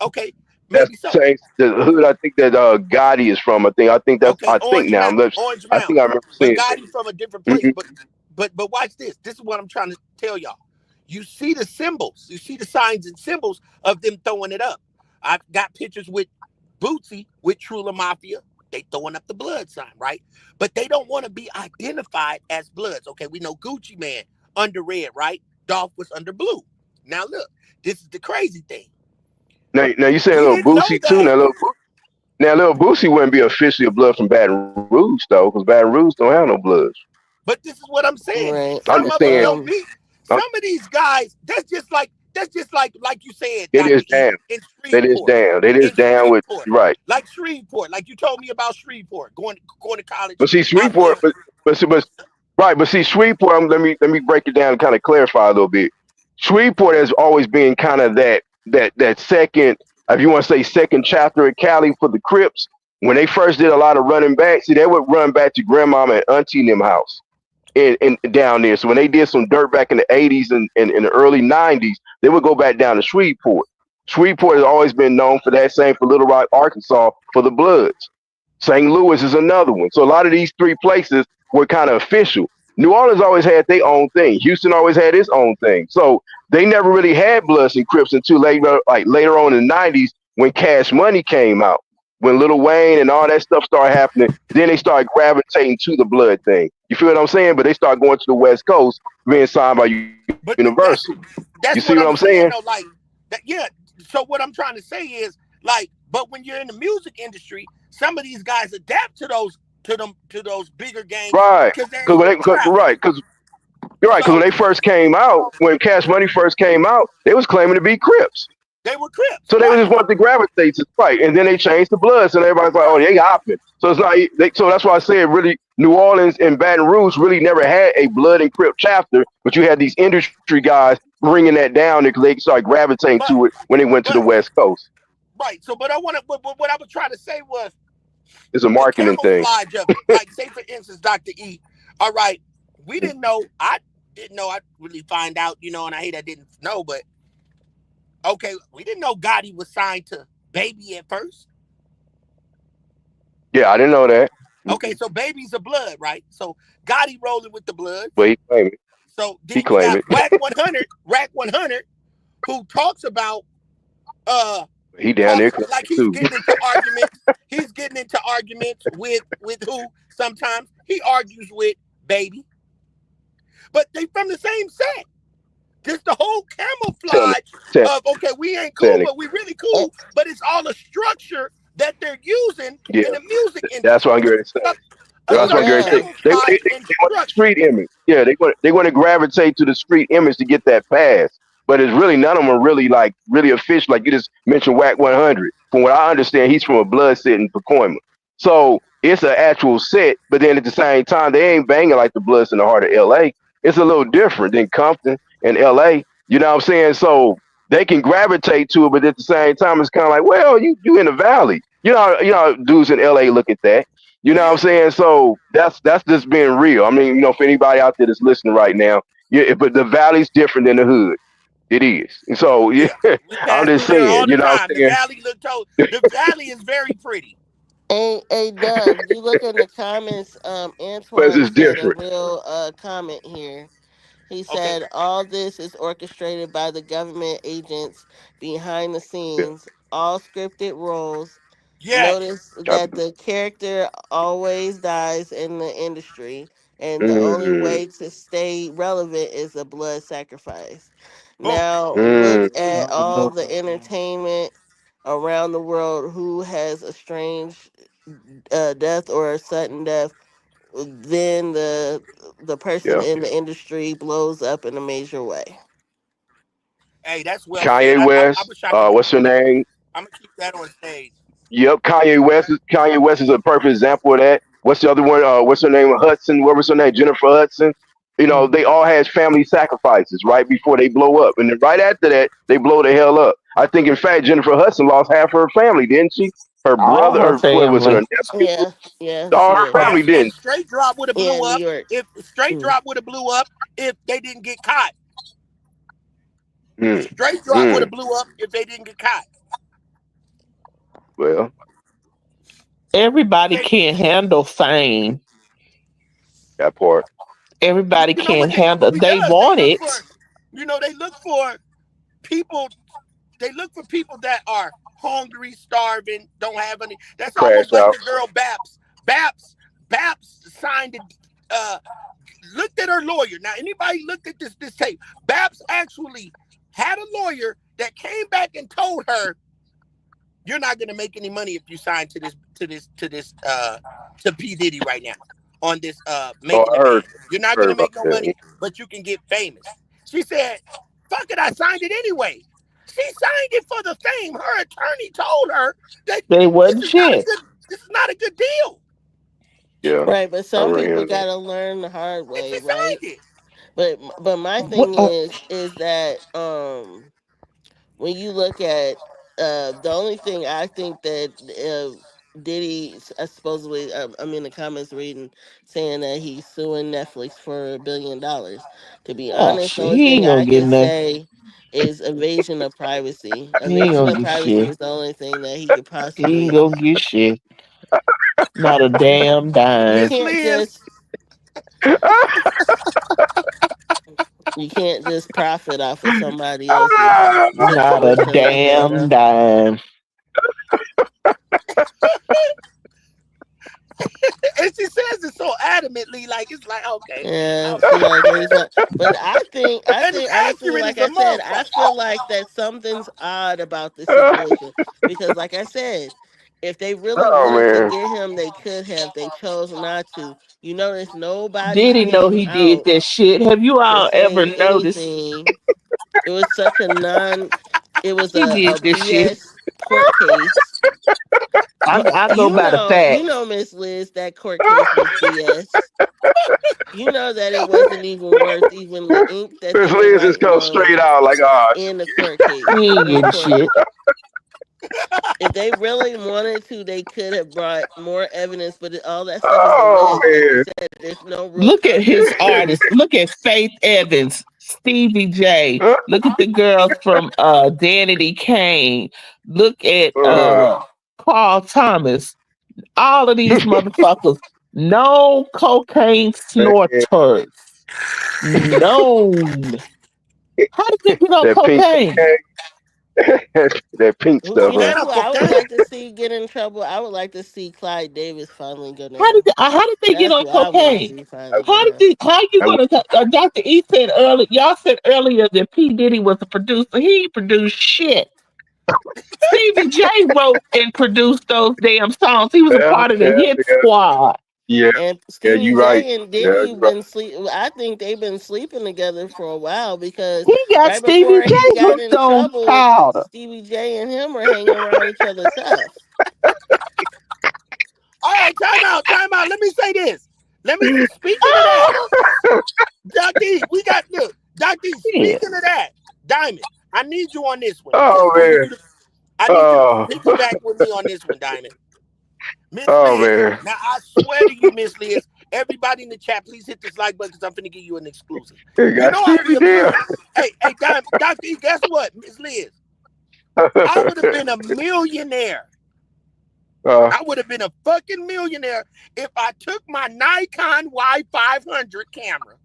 okay, That's maybe so. saying the hood I think that Gotti is from. Okay, I think Orange now. Mountain, Orange I think Mountain. I remember But seeing that. Gotti's from a different place. Hmm. But watch this. This is what I'm trying to tell y'all. You see the symbols. You see the signs and symbols of them throwing it up. I've got pictures with Bootsy with Trula Mafia. They throwing up the blood sign, right? But they don't want to be identified as Bloods. Okay, we know Gucci Man under red, right? Dolph was under blue. Now look, this is the crazy thing. Now you saying We little didn't know Boosie too? that. Now little Boosie wouldn't be officially a blood from Baton Rouge though, because Baton Rouge don't have no bloods. But this is what I'm saying. Right. I'm just Some of them saying. don't Um be. I'm, Some of these guys, that's just like that's just like you said, It Dr. is E, down. in It is Shreveport. down. It is In down with Shreveport. right. Like Shreveport. Like you told me about Shreveport, going to college But see, out Shreveport, there. but right. But see, Shreveport. Let me break it down and kind of clarify a little bit. Shreveport has always been kind of that second, if you want to say second chapter of Cali for the Crips. When they first did a lot of running back, see, they would run back to grandmama and auntie in them house in down there. So when they did some dirt back in the 80s and in the early 90s, they would go back down to Shreveport. Shreveport has always been known for that. Same for Little Rock, Arkansas, for the Bloods. St. Louis is another one. So a lot of these three places were kind of official. New Orleans always had their own thing. Houston always had its own thing. So they never really had Bloods and Crips until later, like later on in the 90s when Cash Money came out. When Lil Wayne and all that stuff started happening, then they started gravitating to the blood thing. You feel what I'm saying? But they start going to the West Coast, being signed by But Universal. You see what that's I'm what I'm saying? saying though. Like that, yeah. So what I'm trying to say is like, but when you're in the music industry, some of these guys adapt to those bigger gangs Right. because they're Because able when to they, cause, travel. right, because you're right. Because when So they first came out, when Cash Money first came out, they was claiming to be Crips. they were Crips, So they right? just wanted to gravitate to right, and then they changed the Bloods, and everybody's like, "Oh, Right. they hopping." So it's not. So that's why I said, really, New Orleans and Baton Rouge really never had a Blood and Crip chapter, but you had these industry guys bringing that down because they started gravitating But to it when they went to the but West Coast. right. So but I want to. But what I was trying to say was It's a the marketing thing. camouflage of it. Like say for instance, Dr. E. All right, we didn't know. I didn't know. I really find out. And I hate I didn't know, but okay, we didn't know Gotti was signed to Baby at first. Yeah, I didn't know that, Okay, so Baby's a blood, right? So Gotti rolling with the but Bloods. he claimed it. So He then you claimed got it. Rack 100, who talks about He down there talks claiming like it too. he's getting into arguments with who sometimes he argues with Baby, but they from the same set. Just the whole Telling, camouflage telling, of okay, we ain't cool, telling. but we really cool. But it's all a structure that they're using Yeah, in the music that's what industry. I'm going to say. A Hey That's what I'm certain going to say. Dub. camouflage They and want the structure. street image. Yeah, they want to gravitate to the street image to get that pass. But it's really none of them are really like really official. Like you just mentioned, Whack 100. From what I understand, he's from a blood set in Pacoima. So it's an actual set. But then at the same time, they ain't banging like the Bloods in the heart of L.A. It's a little different than Compton and L.A. You know what I'm saying? So they can gravitate to it, but at the same time, it's kind of like, well, you in the valley. You know, dudes in L.A. look at that. You know what I'm Yeah, saying? So that's just being real. I mean, for anybody out there that's listening right now, yeah, but the valley's different than the hood. It is. And so yeah, yeah. We I'm pass just through there saying, all the you know what time. I'm saying? The valley is very pretty. Hey, Dub, you look in the comments. But Antoine it's said a different. real comment here. He Okay. said all this is orchestrated by the government agents behind the Yeah. scenes, all scripted roles. Yes. Notice that the character always dies in the industry, and the only Mm, way to stay relevant is a blood sacrifice. Boom. Now, look mm, at all the entertainment around the world who has a strange death or a sudden death, then the person yeah. in the industry blows up in a major way. Hey, that's well said. Kanye I West, wish I could. what's her name? I'm gonna keep that on stage. Yep, Kanye West is a perfect example of that. What's the other one? What's her name? Hudson. What was her name? Jennifer Hudson. They all had family sacrifices right before they blow up, and then right after that, they blow the hell up. I think, in fact, Jennifer Hudson lost half her family, didn't she? Her All brother, her what was it? Her family. nephew, Yeah, yeah, all she her did. Right. family And didn't. straight drop would have Yeah, blew in New up York. if straight Mm. drop would have blew up if they didn't get caught. Mm, Straight drop would mm. have blew up if they didn't get caught. Well, Everybody Say, can't handle fame. that part. Everybody you know what can't the handle. industry They does? want it. They look for people. They look for people that are hungry, starving, don't have any. That's almost Crash like out. the girl Baps. Baps signed it. Looked at her lawyer. Now, anybody looked at this tape? Baps actually had a lawyer that came back and told her, "You're not going to make any money if you sign to P Diddy right now on this Oh, making the band. You're not going heard to about make no that. money, but you can get famous." She said, Fuck it, I signed it anyway. She signed it for the fame. Her attorney told her that They this wasn't is not a shit. good this is not a good deal. Yeah, Right, but I some people remember that. gotta learn the hard And she way, right? signed it. But my What? thing is that when you look at the only thing I think that Diddy supposedly I'm in the comments reading saying that he's suing Netflix for $1 billion. To be Oh honest, the shit, only he ain't thing gonna I get can nothing. say is evasion of privacy. He ain't Evasion gonna of get privacy shit. is the only thing that he could He ain't possibly. gonna get shit. Not a damn You dime. Miss can't Liz, just you can't just profit off of somebody else's Not a situation like that. damn dime. and she says it so adamantly, like it's like okay, Yeah, okay. she like every time. But I And it's think honestly, accurate like as a I said, I motherfucker. feel like that something's odd about this situation because, like I said, if they really Oh wanted to man. get him, they could have. They chose not to. You notice nobody Diddy know came he did out that shit. Have you to all ever say noticed anything. It was such a non. It was he did a this shit? BS court case. But I go by the you facts. know, Miss Liz, that court case was BS. You know that it wasn't even worth even the ink that Miss they were Liz just writing come on straight out like, oh, in the court He case ain't in getting court. shit. If they really wanted to, they could have brought more evidence, but all that stuff is oh alleged. Like you man. said, there's no real Look at his controversy. artists. Look at Faith Evans, Stevie J. Look at the girls from Danity Kane. Look at Carl Thomas. All of these motherfuckers. No cocaine Man, snorters. Known. How did they get on that pink cocaine? that pink stuff, You He know huh? ain't on who I would cocaine. like to see get in trouble? I would like to see Clyde Davis finally go down. How did they get That's on who I want to cocaine? see finally go How did down. they, how you I, gonna Dr. E said earlier y'all said earlier that P. Diddy was a producer. He ain't produced shit. Stevie J wrote and produced those damn songs. He was a yeah, part of the yeah, hit yeah, squad. yeah, And yeah. Stevie You right. J and Yeah, Diddy you right. been sleep. I think they've been sleeping together for a while because He got right Stevie before J he got hooked in on trouble, powder. Stevie J and him were hanging around each other's house. All right, time out, time out. Let me say this. Let me say, speaking of that, Dr. E, we got look, Dr. E, Yeah. speaking of that, Diamond, I need you on this one. Oh Just I need man. you to I need you to Oh, piggyback with me on this one, Diamond. Miss oh Liz. man. Now I swear to you, Miss Liz, everybody in the chat, please hit this like button because I'm finna give you an exclusive. You You got know I be Stevie there. observing. Hey, Diamond, Dr. E, guess what, Miss Liz? I would have been a millionaire. uh, I would have been a fucking millionaire if I took my Nikon Y500 camera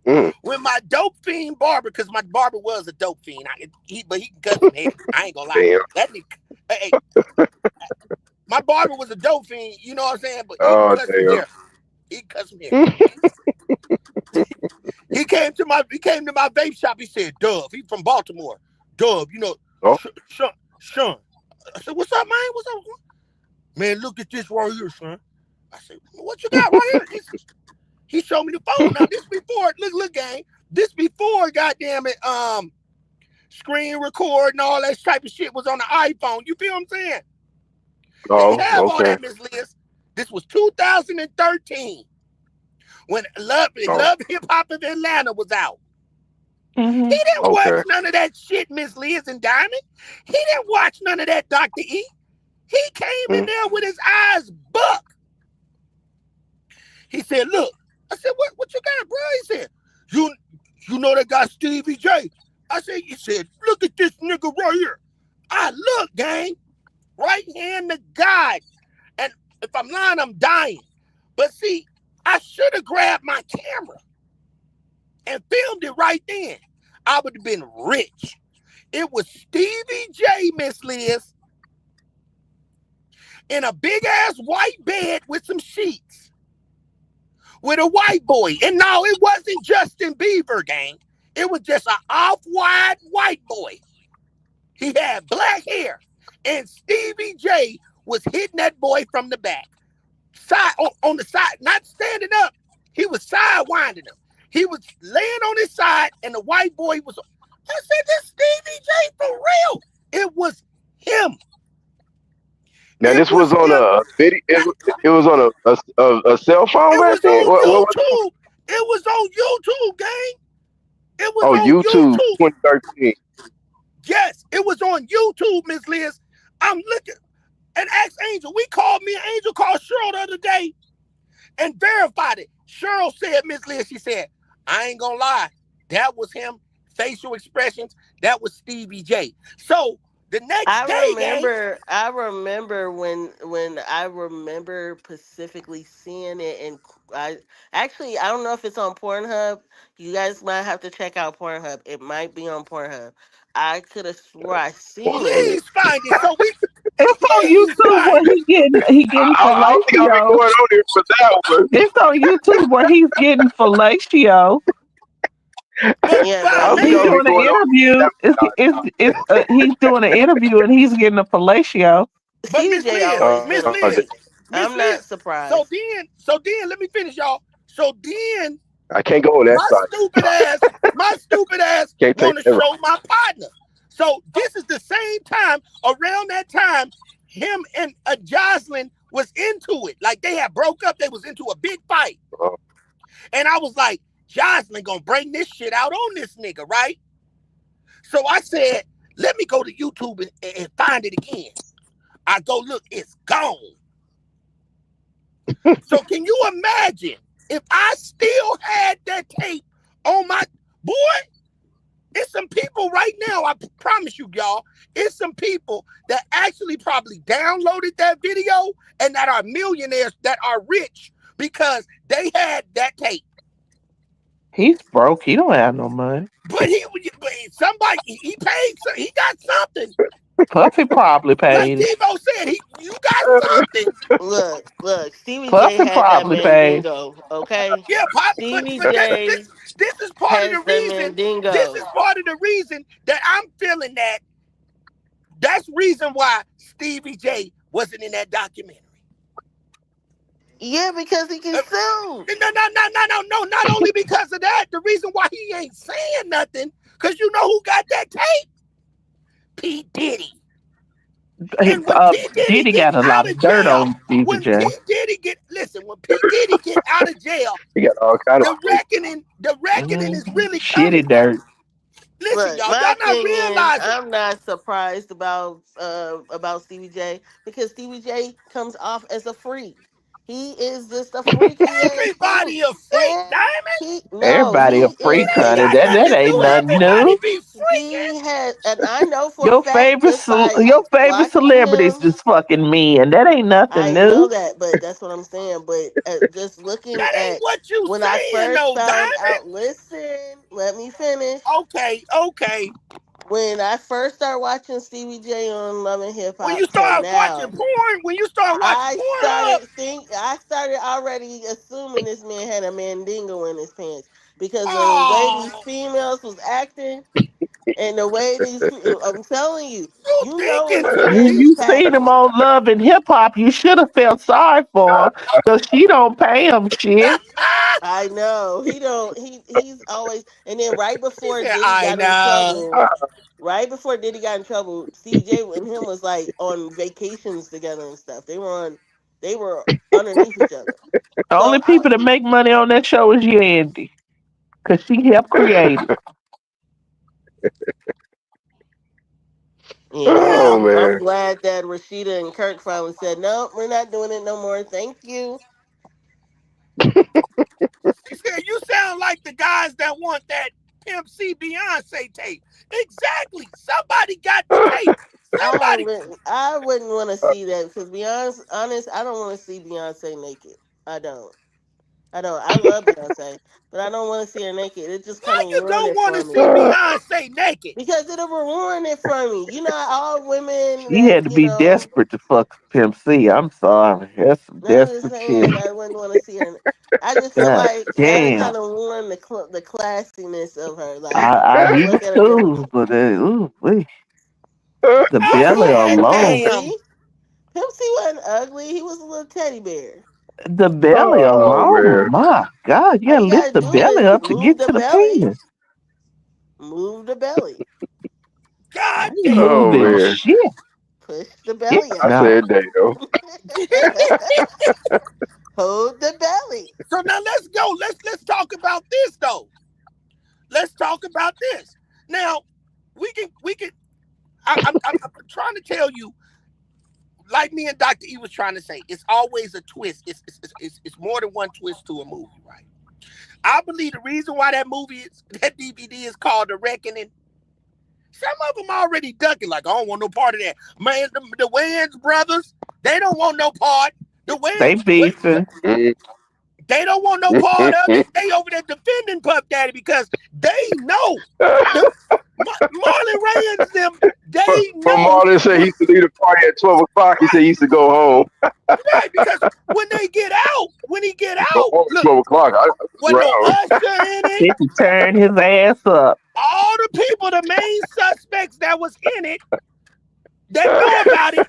mm, with my dope fiend barber, because my barber was a dope fiend. But he can cut some hair. I ain't gonna lie. damn. That nigga, hey, my barber was a dope fiend. You know what I'm saying? But he can Oh cut some damn. hair. He can cut some hair. He came to my vape shop. He said, "Dove." He from Baltimore. Dove, Oh, Sean. I said, "What's up, man? What's up, man? Look at this right here, son." I said, "What you got right here?" He showed me the phone. Now this before, look, gang. This before, goddamn it, screen record and all that type of shit was on the iPhone. You feel what I'm saying? They didn't oh, have all okay. that, Miss Liz. This was 2013 when Oh, Love Hip Hop of Atlanta was out. He Hmm. didn't watch okay. none of that shit, Miss Liz and Diamond. He didn't watch none of that, Dr. E. He came in Mm, there with his eyes buck. He said, "Look." I said, "What you got, bro?" He said, "You know that guy Stevie J." He said, "Look at this nigga right here." I look, gang, right hand to God. And if I'm lying, I'm dying. But see, I should have grabbed my camera and filmed it right then. I would have been rich. It was Stevie J, Miss Liz, in a big ass white bed with some sheets with a white boy. And no, it wasn't Justin Bieber, gang. It was just an off-white white boy. He had black hair. And Stevie J was hitting that boy from the back. On the side, not standing up. He was sidewinding him. He was laying on his side, and the white boy was. I said, "This Stevie J for real." It was him. Now It this was was on him. a video. It was on a cell phone It back was then. on What was it? YouTube. It was on YouTube, gang. It was Oh, on YouTube YouTube. 2013. Yes, it was on YouTube, Miss Liz. I'm looking and asked Angel. We called me and Angel called Cheryl the other day and verified it. Cheryl said, Miss Liz, she said, I ain't gonna lie. That was him. Facial expressions. That was Stevie J. So the next day, gang. I remember when I remember specifically seeing it, and I actually I don't know if it's on Pornhub. You guys might have to check out Pornhub. It might be on Pornhub. I could have swore I seen it. Please find it. So we It's on please YouTube where find it. he getting I don't think I've been fellatio. going on here for that one. It's on YouTube where he's getting fellatio. But Yeah, I but don't think He's I've been doing an going on interview. here He's doing an interview and he's getting a fellatio. but Stevie J always been a freak. Miss I'm not Liz. So surprised. then, so then let me finish, y'all. So then I can't go on that my side. my stupid ass Can't take want to that. show my partner. So this is the same time, around that time, him and Jocelyn was into it. Like they had broke up, they was into a big fight. Oh, And I was like, Jocelyn gonna bring this shit out on this nigga, right? So I said, let me go to YouTube and find it again. I go look, it's gone. So can you imagine if I still had that tape on my boy? It's some people right now, I promise you, y'all, it's some people that actually probably downloaded that video and that are millionaires that are rich because they had that tape. He's broke. He don't have no money. But somebody, he paid, he got something. Puffy probably Like paid him. Devo said, you got something. Look, Stevie J Puffy had that probably paid. mandingo, okay? Yeah, Stevie but J this is part of has the the reason. This is mandingo. part of the reason that I'm feeling that. That's reason why Stevie J wasn't in that documentary. Yeah, because he can No, sue. no. Not only because of that, the reason why he ain't saying nothing, because you know who got that tape? P. Diddy. And when P. Diddy Diddy get got a out lot of of dirt jail, on Stevie when P. J. Diddy get when P. Diddy get out of jail, he got all kind of the reckoning is really coming. Shitty dirt. Listen, Look, y'all my not thing is, realizing. I'm not surprised about Stevie J because Stevie J comes off as a freak. He is just a freaky ass dude, Everybody a freak, and Diamond. he no, Everybody a he It freak, is. ain't honey. got That nothing that to ain't do. nothing Everybody new. be He freaking. has, and I know for a fact, just by Your favorite watching celebrities him. is fucking men. That ain't nothing I know new. that, but that's what I'm saying. But just looking That ain't at what you when I saying, first though, found Diamond. out, listen, let me finish. Okay. When I first started watching Stevie J on Love and Hip When Hop you till start watching now, porn, when you start watching Pornhub, I started already assuming this man had a mandingo in his pants because of the way these oh, females was acting and the way I'm telling you, you you know when thinking too females deep. is You seen him packing. on Love and Hip Hop. You should have felt sorry for him because she don't pay him shit. I know he don't. He's always, and then He before said, Diddy I got in know. trouble, right before Diddy got in trouble, Stevie J and him was like on vacations together and stuff. They were underneath each other. The So only people that make money on that show is you, Andy, because she helped create it. yeah, Yeah. Oh I'm man. glad that Rashida and Kirk finally said no, we're not doing it no more. Thank you. She said, you sound like the guys that want that Pimp C Beyonce tape. Exactly. Somebody got the tape. Somebody. I wouldn't want to see that because honest, I don't want to see Beyonce naked. I don't. I don't. I love Beyonce, but I don't want to see her naked. It just kind Why of you ruined don't it want to for see me Beyonce naked? because it'll ruin it for me. You know, all women She that had to be desperate to fuck Pimp C. I'm sorry. That's some I'm just desperate shit. saying, I wouldn't want to see her. I just feel God like that'll damn. kind of ruin the classiness of her. Like I people do look at her too, differently. but the Pimp I C belly ain't said, alone. ugly. damn. Pimp C wasn't ugly. He was a little teddy bear. The belly Oh alone, man. my God, you All gotta you lift gotta the do belly is up to move get the to the belly. penis. Move the belly. I God ain't damn. Oh moving man. shit. Push the It's belly I out. not. said Dano. Hold the belly. So now let's go. Let's talk about this though. Let's talk about this. Now, we can. I'm trying to tell you, like me and Dr. E was trying to say, it's always a twist. It's more than one twist to a movie, right? I believe the reason why that DVD is called The Reckoning. Some of them already ducking, like, I don't want no part of that. Man, the Wayans brothers, they don't want no part. The They Wayans, beefing. Mm. they don't want no part of it. They over there defending Puff Daddy because they know the Marlon Wayans them. They But know Marlon said he what used to leave the party at 12 o'clock. He said right, he used to go home. right. Because when he get He go out, home at look, 12 o'clock. I was wasn't no around. Usher in it. 50 turn his ass up. All the people, the main suspects that was in it, that know about it,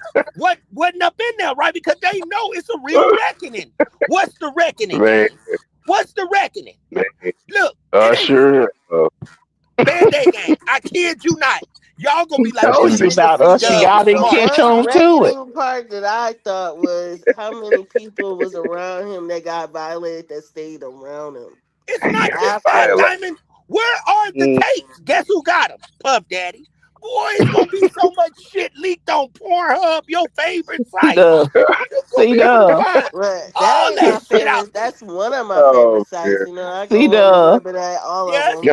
wasn't up in there, right? Because they know it's a real reckoning. What's the reckoning, Man, gang? What's the reckoning? man. Look, it ain't Sure. Band-Aid gang. I kid you not. Y'all gonna be He like, boy, told you you The, niggas about see us. the Dub Y'all is the didn't smart. catch one on to it. reckoning part that I thought was how many people was around him that got violated that stayed around him It's not just that, after. Diamond. Where are the Mm. tapes? Guess who got them? Puff Daddy. Boy, it's gonna be so much shit leaked on Pornhub, your favorite See site. the, You're gonna see be able to the, find But that all ain't that my shit out favorite. there. That's one of my Oh favorite sites. man. You know, I see go on a little the. bit at all of Yes. them.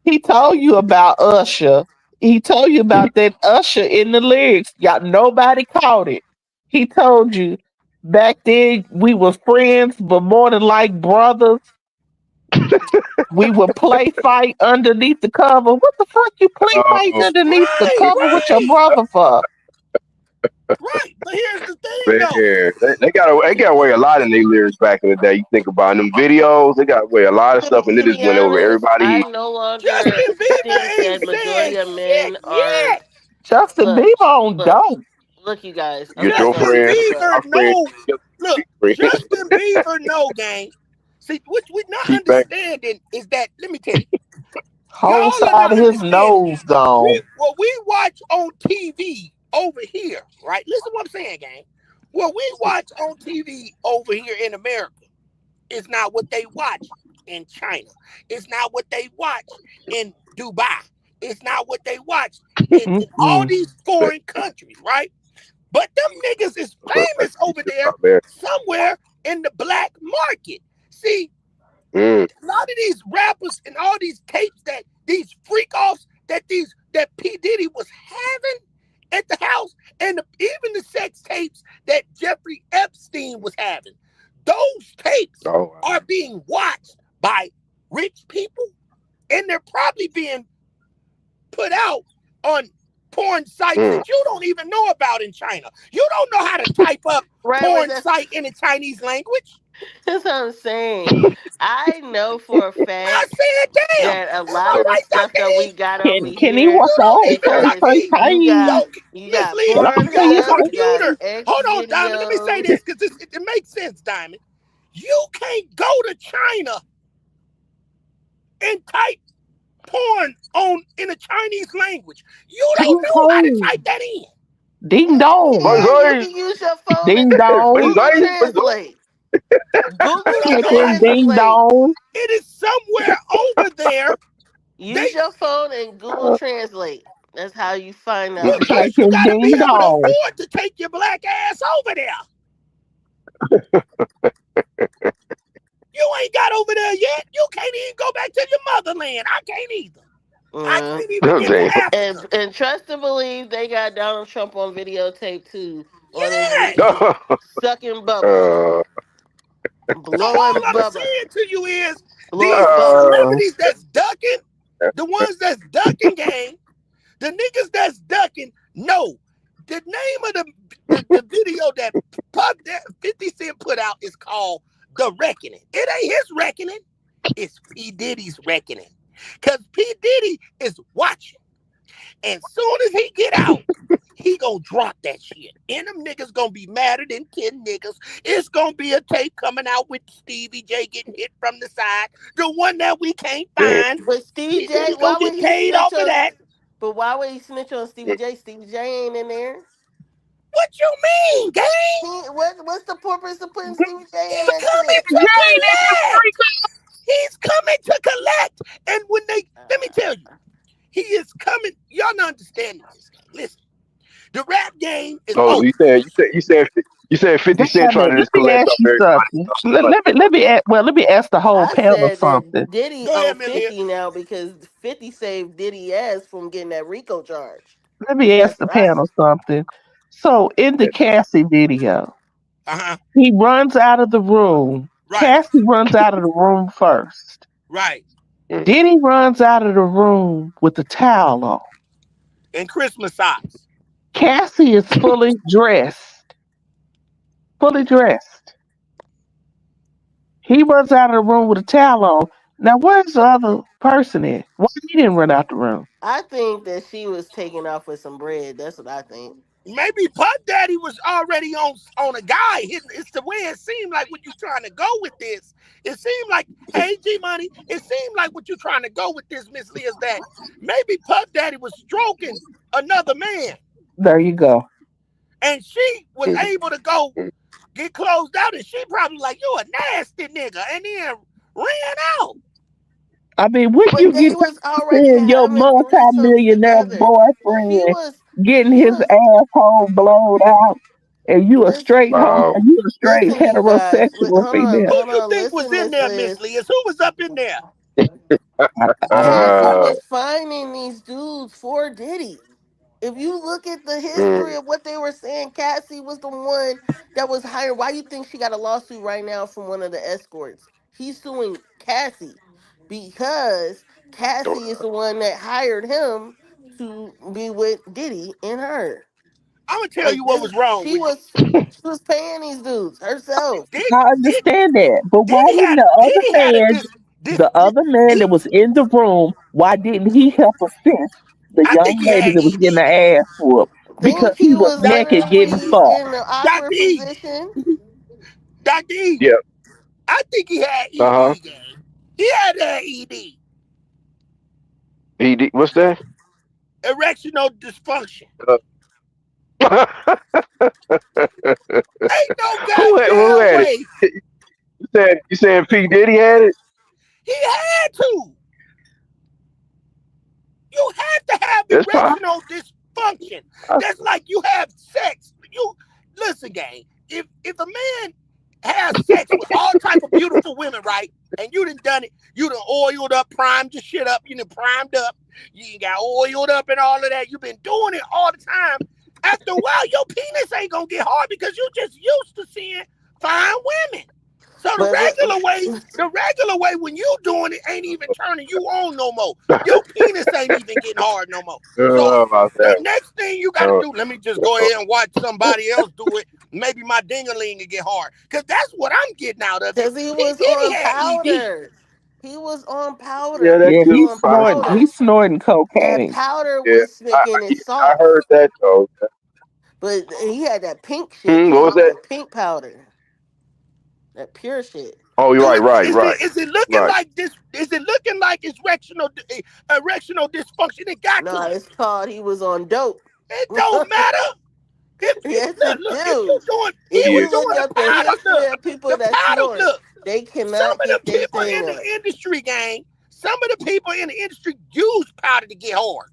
He told you about Usher. He told you about that Usher in the lyrics. Y'all, nobody caught it. He told you back then we was friends, but more than like brothers. We would play fight underneath the cover. What the fuck you play fighting Oh underneath the Right, cover with your right, brother for? right. But here's the thing man, though. they got away a lot in their lyrics back in the day. You think about them videos, they got away a lot of stuff, and they To just be went over honest, I everybody. no longer Justin Bieber think ain't that majority said of shit men are. yet. Justin Look, Bieber on look, dope. look, you guys. I'm Get not your gonna Justin beat friend, this up. Bieber, my friend, no. Look, friend, Justin Bieber, no, gang. See, what we not keep back. understanding is that, let me tell you, Whole y'all are side not of his understanding. nose gone. What we watch on TV over here, right? Listen to what I'm saying, gang. What we watch on TV over here in America is not what they watch in China. It's not what they watch in Dubai. It's not what they watch in all Mm-mm. these foreign countries, right? But them niggas is famous over there Oh, man. somewhere in the black market. See, Mm. a lot of these rappers and all these tapes that these freak offs that P. Diddy was having at the house, and even the sex tapes that Jeffrey Epstein was having, those tapes Oh, are being watched by rich people, and they're probably being put out on porn sites mm. that you don't even know about in China. You don't know how to type up Right, but porn that's site in the Chinese language. that's what I'm saying. I know for a I fact said, damn, that a am lot I of the right, stuff Dr. that E? we got over Can he here You walk don't on even, first because Dr. face? E, Hey, you Miss got Lee, what you I'm got saying? a Pornhub, you got computer. X Hold on, Diamond. Let me say videos. this because it makes sense, Diamond. You can't go to China and type porn on in a Chinese language. You don't Ding know how to dong. type that in. Ding Yes, you dong. can. You Banzai, can use your phone and Ding dong. Google banzai, banzai. Translate. You Google don't know Type how in to. ding Translate. dong. It is somewhere over there. They Use your phone and Google Translate. That's how you find Mm. out. look. Type First, you in got to be ding able to dong. afford to take your black ass over there. You ain't got over there yet. You can't even go back to your motherland. I can't either. I Mm. can't even Oh, get to damn. Africa. And trust and believe they got Donald Trump on videotape too, on his Yes. knees, sucking bubbles, uh, So all blowing I'm bubble, saying to you is blowing these bubbles. uh, celebrities that's ducking, the ones that's ducking gang, the niggas that's ducking, no. The name of the video that 50 Cent put out is called The Reckoning. It ain't his reckoning. It's P. Diddy's reckoning. Because P. Diddy is watching. And soon as he get out, he gonna drop that shit. And them niggas gonna be madder than 10 niggas. It's gonna be a tape coming out with Stevie J getting hit from the side. The one that we can't Yeah. find. But Stevie J, He gonna why would get he paid snitch off of on? that. But why would he snitch on Stevie J? Stevie J ain't in there. What you mean, gang? What's the purpose of putting Stevie J in He's that coming shit? to collect. He's coming to collect. And when they, let me tell you, he is coming. Y'all not understanding this. Listen, the rap game is Oh, over. you said 50 Cent trying Diamond, to let just me collect ask off you everybody. something. Let me ask the whole I panel said something. that Diddy Go owe ahead, Millie. 50 now because 50 saved Diddy ass from getting that RICO charge. Let me ask That's the right. panel something. So in the Cassie video, Uh-huh. he runs out of the room. Right. Cassie runs out of the room first. Right. Mm. Then he runs out of the room with the towel on. And Christmas socks. Cassie is fully dressed. Fully dressed. He runs out of the room with a towel on. Now where's the other person at? Why he didn't run out the room? I think that she was taking off with some bread. That's what I think. Maybe Puff Daddy was already on a guy. It's the way it seemed like what you trying to go with this. It seemed like, hey, G Money, it seemed like what you trying to go with this, Miss Lee, is that maybe Puff Daddy was stroking another man. There you go. And she was Mm. able to go get closed out, and she probably like, you a nasty nigga, and then ran out. I mean, when But you they get was already seeing your having threesomes multi-millionaire together. She boyfriend was, getting she his was. asshole blown out, and Listen, Wow. you a straight listen, you guys. heterosexual Who female. Hold you on. think was Listen, in Miss there, Miss Liz. Lee? Who was up in there? I don't Cassie know. Uh, was finding these dudes for Diddy. If you look at the history mm. of what they were saying, Cassie was the one that was hired. Why you think she got a lawsuit right now from one of the escorts? He's suing Cassie because Cassie is the one that hired him to be with Diddy and her. I'm gonna tell you Like what this, was wrong with she was paying these dudes herself. did I did understand that, but why Diddy didn't had Diddy had a the other man he that was in the room, why didn't he help assist the I think young he lady had that was getting ED. her ass whooped because Think he he was was Doc, naked getting literally fucked? in an Dr. awkward E, position. Dr. E, Yeah. I think he had Uh-huh. ED gang. He had that ED, What's that? erectional dysfunction. Uh, Ain't no who goddamn had it? way You saying P Diddy had it? he had to. You have to have That's possible. erectional dysfunction. That's like you have sex. You listen, gang. If a man has sex with all type of beautiful women, right? And you done it, you done oiled up, primed your shit up, you done primed up, you got oiled up and all of that. You've been doing it all the time. After a while, your penis ain't gonna get hard because you just used to seeing fine women. So But the regular way when you doing it ain't even turning you on no more. Your penis ain't even getting hard no more. So About the that. next thing you got to Uh, do, let me just go ahead and watch somebody else do it. Maybe my ding-a-ling will get hard. Because that's what I'm getting out of it. because he He was did, he on had ED. powder. He was on powder. yeah, He that Yeah, was could he's on be snorting. powder. He's possible. snorting That cocaine. powder Yeah, was making it I soft. heard that though. But he had that pink shit What too. was that? That pink powder. That pure shit. Oh, you're Do right, it right, right, is it looking right. like this? Is it looking like it's erectional dysfunction? It got No, to. it's called he was on dope. It don't matter. If Yes, it look, if you do. doing he If Yeah, was you look doing the up the powder, history look, of people the that powder, snort, look. they Some cannot of get the their people thing in up. the industry, gang, some of the people in the industry use powder to get hard.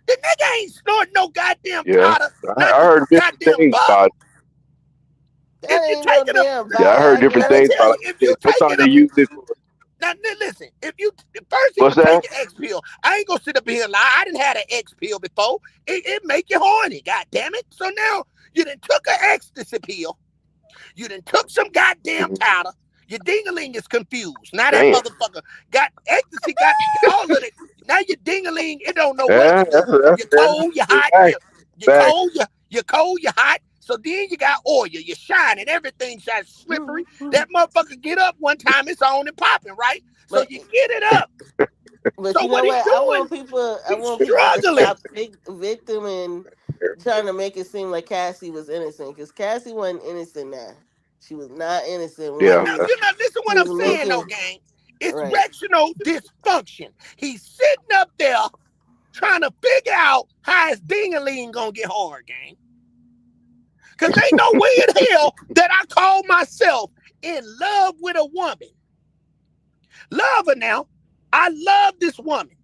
The nigga ain't snorting no goddamn yeah. powder, not I the heard different goddamn things bug. about it. That If you ain't no taking a damn Yeah, I heard different let me Viagra. things tell about you, it. if Yeah, you sometimes taking they a use it for now listen, if you first he what's was that? taking X pill, I ain't gonna sit up here and lie. I didn't have an X pill before. It make you horny, god damn it. So now you done took an ecstasy pill. You done took some goddamn Mhm. powder. Your dingaling is confused. Now that Damn. motherfucker got ecstasy, got all of it. Now your dingaling, it don't know what Yeah, to do. You're that's cold, you're true hot, fact. you're Fact. cold, you're cold, you're hot. So then you got oil, you're shining, everything shines slippery. That motherfucker get up one time, it's on and popping, right? So But you get it up. But So you what know he what? doing? I He's want people to struggling. stop victim and trying to make it seem like Cassie was innocent, because Cassie wasn't innocent. Now she was not innocent when But Yeah, he was you know, listen he what I'm was saying though, making gang. It's right. rectional dysfunction. He's sitting up there trying to figure out how his ding-a-ling gonna get hard, gang. Cause ain't no way in hell that I call myself in love with a woman. Love her now. I love this woman.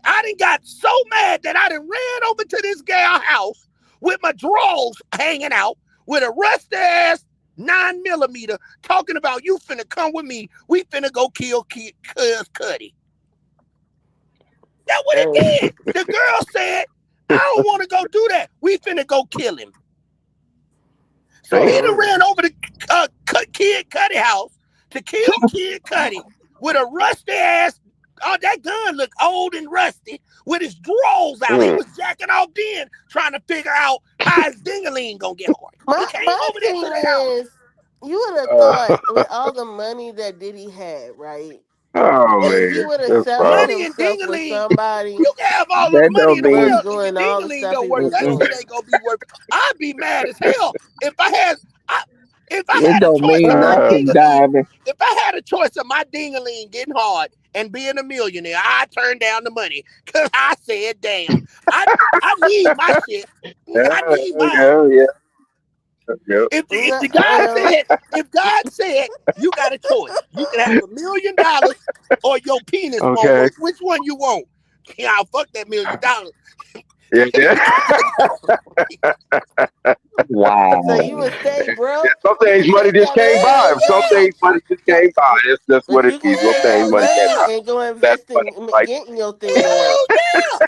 I done got so mad that I done ran over to this gal house with my drawers hanging out with a rusty ass 9mm talking about you finna come with me. We finna go kill Cuz Cuddy. That's what it Hey, did. The girl said, I don't want to go do that. We finna go kill him. So he damn. done ran over to Kid Cudi house to kill Kid Cudi with a rusty ass. Oh, that gun looked old and rusty with his drawers out. He Mm. was jacking off then, trying to figure out how his dingaling gonna get hard. He came my over there to thing the house. is, you would have thought Uh, with all the money that Diddy had, right? oh If he man, would have that's settled wild. Money and himself with dingaling, somebody you can have all the That money don't in the was mean world and your doing all the dingaling stuff don't he work. was That mm-mm. shit doing. ain't gonna be worth. I'd be mad as hell if I had. I, if I It had a don't choice mean of my Uh, nothing, dingaling, Diamond. if I had a choice of my dingaling getting hard and being a millionaire, I turn down the money because I said, "Damn, I I need my shit. yeah, I need mine." yeah, yeah, yeah. If No, the God well, said, if God said you got a choice, you can have $1 million or your penis won't Okay. work. Which one you want? Yeah, I'll fuck that $1 million. Yeah, yeah. so you Wow. would stay broke. Some You things would money take just that can't money buy. and Hell go Some yeah. things invest. money just can't buy. That's But what it you can is. Some take Hell things that money can't money yeah. buy. and go That's invest money. in Like, getting your thing to work. Hell yeah.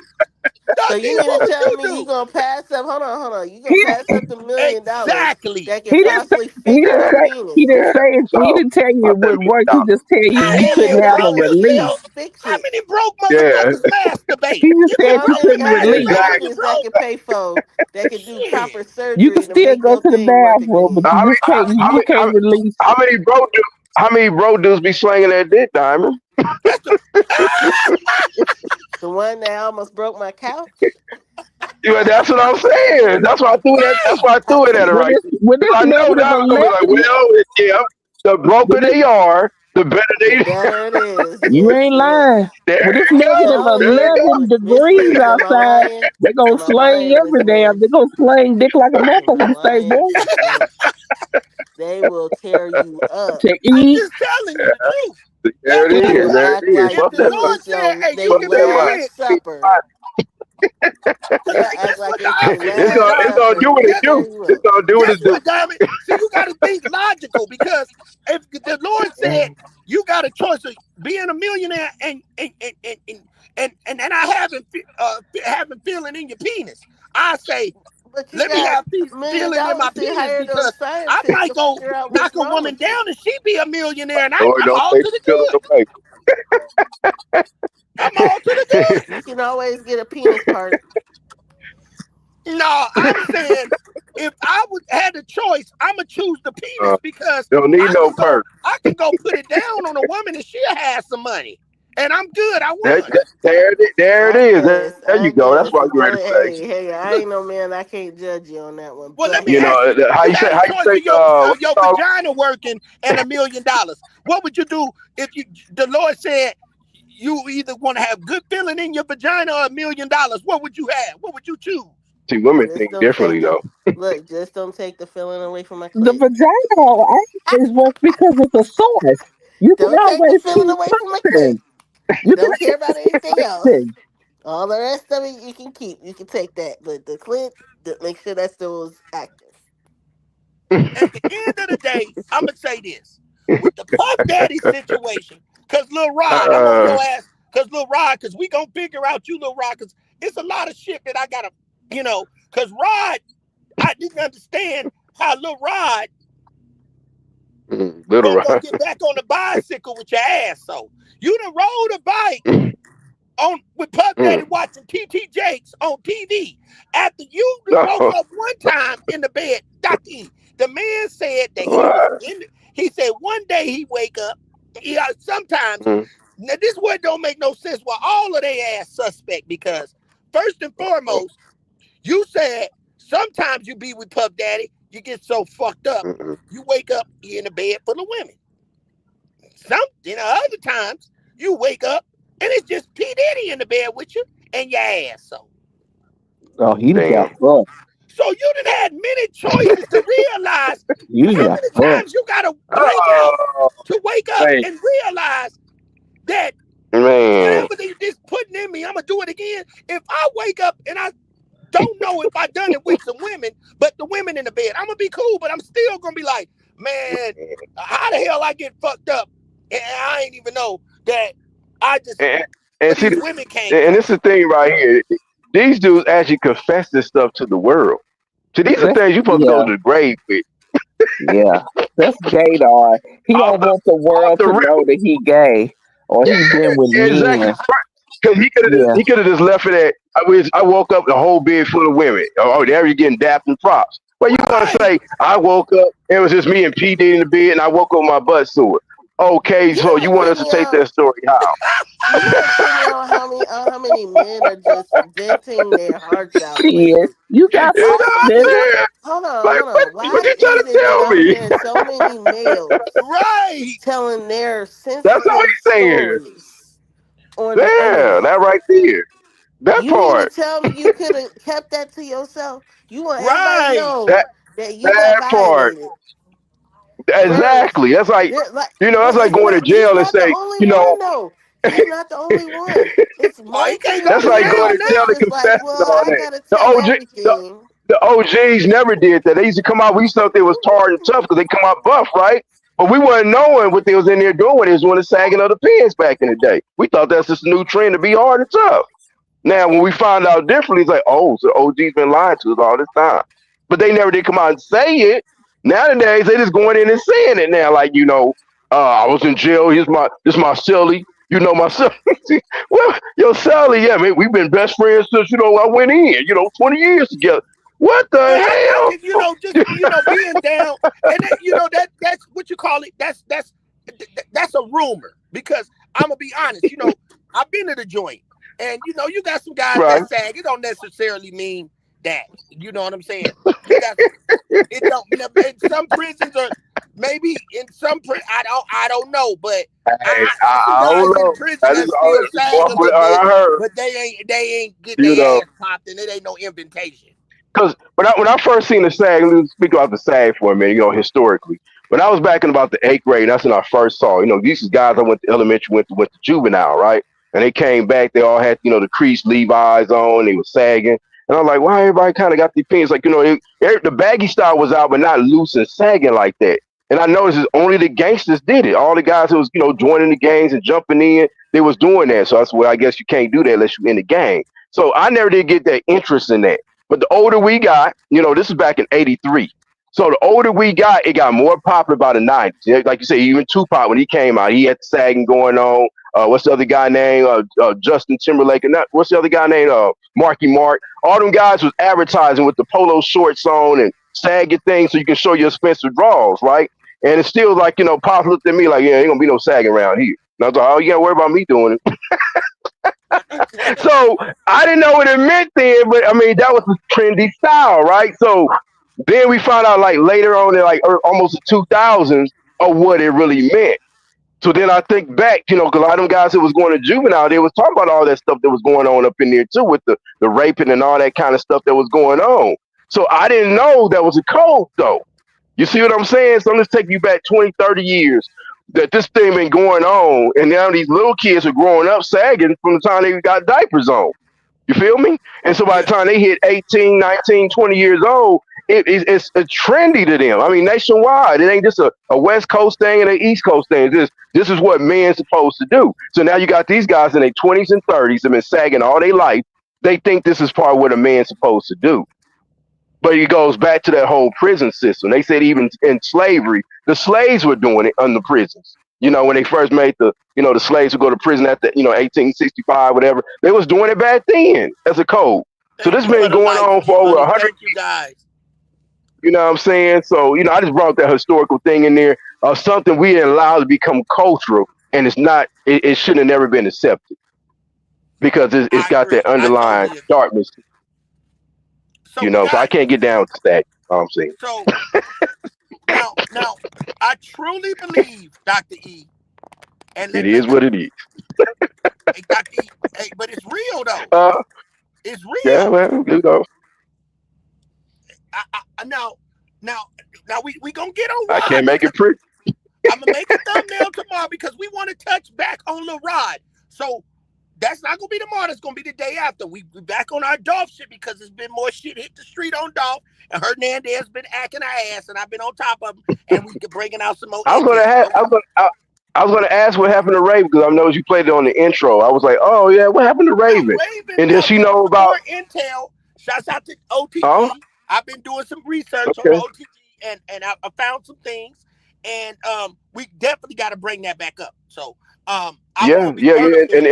So Dr. you E, mean to what would tell you me you do? gonna pass up? Hold on. You gonna He pass up the $1 million Exactly. that can he didn't say possibly he fix didn't your say he penis? didn't yeah. say it, he So didn't tell you about it that wouldn't million work. He dollars. just tell you How you Ten many couldn't million have a broke dollars release. can't females, fix how it. many broke Yeah. motherfuckers masturbate? He just You said get How you broke many and couldn't how many release. masturbate when Exactly. you're doctors that broke? can pay for that can do Shit. proper You can surgery to still make go your to the thing work bathroom, but again? Now, you just can't you can't release. how many how many bro dudes be slinging that dick, Diamond? That's the The one that almost broke my couch. Yeah, that's what I'm saying. That's why I threw that. That's right. why I threw it at her right there. When 'Cause it's I know negative Diamond gonna be like, 11, well, yeah, the broker when it's they are, the better The they. better it is. you Yes, ain't yes. lying. There When it's you go. negative No, There you go. 11 degrees Mister, am I outside, lying? they gonna Am I slang lying, every Miss damn. Williams? They gonna slang dick like a Am I motherfucker to say, lying? boy, No. They will tear you up. to I'm eat. just telling you the truth. There That's it what They I'm will is. There saying. it act is. like If Bust the that, you Lord it's said, your hey, they you bust can be that a body. last rich, supper. cause They'll see, act that's like what it's their Diamond It's said, last gonna, it's Diamond. gonna supper do what to it Guess, tear do. you It's up. gonna do what guess it do. what, Diamond? See, you got to think logical because if the Lord said you got a choice of being a millionaire and I having feeling in your penis, I say But you let me got have $1 million feeling in my to penis hire those because I scientists might to go figure out knock what's a wrong woman with you. down and she be a millionaire and Lord, I'm don't all take to the the feeling good. I'm all to the good. You can always get a penis part. No, I'm saying if I would had a choice, I'ma choose the Uh, penis because don't need no perk. I can go put it down on a woman and she'll have some money. And I'm good. I There, won. there it I is. There guess, you I go. That's what guess. you ready to But say. hey, I Look, ain't no man. I can't judge you on that one. well, let me But You ask know you. how You you say? had a How you choice say? of What you your call vagina working and $1 million. What would you do if you the Lord said you either want to have good feeling in your vagina or $1 million? What would you have? What would you choose? See, women just think don't take differently the though. look. Just don't take the feeling away from my The clit. vagina always works because it's a source. You can Don't take the always feeling keep away from my clit. pumping. You can Don't care about anything keep else. pumping. All the rest of it you can keep. You can take that, but the clit, make sure that still is active. At the end of the day, I'm gonna say this with the Puff Daddy situation, cause Lil Rod, I'm on uh, your ass, cause Lil Rod, cause we gonna figure out you, Lil Rod, cause it's a lot of shit that I gotta, cause Rod, I didn't understand how Lil Rod little wasn't gonna Ron. get back on the bicycle with your ass. So you done rode a bike on with Puff Daddy watching TT Jakes on TV. After you woke No, up one time in the bed, Dr. E, the man said that he was what? in. He said one day he wake up. Sometimes Now this what don't make no sense. Why all of they ass suspect? Because first and Oh, foremost, you said sometimes you be with Puff Daddy, you get so fucked up, mm-mm. you wake up, you in a bed full of women. Other times you wake up and it's just P Diddy in the bed with you and your ass. Oh, he done got Damn. fucked. So you done had many choices to realize You done how got many fucked. times you gotta blank out Oh, to wake up man, and realize that man. whatever they just putting in me, I'm gonna do it again. If I wake up and I don't know if I done it with some women, but the women in the bed, I'm gonna be cool, but I'm still gonna be like, man, how the hell I get fucked up and I ain't even know that I just And, where and see, these women came and from. this is the thing right here. These dudes actually confess this stuff to the world. So these are That's things you're supposed to go yeah, to the grave with. yeah. That's Gaydar. He Off don't want the off world the to rip. know that he gay or he been with Exactly. men. Because Yeah, he could have just left it at I woke up the whole bed full of women. Oh, there you getting dapped and props. Well, you gonna Right. say I woke up and it was just me and P D in the bed and I woke up with my butt sore. Okay, You so you know what want put us to me take out? that story how? You know what put me out? How many men are just venting their hearts out shit. lately? You got You know some Why? what I'm niggas. saying? Hold Like on. what Why you trying is to it that tell I'm me? hearing so many males Right. telling their That's all sensitive he's saying. stories on the Yeah, internet? that right there. That You mean to part. tell me you could have kept that to yourself? You want everybody to Right. know That that you got that part. violated first. Exactly. That's like Like, that's but like it's going to not. He's jail and not the say, only one though. He's not the only one. It's Oh, he can't go multiple that's to like going jail to males jail that's now. and just like, confessing well, all I that. gotta The tell OG, the, everything. the OGs never did that. They used to come out. We used to think they was tarred and tough because they come out buff, right? But we wasn't knowing what they was in there doing. It was when the sagging of the pants back in the day. We thought that's just a new trend to be hard and tough. Now, when we found out differently, it's like, oh, so OG's been lying to us all this time. But they never did come out and say it. Nowadays, they just going in and saying it now. Like, I was in jail. This my silly. You know my silly. Well, yo, Sally, yeah, man, we've been best friends since, I went in, 20 years together. What But I think the if just being down, and that, that's what you call it. That's a rumor because I'm gonna be honest. I've been to the joint, and you got some guys hell? that sag. It don't necessarily mean that. You know what I'm saying? You got it don't. In some prisons or maybe in some I don't know, but Hey, it's some I don't guys in know. prison That is that still sag a little all bit, I heard, but they ain't getting you their know. ass popped, and it ain't no invitation. Because when I first seen the SAG, let me speak about the SAG for a minute, historically. When I was back in about the eighth grade, that's when I first saw, these guys I went to elementary, went to juvenile, right? And they came back, they all had, the creased Levi's on, they were sagging. And I'm like, why everybody kind of got these pants? Like, the baggy style was out, but not loose and sagging like that. And I noticed it's only the gangsters did it. All the guys who was, joining the gangs and jumping in, they was doing that. So that's why I guess you can't do that unless you're in the gang. So I never did get that interest in that. But the older we got, this is back in '83. So the older we got, it got more popular by the '90s. Yeah, like you say, even Tupac when he came out, he had the sagging going on. What's the other guy named Justin Timberlake? And what's the other guy named Marky Mark? All them guys was advertising with the polo shorts on and sagging things so you can show your expensive draws, right? And it's still like Pop looked at me like, yeah, ain't gonna be no sagging around here. And I was like, oh, you gotta worry about me doing it. So I didn't know what it meant then, but I mean that was the trendy style, right? So then we found out like later on in like almost the 2000s of what it really meant. So then I think back, because a lot of them guys that was going to juvenile, they was talking about all that stuff that was going on up in there too with the raping and all that kind of stuff that was going on. So I didn't know that was a code though. You see what I'm saying? So I'm just taking you back 20, 30 years that this thing been going on, and now these little kids are growing up sagging from the time they got diapers on. You feel me? And so by Yeah. the time they hit 18, 19, 20 years old, it's trendy to them. I mean, nationwide. It ain't just a West Coast thing and an East Coast thing. This is what men's supposed to do. So now you got these guys in their 20s and 30s that have been sagging all their life. They think this is part of what a man's supposed to do. But it goes back to that whole prison system. They said even in slavery, the slaves were doing it under prisons. When they first made the slaves would go to prison at the 1865, whatever. They was doing it back then as a code. So Thank this you been for the going likes, on G for over Money. 100. Thank you guys. You know what I'm saying? So I just brought that historical thing in there. Something we didn't allow to become cultural. and it's not. It shouldn't have never been accepted because it's I got that agree. I underlying totally agree. darkness, So So I guys, can't get down to that. I'm saying so now I truly believe, Dr. E, and it let is what it is. hey, Dr. E, hey, but it's real though. Uh, It's yeah, real. well, you know, Now, now, now we gonna get on I Rod. can't make it pretty. I'm gonna make a thumbnail tomorrow because we want to touch back on Lil Rod. So that's not gonna be tomorrow. That's gonna be the day after. We back on our Dolph shit because there's been more shit hit the street on Dolph, and Hernandez been acting her ass, and I've been on top of him, and we bringing out some more I was gonna intel. have. I was gonna ask what happened to Raven because I know you played it on the intro. I was like, oh yeah, what happened to Now, Raven? Raven, And does now she we got know some about? more intel. Shouts out to Oh, OTG. I've been doing some research on okay. OTG, and I found some things, and we definitely got to bring that back up. So I Yeah, won't be yeah, yeah. vertical. And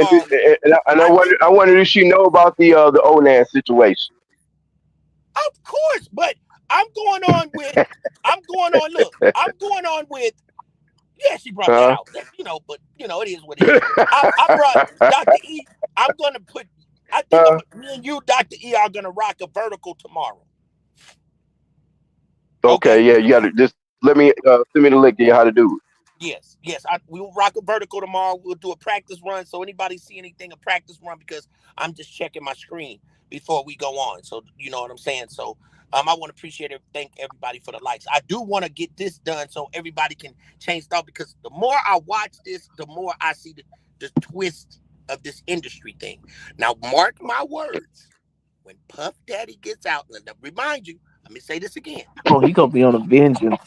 I think, I wondered if she know about the Onan situation. of course, but I'm going on with. I'm going on. Look, I'm going on with. Yeah, she brought that Uh, out. But it is what it is. I brought Dr. E. I'm gonna put. I think uh, me and you, Dr. E, are gonna rock a vertical tomorrow. okay, Okay. yeah, you got to just let me send me the link to how to do Yes, yes. We will rock a vertical tomorrow. We'll do a practice run. So anybody see anything, a practice run, because I'm just checking my screen before we go on. So you know what I'm saying. So I want to appreciate it. Thank everybody for the likes. I do want to get this done so everybody can change thought because the more I watch this, the more I see the twist of this industry thing. Now, mark my words. When Puff Daddy gets out, and to remind you, let me say this again. Oh, he gonna be on a vengeance.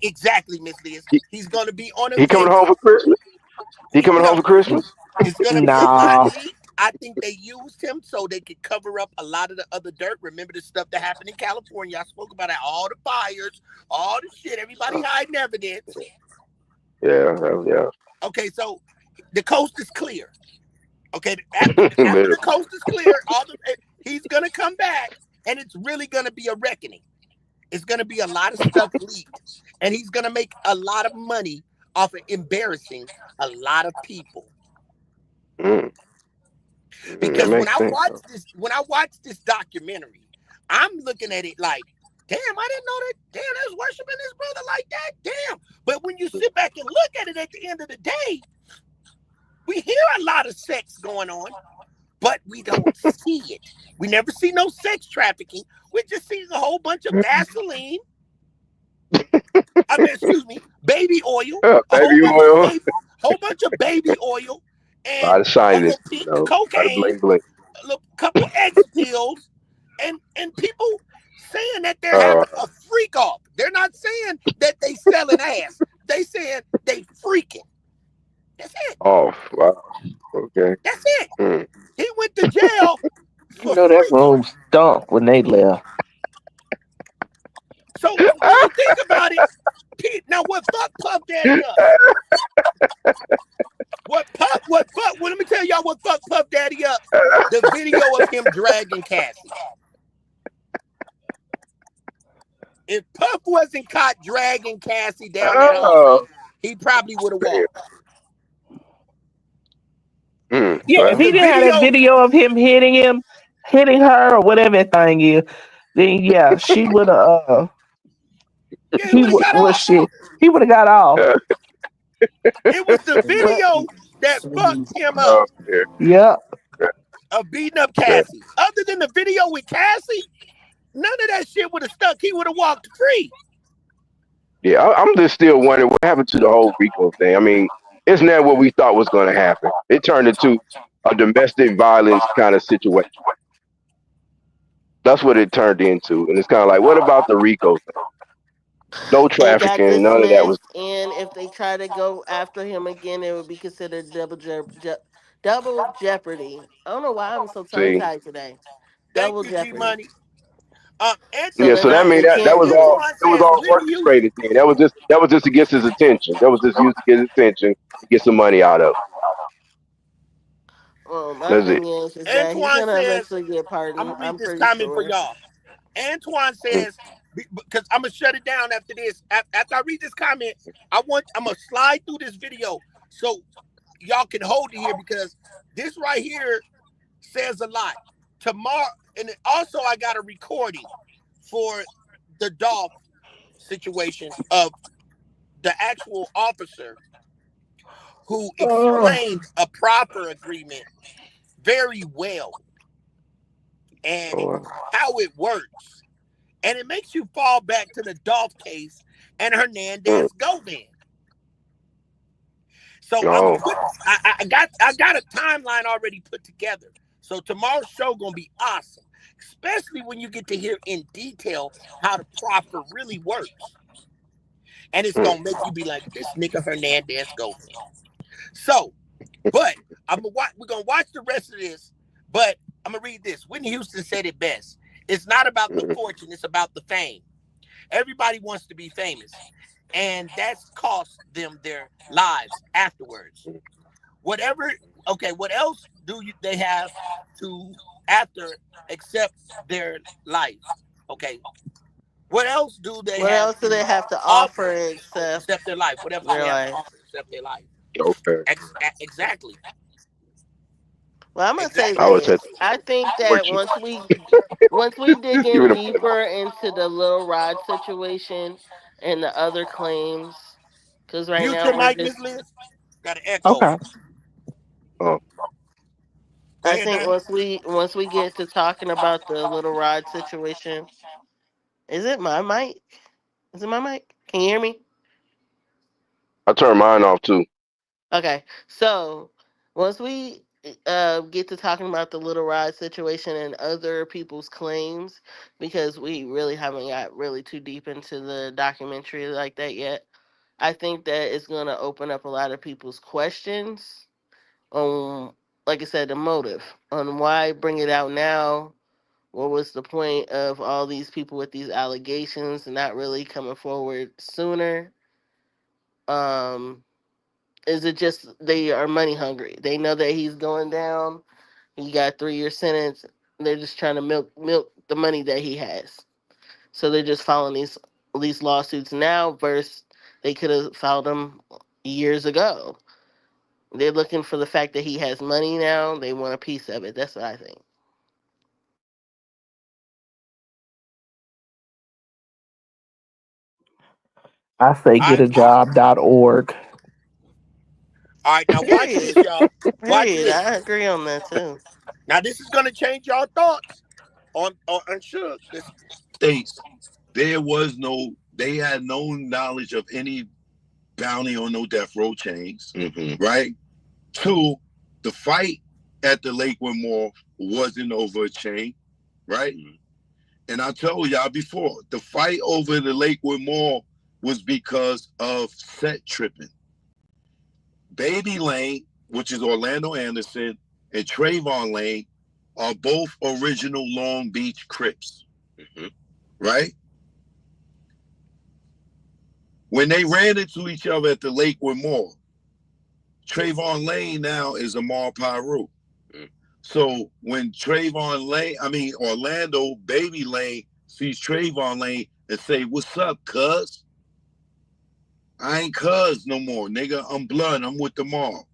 Exactly, Miss Liz. it. He's gonna be on a He coming home vengeance. for Christmas? He coming No, home for Christmas? it's gonna be a lot Nah. leaked. I think they used him so they could cover up a lot of the other dirt. Remember the stuff that happened in California? I spoke about it. All the fires, all the shit. Everybody hiding evidence. Yeah, yeah. Okay, so the coast is clear. Okay, after the coast is clear, he's gonna come back, and it's really gonna be a reckoning. It's gonna be a lot of stuff leaked, and he's gonna make a lot of money off of embarrassing a lot of people. Mm, that Because makes sense. when I watch this documentary, I'm looking at it like, damn, I didn't know that. Damn, they was worshiping this brother like that. Damn. But when you sit back and look at it at the end of the day, we hear a lot of sex going on, but we don't see it. We never see no sex trafficking. We just see a whole bunch of Vaseline. I mean, excuse me, baby oil, a Baby oil, whole bunch of baby oil, a lot and of a shininess, little pink a lot of cocaine, bling bling. a little couple X pills, and people saying that they're Uh, having a freak off. They're not saying that they selling ass. They saying they freaking. That's it. off. Wow. Okay. That's it. Mm. He went to jail You for know that freaking. room stunk when they left. So when you think about it, now what fucked Puff Daddy up? Well, let me tell y'all what fucked Puff Daddy up. The video of him dragging Cassie. If Puff wasn't caught dragging Cassie down that Oh, hallway, he probably would have damn. walked. Yeah, If if Well, he the didn't have that video, video of him hitting her or whatever that thing is, then yeah, she would have. yeah, he would have got Was off. she? He would have got off. It was the But video that fucked him up oh, yeah, yeah, of beating up yeah. Cassie. Other than the video with Cassie, none of that shit would have stuck. He would have walked free. Yeah, I'm just still wondering what happened to the whole Rico thing. I mean, isn't that what we thought was going to happen? It turned into a domestic violence kind of situation. That's what it turned into, and it's kind of like, what about the Rico thing? No It got trafficking, none of that was. dismissed, and if they try to go after him again, it would be considered double jeopardy. I don't know why I'm so tongue See, tied today. Thank Double you, G jeopardy. Money. So yeah. they're So Antoine, that not. mean They that can't was do it. all Antoine it was says all Whitney Houston. orchestrated. Then that was just to get his attention. That was just used to get his attention to get some money out of. Well, my That's it. thing is that he's Antoine gonna says, eventually get I'm pardoned. gonna read I'm this pretty comment for sure. y'all. Antoine Mm. says because I'm gonna shut it down after this. After I read this comment, I'm gonna slide through this video so y'all can hold it here because this right here says a lot. Tomorrow, and also I got a recording for the Dolph situation of the actual officer who explained a proper agreement very well and how it works. And it makes you fall back to the Dolph case and Hernandez Govan. So I'm gonna put I got a timeline already put together. So tomorrow's show gonna be awesome, especially when you get to hear in detail how the proffer really works. And it's gonna make you be like, this nigga Hernandez Govan. So, but we're gonna watch the rest of this, but I'm gonna read this. Whitney Houston said it best. It's not about the fortune, it's about the fame. Everybody wants to be famous, and that's cost them their lives afterwards. Whatever, okay, what else they have to after accept their life? Okay, what else do they What have else do to they have to offer offer except except their life? What else do their they have to life? offer except their life? Okay. Exactly. Well, I'm gonna say I Exactly. would say this. I think that fortune. once we dig Just give in it a deeper into the Little Rod situation and the other claims, because right Mute now your we're mic, just. Miss Liz. Got an echo. Okay. oh, Go I ahead, think Diamond. once we get to talking about the Little Rod situation, is it my mic? Is it my mic? Can you hear me? I turned mine off too. Okay, so once we get to talking about the Little Rod situation and other people's claims, because we really haven't got really too deep into the documentary like that yet, I think that it's going to open up a lot of people's questions on, like I said, the motive on why bring it out now. What was the point of all these people with these allegations and not really coming forward sooner? Um, is it just they are money hungry? They know that he's going down. He got 3 year sentence. They're just trying to milk the money that he has. So they're just filing these lawsuits now versus they could have filed them years ago. They're looking for the fact that he has money now. They want a piece of it. That's what I think. I say All right. getajob.org. All right. Now watch Period. this, y'all. Watch Period. this. I agree on that too. Now this is gonna change y'all thoughts on Suge. This States they had no knowledge of any bounty or no death row chains, right? Two, the fight at the Lakewood Mall wasn't over a chain, right? And I told y'all before, the fight over the Lakewood Mall was because of set tripping. Baby Lane, which is Orlando Anderson, and Trayvon Lane are both original Long Beach Crips, right? When they ran into each other at the Lakewood Mall, Trayvon Lane now is Amar Pyru. So when Orlando Baby Lane sees Trayvon Lane and say, "What's up, cuz? I ain't cuz no more, nigga. I'm blood. I'm with the mob."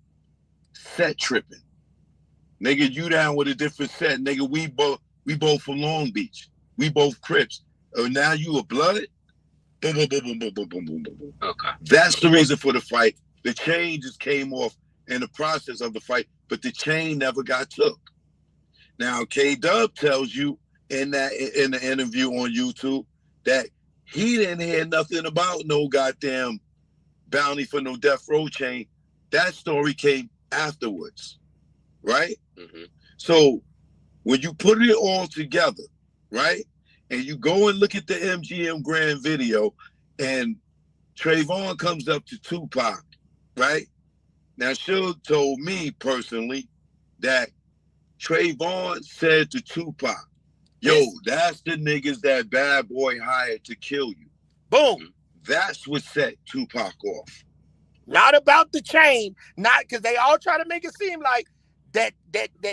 Set tripping, nigga. You down with a different set, nigga. We both from Long Beach. We both Crips. Oh, now you a blood? Boom, boom, boom, boom, boom, boom, boom, boom, boom. Okay. That's the reason for the fight. The chain just came off in the process of the fight, but the chain never got took. Now, K Dub tells you in the interview on YouTube that he didn't hear nothing about no goddamn bounty for no death row chain. That story came afterwards, right? So when you put it all together, right, and you go and look at the MGM Grand video, and Trayvon comes up to Tupac, right? Now, Suge told me personally that Trayvon said to Tupac, "Yo, that's the niggas that Bad Boy hired to kill you." boom. That's what set Tupac off. Not about the chain. Not because they all try to make it seem like that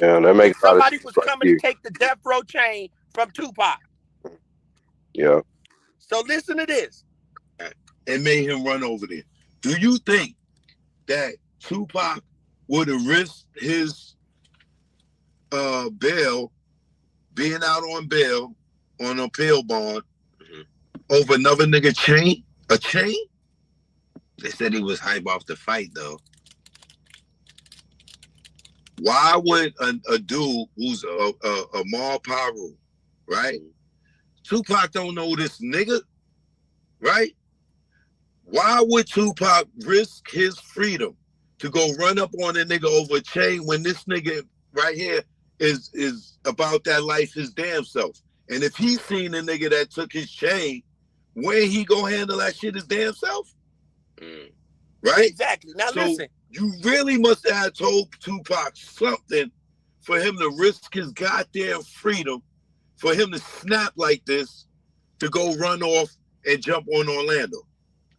Yeah, that makes a lot of somebody sense was right coming to there. take the death row chain from Tupac. Yeah. So listen to this. and made him run over there. Do you think that Tupac would have risked his bail, being out on bail on a bail bond over another nigga chain? A chain? They said he was hype off the fight though. Why would a dude who's a Mar Paru, right? Tupac don't know this nigga, right? Why would Tupac risk his freedom to go run up on a nigga over a chain when this nigga right here is about that life his damn self? And if he seen a nigga that took his chain, where he gonna handle that shit his damn self? Right? Exactly. Now So listen. you really must have told Tupac something for him to risk his goddamn freedom, for him to snap like this, to go run off and jump on Orlando,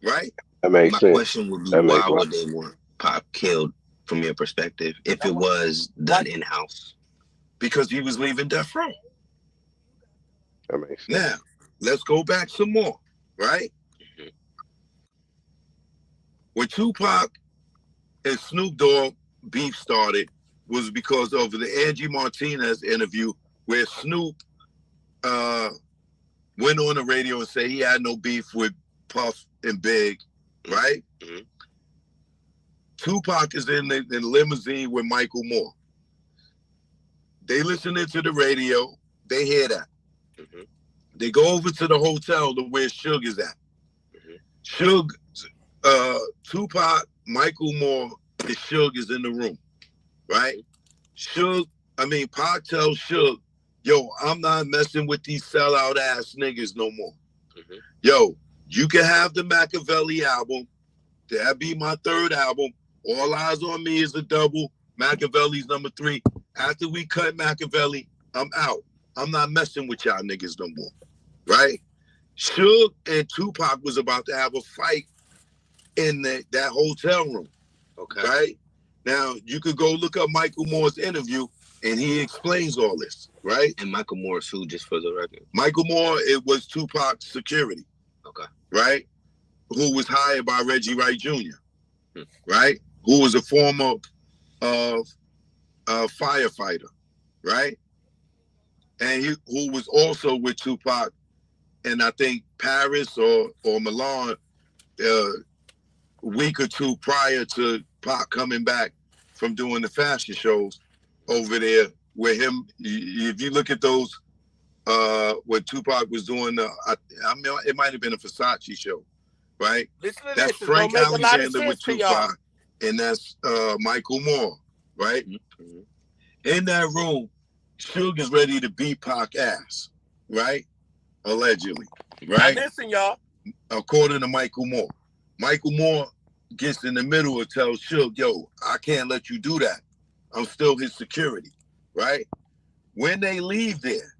right? That makes My sense. question would be, That makes why a lot. would they want Pop killed from your perspective if it was done in house? Because he was leaving death row. That makes sense. Now, let's go back some more, right? When Tupac and Snoop Dogg beef started was because of the Angie Martinez interview where Snoop went on the radio and said he had no beef with Puff and Big, right? Tupac is in the limousine with Michael Moore. They listening to the radio. They hear that. They go over to the hotel to where Suge is at. Suge, Tupac, Michael Moore, and Suge is in the room, right? Pac tells Suge, yo, I'm not messing with these sellout ass niggas no more. Yo, you can have the Machiavelli album. That'd be my third album. All Eyes on Me is a double. Machiavelli's number 3. After we cut Machiavelli, I'm out. I'm not messing with y'all niggas no more. Right? Suge and Tupac was about to have a fight in that hotel room. Okay. Right? Now, you could go look up Michael Moore's interview, and he explains all this. Right? And Michael Moore, who, just for the record? Michael Moore, it was Tupac's security. Okay. Right? Who was hired by Reggie Wright Jr. Right? Who was a former firefighter. Right? And who was also with Tupac, and I think Paris or Milan, a week or two prior to Pac coming back from doing the fashion shows over there, where him, if you look at those, when Tupac was doing, it might have been a Versace show, right? That's Frank Alexander with Tupac, and that's Michael Moore, right? In that room, Suge is ready to beat Pac ass, right? Allegedly, right? Now listen, y'all. According to Michael Moore. Michael Moore gets in the middle and tells Suge, yo, I can't let you do that. I'm still his security, right? When they leave there,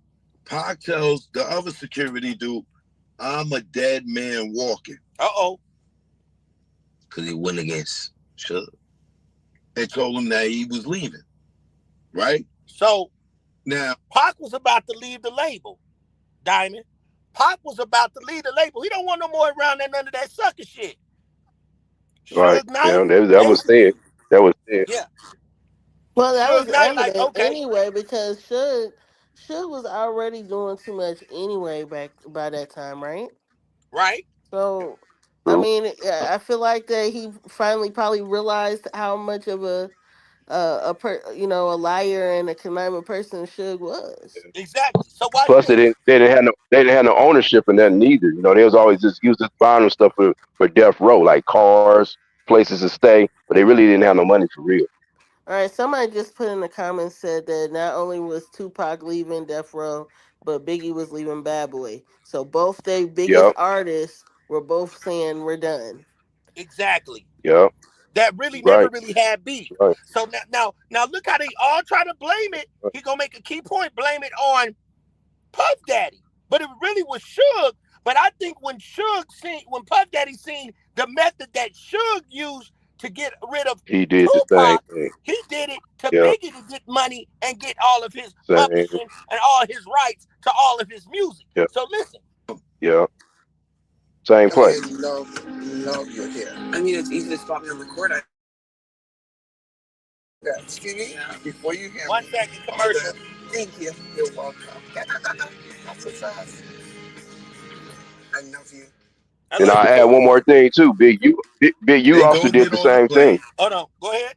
Pac tells the other security dude, I'm a dead man walking. Because he went against Suge. And told him that he was leaving, right? So now Pac was about to leave the label, Diamond. Pac was about to leave the label. He don't want no more around none of that sucker shit. Right. Suge Knight, that was said. That was said. Yeah. Well, that Suge was Knight, like, evident okay. anyway because Suge was already doing too much anyway back by that time, right? Right. So, I True. mean, I feel like that he finally probably realized how much of a a liar and a conniving person Suge was. Exactly. So watch Plus, this. they didn't have no ownership in that neither. You know, they was always just used to buying them stuff for death row, like cars, places to stay, but they really didn't have no money for real. All right, somebody just put in the comments said that not only was Tupac leaving Death Row, but Biggie was leaving Bad Boy. So both their biggest Yep. artists were both saying we're done. Exactly. Yep. That really never Right. really had beef. Right. So now look how they all try to blame it. He gonna make a key point, blame it on Puff Daddy. But it really was Suge. But I think when Puff Daddy seen the method that Suge used to get rid of He did the Tupac, same thing. he did it to Yep. Biggie to get money and get all of his Same. publishing and all his rights to all of his music. Yep. So listen. Yeah. Same play. Elliot, love your hair. I mean, it's easy to spot me on the court. Stevie, before you hear 1 me, second all the commercial. thank you. You're welcome. That's what's up. I love you. I And love you I add too. one more thing too. Big U They also go did get the on the same thing. plane. Hold on. Go ahead.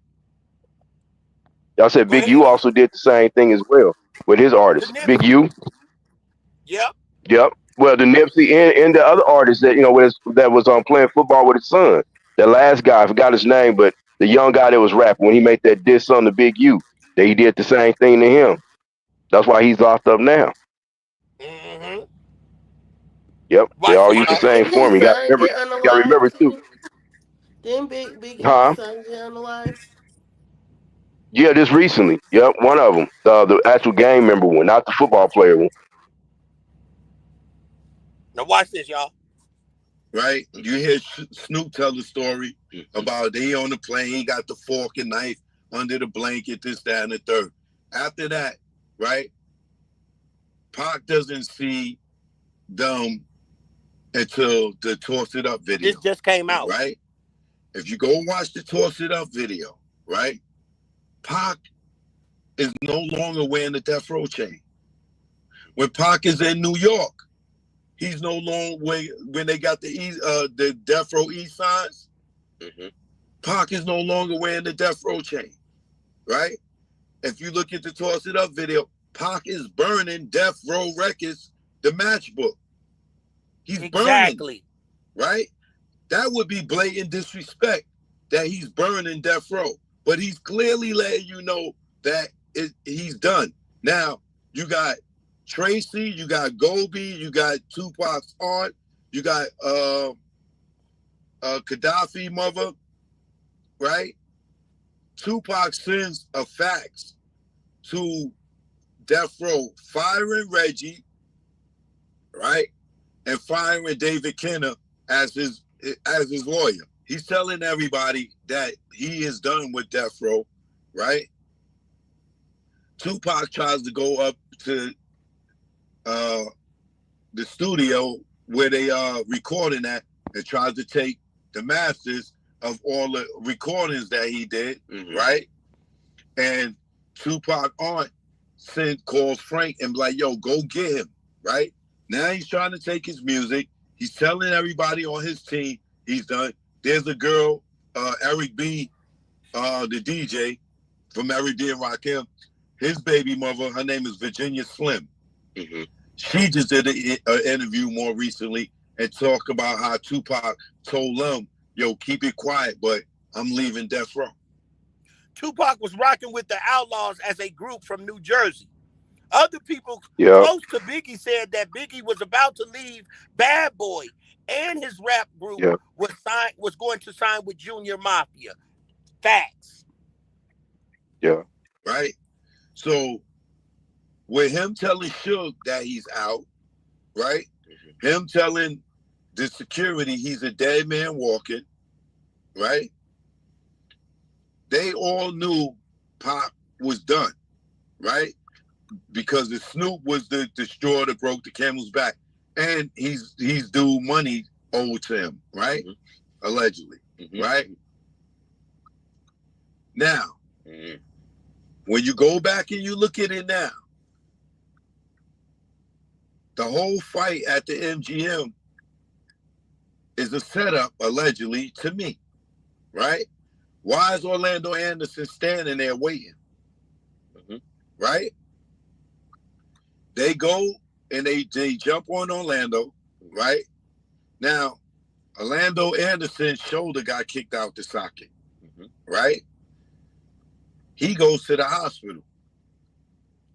Y'all said Go Big ahead. U also did the same thing as well with his To artists. Big Nipsey. U, Yep. yep. Well, the Nipsey and the other artist that that was playing football with his son. The last guy, I forgot his name, but the young guy that was rapping when he made that diss on the Big U, that he did the same thing to him. That's why he's locked up now. Mm-hmm. Yep, they Watch all this, use the y'all. same Didn't his form. son get You gotta remember unalived too, too? Didn't Big U's huh? son get unalived? Yeah, just recently. Yep, one of them, the actual game member one, not the football player one. Now watch this, y'all. Right? You hear Snoop tell the story about they on the plane, he got the fork and knife under the blanket, this, that, and the third. After that, right? Pac doesn't see them until the Toss It Up This video, just came out. right? If you go watch the Toss It Up video, right? Pac is no longer wearing the death row chain. When Pac is in New York, he's no longer when they got the death row E signs. Pac is no longer wearing the death row chain, right? If you look at the Toss It Up video, Pac is burning Death Row Records, the matchbook. He's Exactly. burning, right? That would be blatant disrespect that he's burning Death Row. But he's clearly letting you know that he's done. Now, you got Tracy, you got Gobi, you got Tupac's aunt, you got Gaddafi mother, right? Tupac sends a fax to Death Row firing Reggie, right? And firing David Kenner as his lawyer. He's telling everybody that he is done with Death Row, right? Tupac tries to go up to the studio where they are recording at and tries to take the masters of all the recordings that he did, right? And Tupac aunt calls Frank and be like, yo, go get him, right? Now he's trying to take his music. He's telling everybody on his team he's done. There's a girl, Eric B, the DJ from Eric D and Rakim. His baby mother, her name is Virginia Slim. She just did an interview more recently and talked about how Tupac told them, yo, keep it quiet, but I'm leaving Death Row. Tupac was rocking with the Outlaws as a group from New Jersey. Other people Yeah, close to Biggie said that Biggie was about to leave Bad Boy and his rap group yeah, was going to sign with Junior Mafia. Facts. yeah, Right? So with him telling Suge that he's out, right? Him telling the security he's a dead man walking, right? They all knew Pop was done, right? Because the Snoop was the straw that broke the camel's back. And he's due money owed to him, right? Allegedly, right? Now, when you go back and you look at it now, the whole fight at the MGM is a setup, allegedly, to me, right? Why is Orlando Anderson standing there waiting? Right? They go and they jump on Orlando, right? Now, Orlando Anderson's shoulder got kicked out the socket, right? He goes to the hospital.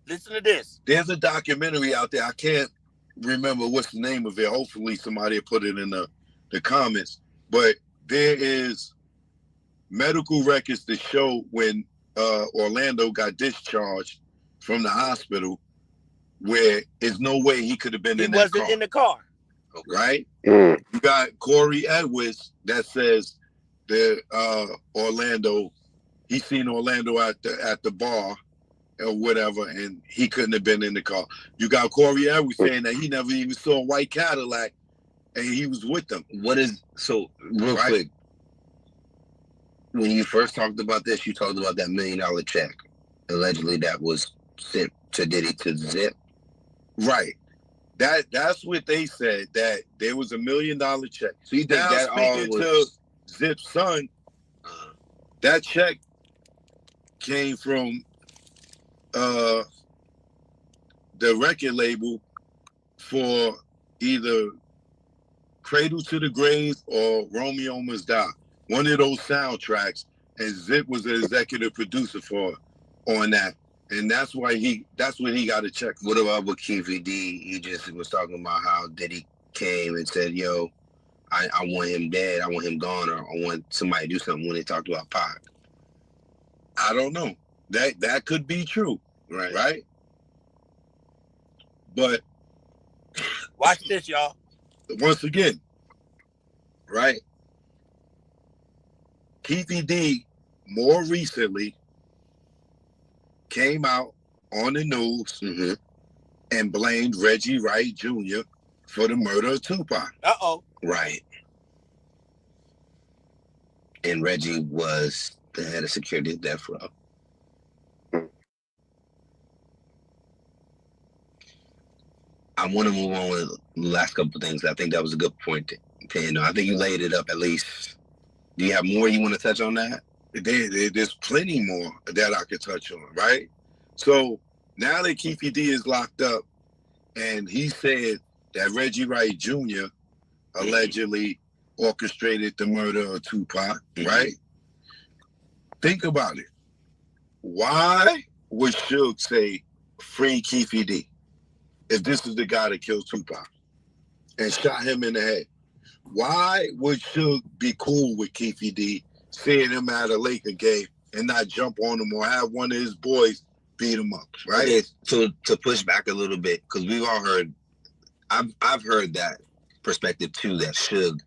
Listen to this. There's a documentary out there. I can't remember what's the name of it. Hopefully somebody will put it in the comments. But there is medical records that show when Orlando got discharged from the hospital where there's no way he could have been in that car. He wasn't in the car. Right? mm, You got Corey Edwards that says that Orlando, he seen Orlando at the bar or whatever, and he couldn't have been in the car. You got Corey Edwards saying that he never even saw a white Cadillac and he was with them. What is so real quick? When you first talked about this, you talked about that $1 million check, allegedly that was sent to Diddy to Zip. Right. That's what they said, that there was $1 million check. So you think now that all speaking was to Zip's son, that check came from the record label for either Cradle to the Grave or Romeo Must Die. One of those soundtracks, and Zip was the executive producer for on that. And that's what he got a check for. What about with Keefy D? He just was talking about how Diddy came and said, yo, I want him dead, I want him gone, or I want somebody to do something when they talked about Pac. I don't know. That could be true. Right? But watch this, y'all. Once again, right? Keefy D more recently came out on the news and blamed Reggie Wright Jr. for the murder of Tupac. Right. And Reggie was the head of security at Death Row. I want to move on with the last couple of things. I think that was a good point. I think you laid it up at least. Do you have more you want to touch on that? There's plenty more that I could touch on, right? So now that Keefy D is locked up, and he said that Reggie Wright Jr. allegedly orchestrated the murder of Tupac, right? Think about it. Why would Suge say free Keefy D if this is the guy that killed Tupac and shot him in the head? Why would Suge be cool with Keefy D, seeing him at a Laker game and not jump on him or have one of his boys beat him up, right? Okay, so to push back a little bit, because we've all heard, I've heard that perspective too, that Suge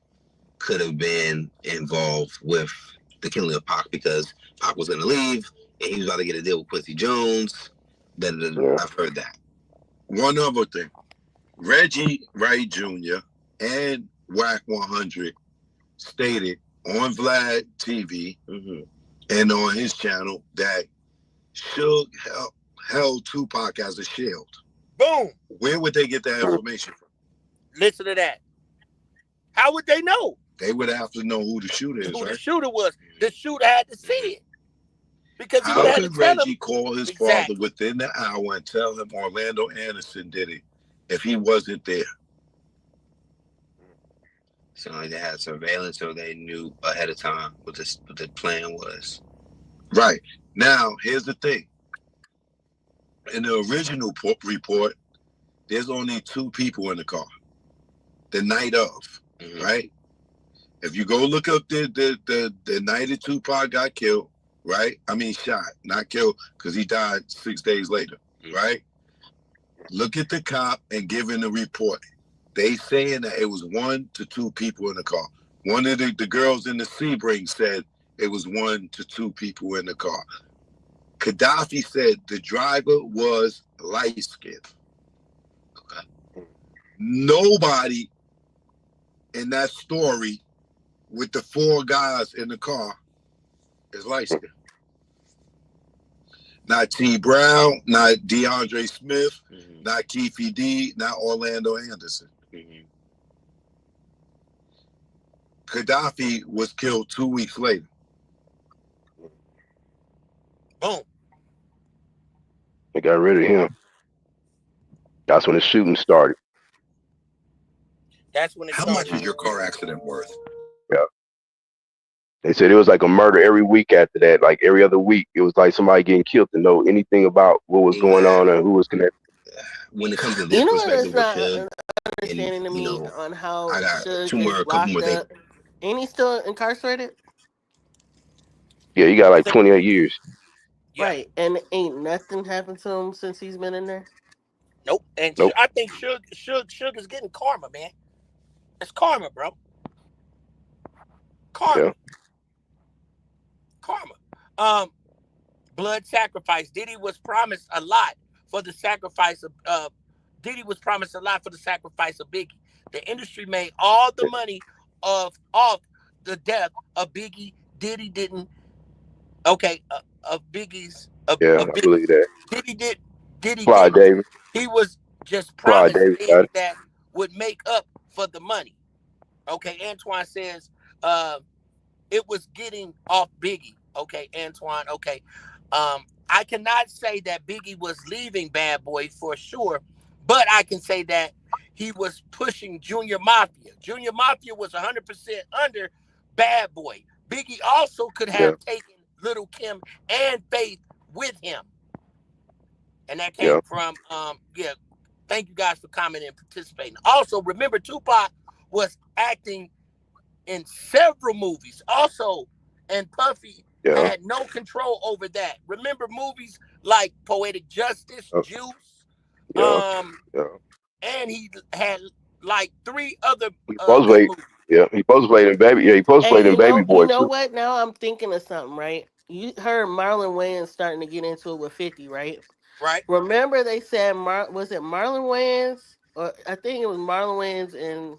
could have been involved with the killing of Pac because Pac was going to leave and he was about to get a deal with Quincy Jones. I've heard that. One other thing, Reggie Wright Jr. and Whack 100 stated on Vlad TV and on his channel that Suge held Tupac as a shield. Boom. Where would they get that information from? Listen to that. How would they know? They would have to know who the shooter is, Who right? the shooter was. The shooter had to see it. Because he How had to could tell Reggie him. call his father within the hour and tell him Orlando Anderson did it if he wasn't there? So like they had surveillance, or they knew ahead of time what the plan was. Right. Now, here's the thing. In the original report, there's only 2 people in the car the night of, right? If you go look up the night that Tupac got killed, right? I mean shot, not killed, because he died 6 days later, right? Look at the cop and give in the report. They saying that it was 1 to 2 people in the car. One of the girls in the Sebring said it was 1 to 2 people in the car. Gaddafi said the driver was light-skinned. Okay. Nobody in that story with the 4 guys in the car is light-skinned. Not T. Brown, not DeAndre Smith, not Keefy D, not Orlando Anderson. Gaddafi was killed 2 weeks later. Boom. They got rid of him. That's when the shooting started. That's when it How started. much is your car accident worth? Yeah. They said it was like a murder every week after that. Like every other week, it was like somebody getting killed to know anything about what was going on and who was connected. When it comes to this perspective with Suge, understanding to me on how I got Suge a is couple more locked up. Ain't he still incarcerated? Yeah, he got like 28 years. Yeah. Right, and ain't nothing happened to him since he's been in there. Nope. And I think Suge is getting karma, man. It's karma, bro. Karma. Yeah. Karma. Blood sacrifice. Diddy was promised a lot for the sacrifice of Diddy was promised a lot for the sacrifice of Biggie. The industry made all the money off the death of Biggie. Diddy didn't. Okay, of Biggie's Yeah, of I Biggie. believe that. Diddy did. Diddy Clyde didn't. Davis. He was just Clyde promised Davis things got it. that would make up for the money. Okay, Antoine says uh, it was getting off Biggie. Okay, Antoine. Okay, I cannot say that Biggie was leaving Bad Boy for sure, but I can say that he was pushing Junior Mafia. Junior Mafia was 100% under Bad Boy. Biggie also could Yeah, have taken Little Kim and Faith with him, and that came yeah, from yeah. Thank you guys for commenting and participating. Also, remember Tupac was acting in several movies. Also, and Puffy yeah, had no control over that. Remember movies like Poetic Justice, uh, Juice, yeah, um, yeah. and he had like three other He supposed to good play. movies. Yeah, he supposed to play in Baby. Yeah, he supposed to play Hey, in Baby you Boy know too. what? Now I'm thinking of something, right? You heard Marlon Wayans starting to get into it with 50, right? Right? Remember they said was it Marlon Wayans, or I think it was Marlon Wayans and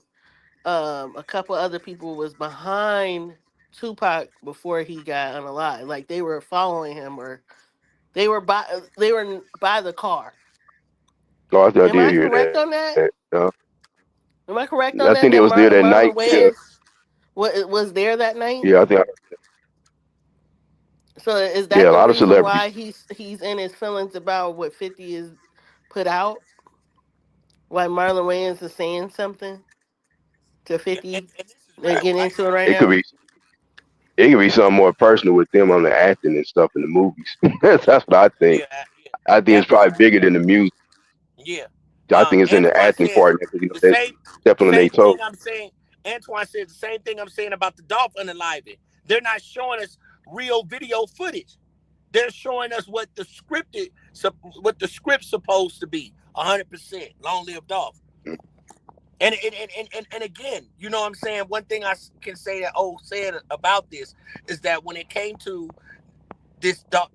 a couple other people was behind Tupac before he got unalive. Like they were following him, or they were by the car. Oh, I Am did I hear correct that. on that? Am I correct on I that? think they That was there that night. Marlon Yeah, Wayans was there that night. yeah. I think. So is Yeah, that a the lot of reason celebrities. why he's in his feelings about what 50 is put out? Why Marlon Wayans is saying something to Yeah, 50 and this is and real, get right? into it right It could now? be. It could be something more personal with them on the acting and stuff in the movies. That's what I think. Yeah, yeah, I think it's probably absolutely. bigger than the music. Yeah. I think it's in the Antoine acting says part because the they're same stepping on their same thing toes. I'm saying. Antoine says the same thing I'm saying about the Dolph unaliving. They're not showing us real video footage. They're showing us what the script's supposed to be. 100%. Long live Dolph. And again, you know what I'm saying? One thing I can say that said about this is that when it came to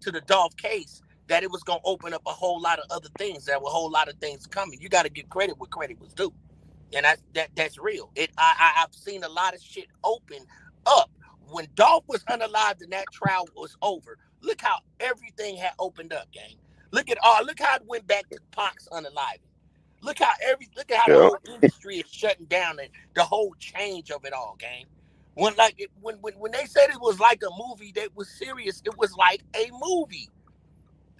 to the Dolph case, that it was gonna open up a whole lot of other things. There were a whole lot of things coming. You got to give credit where credit was due, and that's real. I've seen a lot of shit open up when Dolph was unalived and that trial was over. Look how everything had opened up, gang. Look how it went back to Pac's unalived. Look at how the Yeah, whole industry is shutting down and the whole change of it all, gang. When they said it was like a movie that was serious, it was like a movie.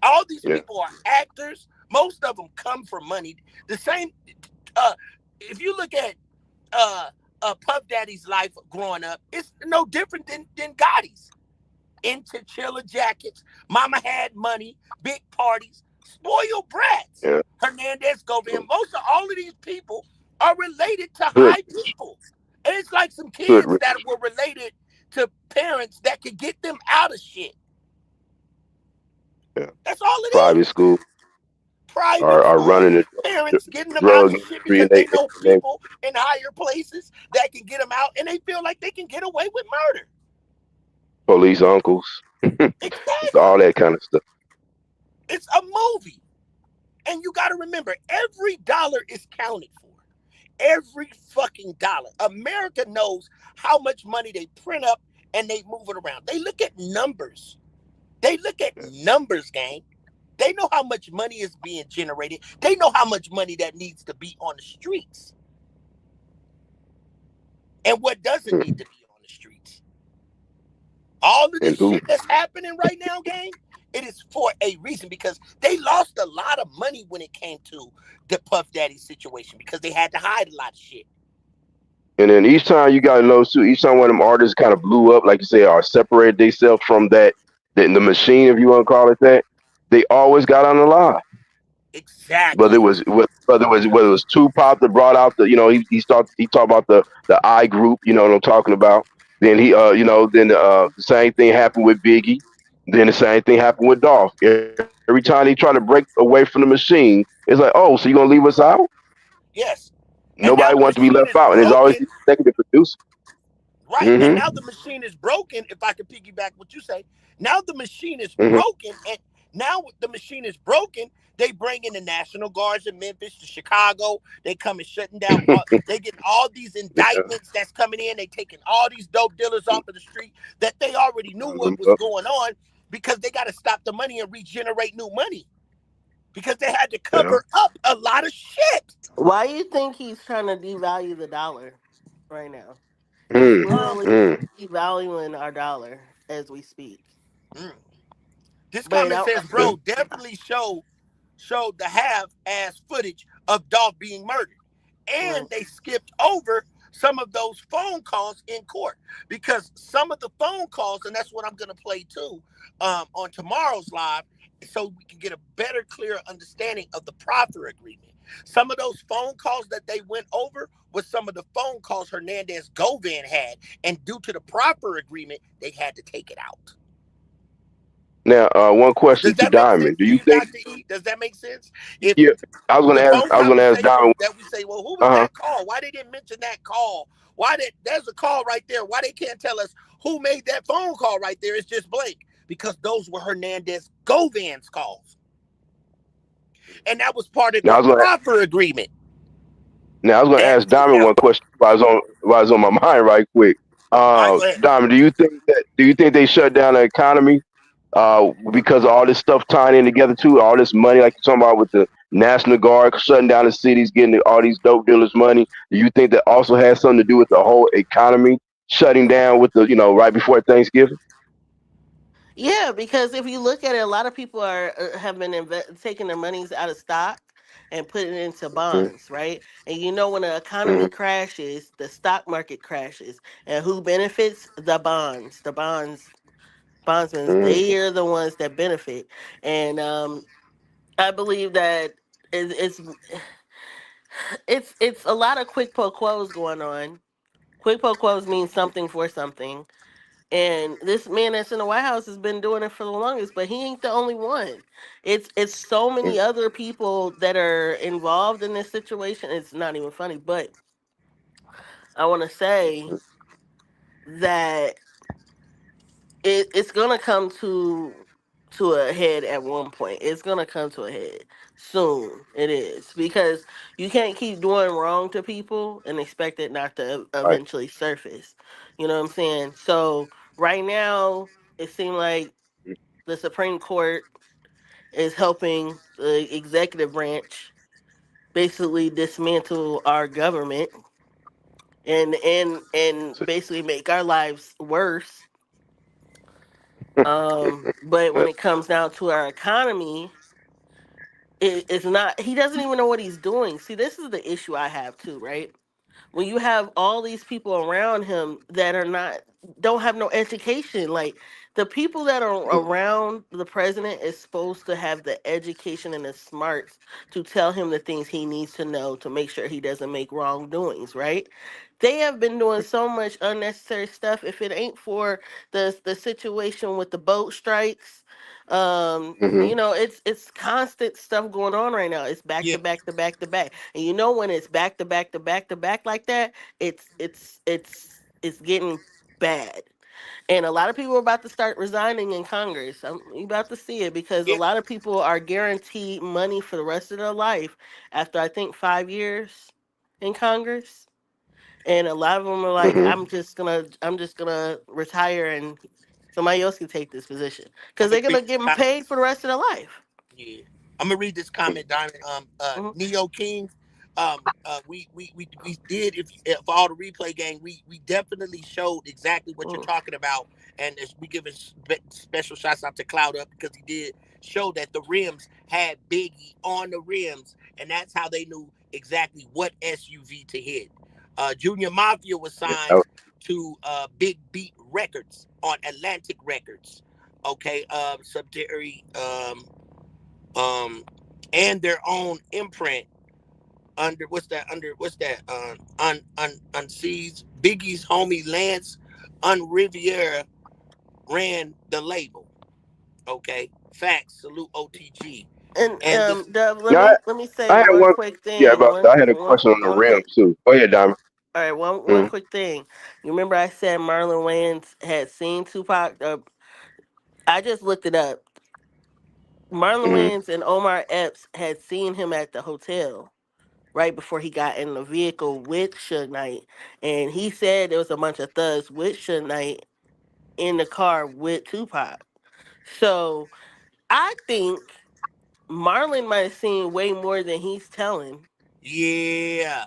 All these yeah, people are actors. Most of them come for money. The same. Uh, if you look at Puff Daddy's life growing up, it's no different than Gotti's. Into chiller jackets, mama had money, big parties, spoiled brats. yeah. Hernandez go over him. Most of all of these people are related to Hood, high people. And it's like some hood, kids that were related to parents that could get them out of shit. yeah. That's all it Private is. school Private are school, running the parents getting them out drug of shit industry because and they, they know and they people in higher places that can get them out and they feel like they can get away with murder. police uncles, it's all Exactly. that kind of stuff. It's a movie. And you got to remember, every dollar is counted for. Every fucking dollar. America knows how much money they print up and they move it around. They look at numbers. They look at Yeah. numbers, gang. They know how much money is being generated. They know how much money that needs to be on the streets and what doesn't need Hmm. to be on the streets. All of this And who? shit that's happening right now, gang, it is for a reason because they lost a lot of money when it came to the Puff Daddy situation because they had to hide a lot of shit. And then each time you got to know too, each time one of them artists kind of blew up, like you say, or separated themselves from the machine, if you want to call it that, they always got on the line. Exactly. Whether it was Tupac that brought out the, he talked about the I group, you know what I'm talking about. Then the same thing happened with Biggie. Then the same thing happened with Dolph. Every time they try to break away from the machine, it's like, oh, so you gonna leave us out? Yes. And Nobody now the wants to be left machine is out, and there's always broken. the executive producer. Right. And now Mm-hmm. the machine is broken. If I could piggyback what you say, now the machine is Mm-hmm. broken. And Now the machine is broken. They bring in the National Guards in Memphis to Chicago. They come and shutting down. They getting all these Yeah. indictments that's coming in. They taking all these dope dealers off of the street that they already knew Round what them was up. going on because they got to stop the money and regenerate new money because they had to Yeah. cover up a lot of shit. Why you think he's trying to devalue the dollar right now? He's Mm, Um, literally mm. devaluing our dollar as we speak. mm. This But comment I, says, Yeah. bro, definitely showed the half ass footage of Dolph being murdered. And mm, they skipped over some of those phone calls in court because some of the phone calls, and that's what I'm going to play too on tomorrow's live, so we can get a better, clearer understanding of the proffer agreement. Some of those phone calls that they went over was some of the phone calls Hernandez Govan had, and due to the proffer agreement, they had to take it out. Now, one question Does to that make sense Diamond. Do to you you, think? Dr. E? Does that make sense? If Yeah, I was gonna the ask. phone I was gonna ask conversations Diamond. that we say, well, who was Uh huh. that call? Why they didn't mention that call? Why did there's a call right there? Why they can't tell us who made that phone call right there? It's just blank because those were Hernandez Govan's calls, and that was part of Now the I was gonna. proffer agreement. Now I was gonna They had ask to take it Diamond out. one question while it's on my mind right quick. All right, go ahead. Diamond, do you think they shut down the economy because of all this stuff tying in together too? All this money, like you're talking about with the National Guard shutting down the cities, getting all these dope dealers money. Do you think that also has something to do with the whole economy shutting down with the right before Thanksgiving? yeah, because if you look at it, a lot of people are have been taking their monies out of stock and putting it into Mm-hmm. bonds, right? And you know when the economy crashes, the stock market crashes, and who benefits? The bonds. The bondsmen. Mm-hmm. They are the ones that benefit, and I believe that it's it's a lot of quick pro quos going on. Quick pro quos means something for something. And this man that's in the White House has been doing it for the longest, but he ain't the only one. It's so many other people that are involved in this situation. It's not even funny, but I want to say that it's gonna come to a head at one point. It's gonna come to a head soon. It is because you can't keep doing wrong to people and expect it not to Right. eventually surface. You know what I'm saying? So right now, it seemed like the Supreme Court is helping the executive branch basically dismantle our government and basically make our lives worse. But when it comes down to our economy, it's not. He doesn't even know what he's doing. See, this is the issue I have too, right? When you have all these people around him that are not don't have no education, like the people that are around the president is supposed to have the education and the smarts to tell him the things he needs to know to make sure he doesn't make wrongdoings, right? They have been doing so much unnecessary stuff. If it ain't for the situation with the boat strikes, Mm-hmm. it's constant stuff going on right now. It's back Yeah, to back to back to back. And you know when it's back to back to back to back like that, it's getting bad. And a lot of people are about to start resigning in Congress. You about to see it because a yeah, lot of people are guaranteed money for the rest of their life after I think 5 years in Congress. And a lot of them are like, Mm-hmm. I'm just gonna retire and somebody else can take this position I'm because gonna they're read gonna get them this. paid for the rest of their life. Yeah, I'm gonna read this comment, Diamond. Mhm, Neo King. We did if for all the replay gang, we definitely showed exactly what you're mhm. talking about, and we giving special shots out to Cloud Up because he did show that the rims had Biggie on the rims, and that's how they knew exactly what SUV to hit. Junior Mafia was signed to Big Beat Records on Atlantic Records. Okay, subsidiary um, and their own imprint under what's that unseized Biggie's homie Lance Riviera ran the label. Okay, facts. Salute OTG And and this. Dub, Now let me say I had one one. quick Yeah, thing. about I had a question on the One rim quick. too. Go ahead, Diamond. All right, one Mm-hmm. quick thing. You remember I said Marlon Wayans had seen Tupac? I just looked it up. Marlon Mm-hmm. Wayans and Omar Epps had seen him at the hotel right before he got in the vehicle with Suge Knight, and he said there was a bunch of thugs with Suge Knight in the car with Tupac. So I think Marlon might have seen way more than he's telling, Yeah.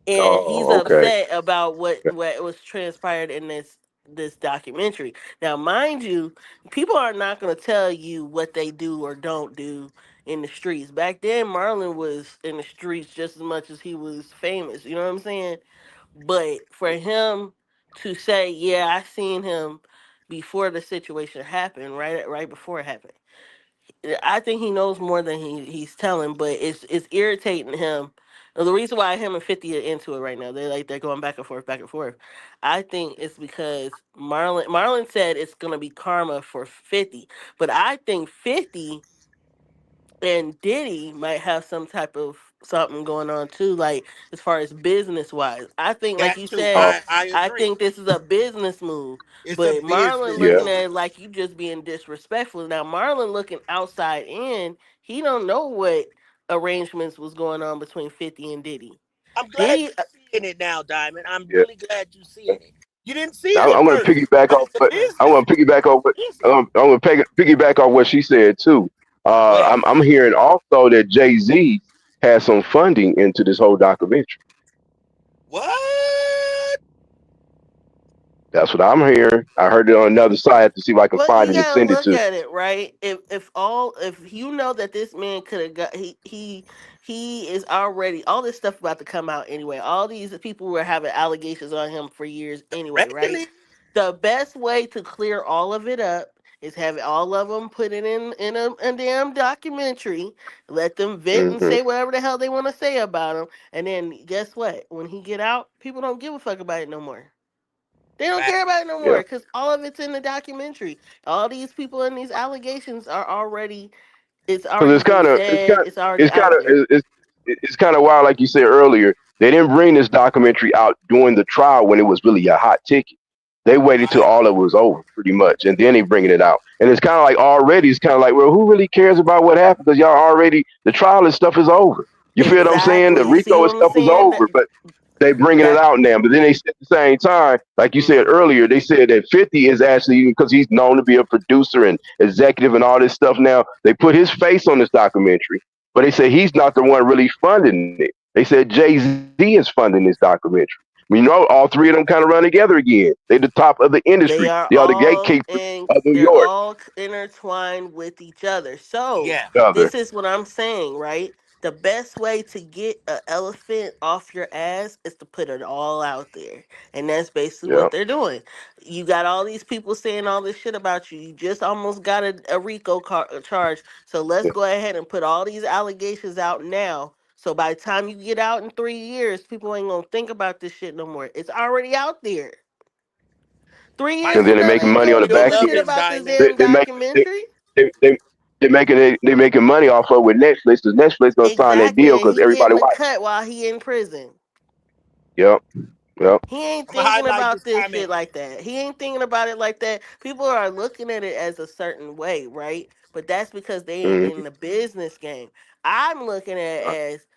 and he's Oh, okay. upset about what was transpired in this documentary. Now, mind you, people are not going to tell you what they do or don't do in the streets. Back then, Marlon was in the streets just as much as he was famous. You know what I'm saying? But for him to say, "Yeah, I seen him before the situation happened, right before it happened," I think he knows more than he's telling, but it's irritating him. The reason why him and 50 are into it right now, they're going back and forth, back and forth. I think it's because Marlon said it's gonna be karma for 50, but I think 50 and Diddy might have some type of something going on too, like as far as business wise. I think, like That you too. said, Oh, I I agree. think this is a business move. It's a But Marlon business yeah. looking move. at it like you just being disrespectful. Now Marlon looking outside in, he don't know what arrangements was going on between 50 and Diddy. I'm glad Diddy, you're seeing it now, Diamond. I'm Yeah. really glad you're seeing it. You didn't see it Now, at I'm going to first, piggyback but off, it's a but I'm business going to piggyback off. business. I'm going to piggyback off what she said too. Go ahead. I'm hearing also that Jay-Z has some funding into this whole documentary. What? That's what I'm hearing. I heard it on another side. I have to see if I can well, find you it and gotta send it look to. at it, right? If you know that this man could have got he is already all this stuff about to come out anyway. All these people were having allegations on him for years anyway, right? Really? The best way to clear all of it up is have all of them put it in a damn documentary, let them vent and Hmm. say whatever the hell they want to say about him, and then guess what? When he get out, people don't give a fuck about it no more. They don't Fact. care about it no more Yeah, because all of it's in the documentary. All these people and these allegations are already, it's because already been said. It's already it's kind out of there. it's kind of wild, like you said earlier. They didn't bring this documentary out during the trial when it was really a hot ticket. They waited till Right. all of it was over, pretty much, and then they bringing it out. And it's kind of like already, it's kind of like, well, who really cares about what happened? Because y'all already the trial and stuff is over. You feel what I'm saying? The Exactly. See Rico what and I'm stuff is saying? over, but they bringing it That out now. But then they said at the same time, like you said mhm. earlier, they said that 50 is actually because he's known to be a producer and executive and all this stuff. Now they put his face on this documentary, but they said he's not the one really funding it. They said Jay-Z is funding this documentary. You know, all three of them kind of run together again. They the top of the industry. They are They are the all gatekeepers in, of New they're York. all intertwined with each other. So Yeah. Other, this is what I'm saying, right? The best way to get an elephant off your ass is to put it all out there. And that's basically yeah, what they're doing. You got all these people saying all this shit about you. You just almost got a RICO charge. So let's yeah. go ahead and put all these allegations out now. So by the time you get out in 3 years, people ain't gonna think about this shit no more. It's already out there. Three My years And then from they're now, making they money on gonna the still give back a love shit end. him, about this Diamond. damn They make documentary. they they making money off of with Netflix because Netflix gonna sign that Exactly, deal and because he everybody getting a watch. cut while he in prison. Yep, yep. He ain't I'm gonna thinking highlight about this this comment. shit like that. He ain't thinking about it like that. People are looking at it as a certain way, right? But that's because they ain't Mm-hmm. in the business game. I'm looking at it as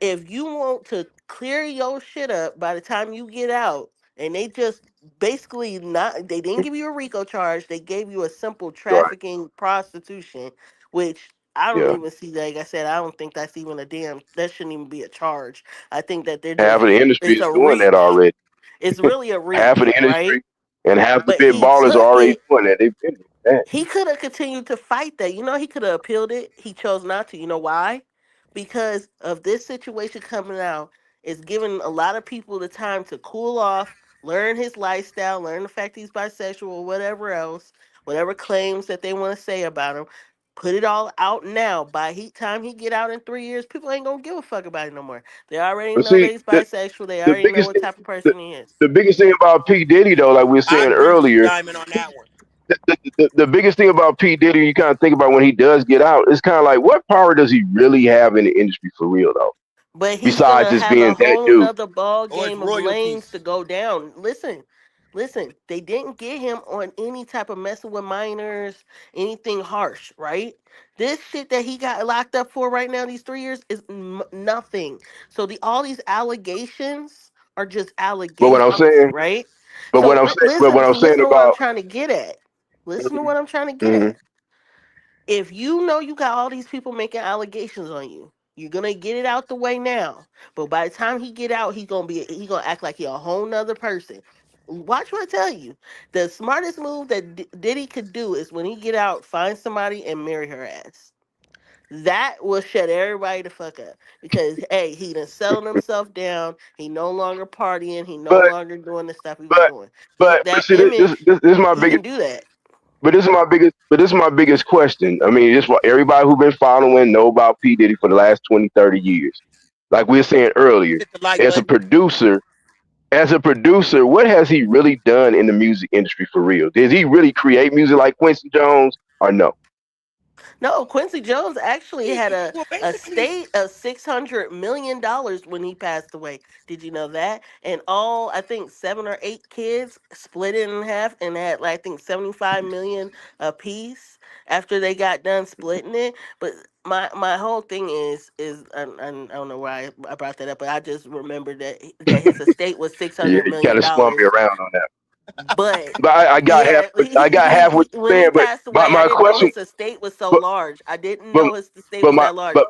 if you want to clear your shit up by the time you get out, and they just basically not, they didn't give you a RICO charge, they gave you a simple Right. trafficking prostitution, which I don't Yeah. even see. Like I said, I don't think that's even a damn, that shouldn't even be a charge. I think that they're Half just, of the industry it's is a doing that reach. already. It's really a Half of reach, the right? industry and half the But big he ballers are took already it. doing that. They've been doing that. He could have continued to fight that. You know, he could have appealed it. He chose not to. You know why? Because of this situation coming out, it's giving a lot of people the time to cool off, learn his lifestyle, learn the fact he's bisexual, whatever else, whatever claims that they want to say about him. Put it all out now. By time he get out in 3 years, people ain't gonna give a fuck about it no more. They already But know that see, he's bisexual. They the already know biggest what thing, type of the, person he is. the biggest thing about P Diddy though, like we were I saying agree with you, earlier, Diamond, on that one. the biggest thing about P Diddy, you kind of think about when he does get out, it's kind of like what power does he really have in the industry for real though? But he's Besides gonna just have being a that whole dude. nother ball Or his game of lanes to royalties. go down. Listen, Listen, they didn't get him on any type of messing with minors, anything harsh, right? This shit that he got locked up for right now, these 3 years, is nothing. So all these allegations are just But what I'm allegations, saying, right? but what So I'm saying, but listen, what I'm saying listen to what I'm about, trying to get at. Listen to hmm what I'm trying to get hmm at. If you know you got all these people making allegations on you, you're gonna get it out the way now. But by the time he get out, he gonna act like he a whole nother person. Watch what I tell you. The smartest move that Diddy could do is when he get out, find somebody and marry her ass. That will shut everybody the fuck up because hey, he done settled himself down. He no longer partying. He no but longer doing the stuff he was but doing. He but that see, image, this is my he biggest. can do that. But this is my biggest question. I mean, this what everybody who been following know about P Diddy for the last 20, 30 years. Like we were saying earlier, Hit the like as a button. producer, what has he really done in the music industry for real? Did he really create music like Quincy Jones or no? No, Quincy Jones actually had Well, a basically, state of $600 million when he passed away. Did you know that? And all I think 7 or 8 kids split it in half and had like I think 75 million a piece after they got done splitting it. But my whole thing I don't know why I brought that up, but I just remembered that his estate was six Yeah, hundred you kind million of swung me dollars. around on that. But But yeah, I got half what when you're he saying. But passed away, I my didn't know question, his estate was so but large. I didn't but know his estate was that large.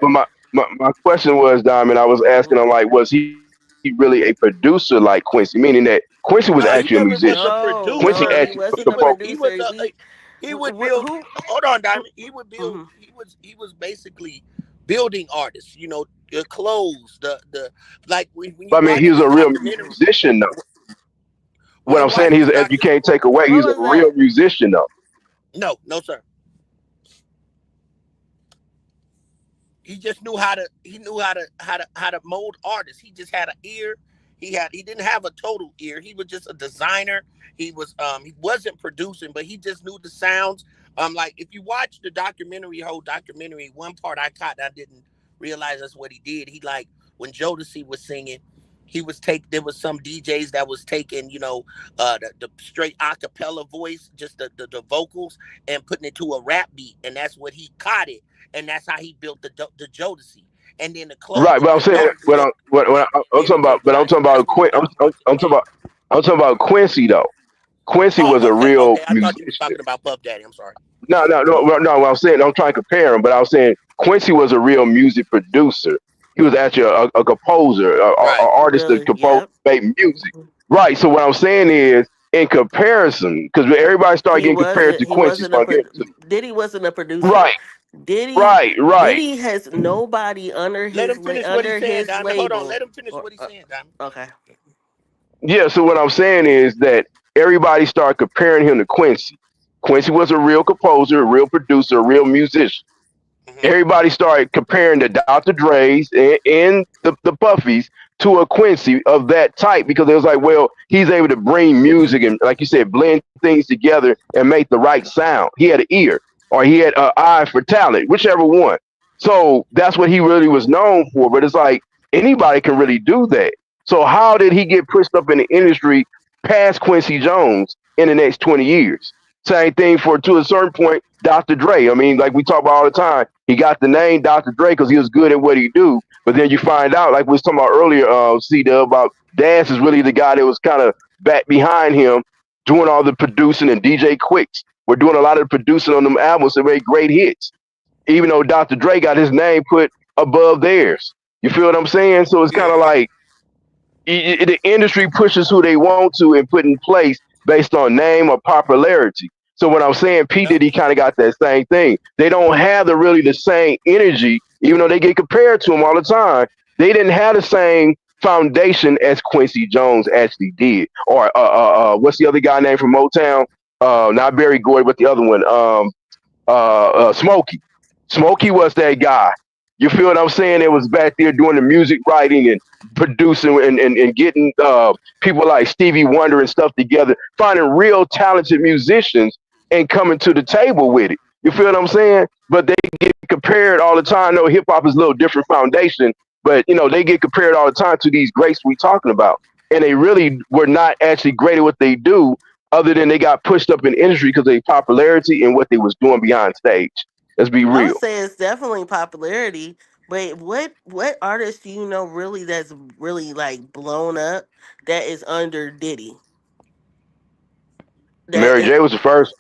my question was, Diamond. I was asking him like, was he really a producer like Quincy? Meaning that Quincy was actually a no, he musician. never was a No, Quincy no, producer. he actually wasn't a composed. He was producer. he would build. Who? Hold on, Diamond. He would build. Mhm. He was basically building artists. The clothes, the like when you But I mean, he watch was the a real documentary. musician though. When What you I'm saying, watch the you docu, can't take away. What He's a was real that? musician though. no, no, sir. He just knew how to. He knew how to mold artists. He just had an ear. He didn't have a total ear. He was just a designer. He wasn't producing, but he just knew the sounds. Like if you watch the whole documentary, one part I caught and I didn't realize that's what he did. He like when Jodeci was singing, there was some DJs that was taking, the straight acapella voice, just the vocals and putting it to a rap beat, and that's what he caught it, and that's how he built the Jodeci. And then the Right, clothes, but I'm the saying Jodeci look, I'm he talking would about, take that's what he taught Puff Daddy. I'm talking about Quincy though. Quincy Oh, was a okay, real okay. I thought you was musician. talking about Puff Daddy. I'm sorry. No. What I'm saying, I'm trying to compare him, but I was saying Quincy was a real music producer. He was actually a composer, a Right. artist that Really? composed, Yep. made music. Mhm. Right. So what I'm saying is, in comparison, because everybody started He getting compared wasn't. to He Quincy, wasn't so a I get to Diddy wasn't a producer. right, Diddy right. Diddy has nobody Let him finish what he's under saying, his Diamond. Hold on. label. Let him finish Or what he's saying, Diamond. okay. Yeah. So what I'm saying is that everybody started comparing him to Quincy. Quincy was a real composer, a real producer, a real musician. Hmm. Everybody started comparing the Dr. Dre's and the Puffies to a Quincy of that type because it was like, well, he's able to bring music and, like you said, blend things together and make the right sound. He had an ear or he had an eye for talent, whichever one. So that's what he really was known for. But it's like anybody can really do that. So how did he get pushed up in the industry past Quincy Jones in the next 20 years? Same thing for to a certain point, Dr. Dre. I mean, like we talk about all the time, he got the name Dr. Dre because he was good at what he do. But then you find out, like we was talking about earlier, C Dub, about Dance is really the guy that was kind of back behind him doing all the producing, and DJ Quicks were doing a lot of the producing on them albums that made great hits. Even though Dr. Dre got his name put above theirs. You feel what I'm saying? So it's kind Yeah. of like the industry pushes who they want to and put in place based on name or popularity. So when I'm saying P Yep. Diddy kind of got that same thing, they don't have really the same energy, even though they get compared to him all the time. They didn't have the same foundation as Quincy Jones actually did, or what's the other guy named from Motown? Not Barry Gordy, but the other one. Smokey. Smokey was that guy. You feel what I'm saying? It was back there doing the music writing and producing and getting people like Stevie Wonder and stuff together, finding real talented musicians and coming to the table with it. You feel what I'm saying? But they get compared all the time. No, hip hop is a little different foundation, but they get compared all the time to these greats we talking about. and they really were not actually great at what they do, other than they got pushed up in the industry because of their popularity and what they was doing behind stage. Let's be I would real. say it's definitely popularity. But what artist do you know really that's really like blown up that is under Diddy? That Mary is J was the first.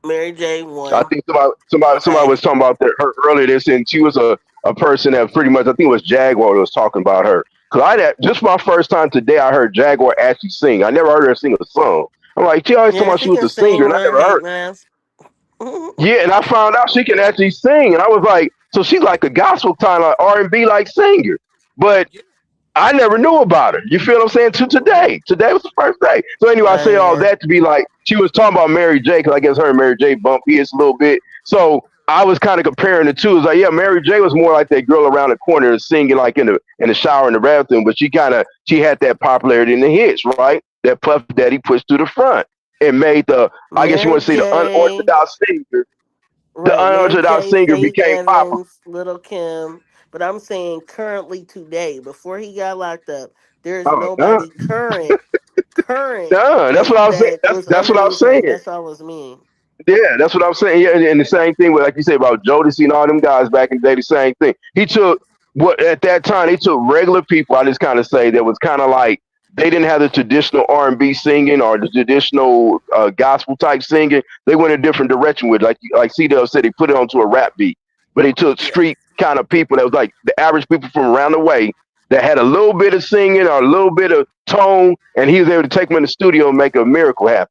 Mary J. I one. think somebody Okay. was talking about her earlier. This, and she was a person that pretty much, I think it was Jaguar that was talking about her. Cause just my first time today, I heard Jaguar actually sing. I never heard her sing a song. I'm like, she always told Yeah, me she she was can a singer, sing and I Love never Hate heard. Mask. Yeah, and I found out she can actually sing, and I was like, so she's like a gospel kind of R&B like singer. But Yeah. I never knew about her. You feel what I'm saying? To today. Today was the first day. So anyway, I Oh say all yeah. that to be like, she was talking about Mary J. Because I guess her and Mary J. bump heads a little bit. So I was kind of comparing the two. It's like, yeah, Mary J. was more like that girl around the corner singing like in the shower in the bathroom, but she had that popularity in the hits, right? That Puff Daddy pushed to the front and made the, I guess you want Mary to say, the J. unorthodox singer. The Right, Mary unorthodox J, singer Faith became popular. Evans, Little Kim. But I'm saying currently today, before he got locked up, there is Oh, no, nobody current no, that's what I was saying. that That's was that's what I was underneath him. saying. That's all I was mean. Yeah, that's what I'm saying. Yeah, and the same thing with, like you say, about Jodeci and all them guys back in the day. The same thing. He took what at that time they took regular people. I just kind of say that was kind of like they didn't have the traditional R&B singing or the traditional gospel type singing. They went a different direction with, like C Dub said, they put it onto a rap beat. But they took Yeah. street kind of people that was like the average people from around the way that had a little bit of singing or a little bit of tone, and he was able to take them in the studio and make a miracle happen.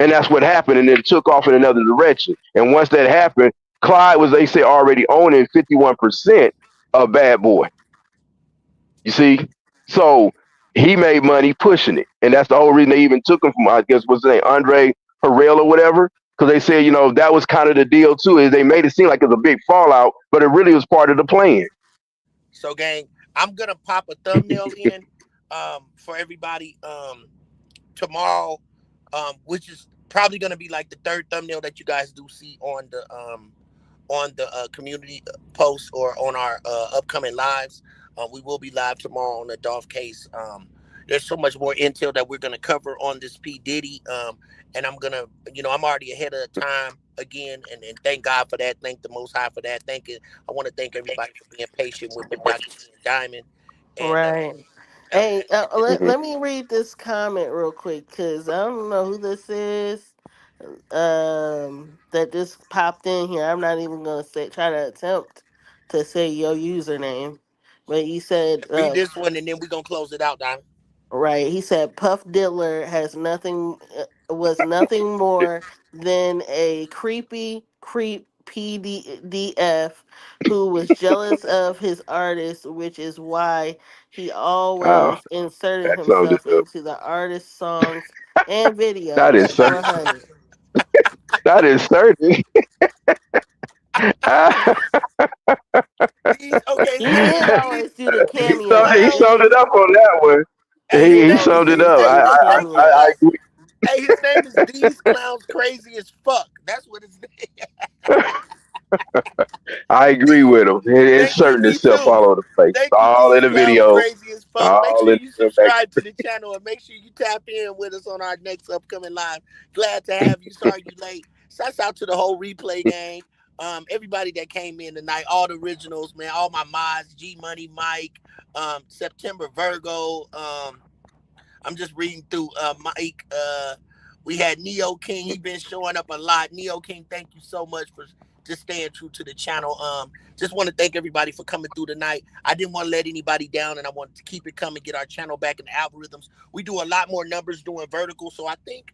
And that's what happened. And it took off in another direction. And once that happened, Clyde was, they say, already owning 51% of Bad Boy. You see? So he made money pushing it. And that's the whole reason they even took him from, I guess, what's his name, Andre Harrell or whatever. Because they said, that was kind of the deal too, is they made it seem like it was a big fallout, but it really was part of the plan. So, gang, I'm gonna pop a thumbnail in for everybody tomorrow, which is probably gonna be like the third thumbnail that you guys do see on the community post or on our upcoming lives. We will be live tomorrow on the Dolph case. There's so much more intel that we're going to cover on this P. Diddy. And I'm going to, I'm already ahead of the time again. And thank God for that. Thank the Most High for that. I want to thank everybody for being patient with me, Dr. Ian Diamond. And Right. uh, Hey, Mhm. let me read this comment real quick because I don't know who this is. That just popped in here. I'm not even gonna try to attempt to say your username, but you said read this one and then we're going to close it out, Diamond. right. He said Puff Diddler has nothing was nothing more than a creep PDF who was jealous of his artist, which is why he Oh, always inserted that summed himself it up. into the artist's songs and That videos is cer- for honey. that is certain. Okay, He listen, did always do the these He cameos. clowns. summed it up on that one. He Hey, did He always summed it do up. hey, the his name is I cameos. agree. his name is These Clowns Crazy as Fuck. That's what his name. I agree with him. It's Thank you, certain me itself too. all over the place. Thank you, All in these the clowns video. crazy as fuck. Make All sure in you the back. subscribe to the channel and make sure you tap in with us on our next upcoming live. Glad to have you. Sorry you late. Shouts out to the whole replay gang. Everybody that came in tonight, all the originals, man, all my mods, G Money, Mike, September Virgo. I'm just reading through Mike. We had Neo King. He been showing up a lot. Neo King, thank you so much for just staying true to the channel. Just want to thank everybody for coming through tonight. I didn't want to let anybody down, and I wanted to keep it coming, get our channel back in the algorithms. We do a lot more numbers doing vertical, so I think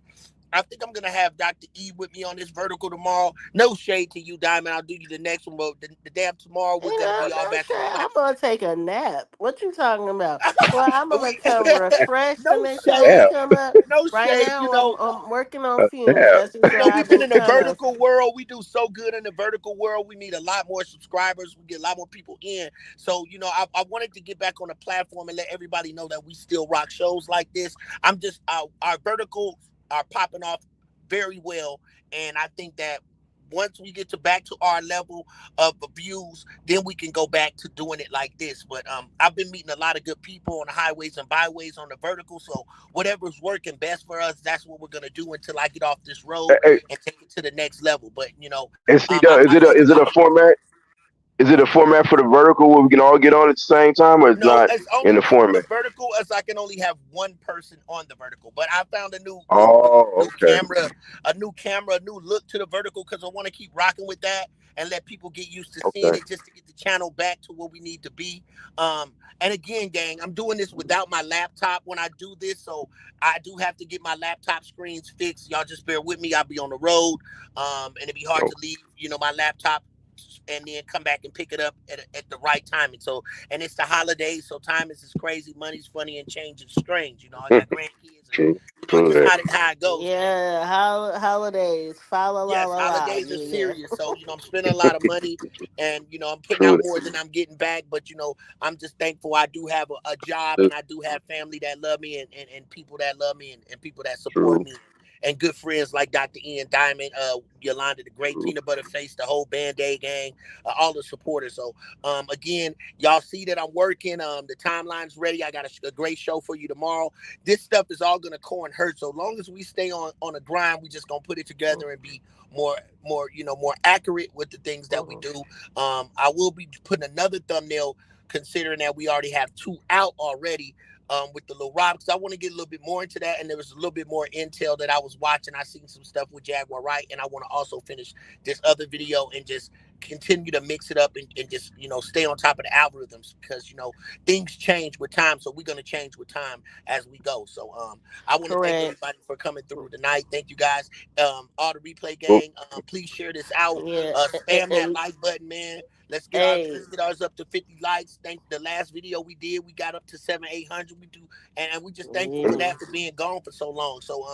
I'm gonna have Dr. E with me on this vertical tomorrow. No shade to you, Diamond. I'll do you the next one, but the damn tomorrow we're gonna Yeah, be all no back shit. on I'm point. gonna take a nap. What you talking about? Well, I'm gonna we come refreshed the no next time we Yeah. shade, come up. no Right shade. now, I'm working on fumes. Yeah. That's just where We've I've been been in the kind of. vertical world. We do so good in the vertical world. We need a lot more subscribers. We get a lot more people in. So, I wanted to get back on the platform and let everybody know that we still rock shows like this. I'm just, our verticals are popping off very well. And I think that once we get to back to our level of views, then we can go back to doing it like this. But I've been meeting a lot of good people on the highways and byways on the vertical. So whatever's working best for us, that's what we're gonna do until I get off this road Hey, and take it to the next level. But and see, I think is it a format? Is it a format for the vertical where we can all get on at the same time, or it's no, not it's in only the for the format? vertical as I can only have one person on the vertical. But I found a Oh, new okay, camera, a new look to the vertical because I want to keep rocking with that and let people get used to seeing okay. it just to get the channel back to where we need to be. And again, gang, I'm doing this without my laptop when I do this, so I do have to get my laptop screens fixed. Y'all just bear with me. I'll be on the road, and it'd be hard Oh, to leave, my laptop and then come back and pick it up at the right time. And so, and it's the holidays, so time is crazy, money's funny, and change is strange. I got grandkids, and true, it's true just that. how it goes, man. Yeah, holidays. Fa la la Yes, la la. holidays are Yeah. serious. So, I'm spending a lot of money and, I'm putting True out that. more than I'm getting back. But, I'm just thankful I do have a job That's and I do have family that love me and people that love me and people that support true, me and good friends like Dr. Ian Diamond, Yolanda the Great, true. Peanut Butter Face, the whole Band-Aid gang, all the supporters. So, again, y'all see that I'm working. The timeline's ready. I got a great show for you tomorrow. This stuff is all going to core and hurt. So long as we stay on a grind, we just going to put it together and be more more accurate with the things that we Mhm. do. I will be putting another thumbnail considering that we already have two out already, with the little Rob, because I want to get a little bit more into that, and there was a little bit more intel that I was watching. I seen some stuff with Jaguar Wright, and I want to also finish this other video and just continue to mix it up and just stay on top of the algorithms because things change with time, so we're going to change with time as we go. So I want to thank Correct. everybody for coming through tonight. Thank you guys, all the replay Well, gang. Please share this out. Yeah. Spam that And, like button, man. hey, Let's get ours up to 50 likes. Thank the last video we did, we got up to 700-800. We do, and we just thankful for yeah. that for being gone for so long. So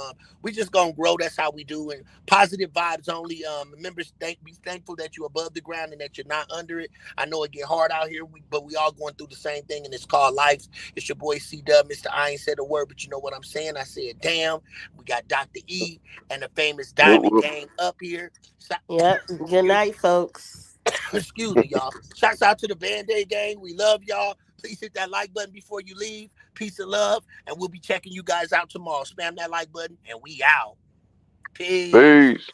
we just gonna grow. That's how we do. And positive vibes only. Members, be thankful that you're above the ground and that you're not under it. I know it get hard out here, but we all going through the same thing, and it's called life. It's your boy C Dub, Mr. I ain't said a word, but you know what I'm saying. I said, damn. We got Dr. E and the famous Diamond well, Gang up here. Yep. Good night, folks. Excuse me, y'all. Shouts out to the Band-Aid gang. We love y'all. Please hit that like button before you leave. Peace and love. And we'll be checking you guys out tomorrow. Spam that like button and we out. Peace. peace.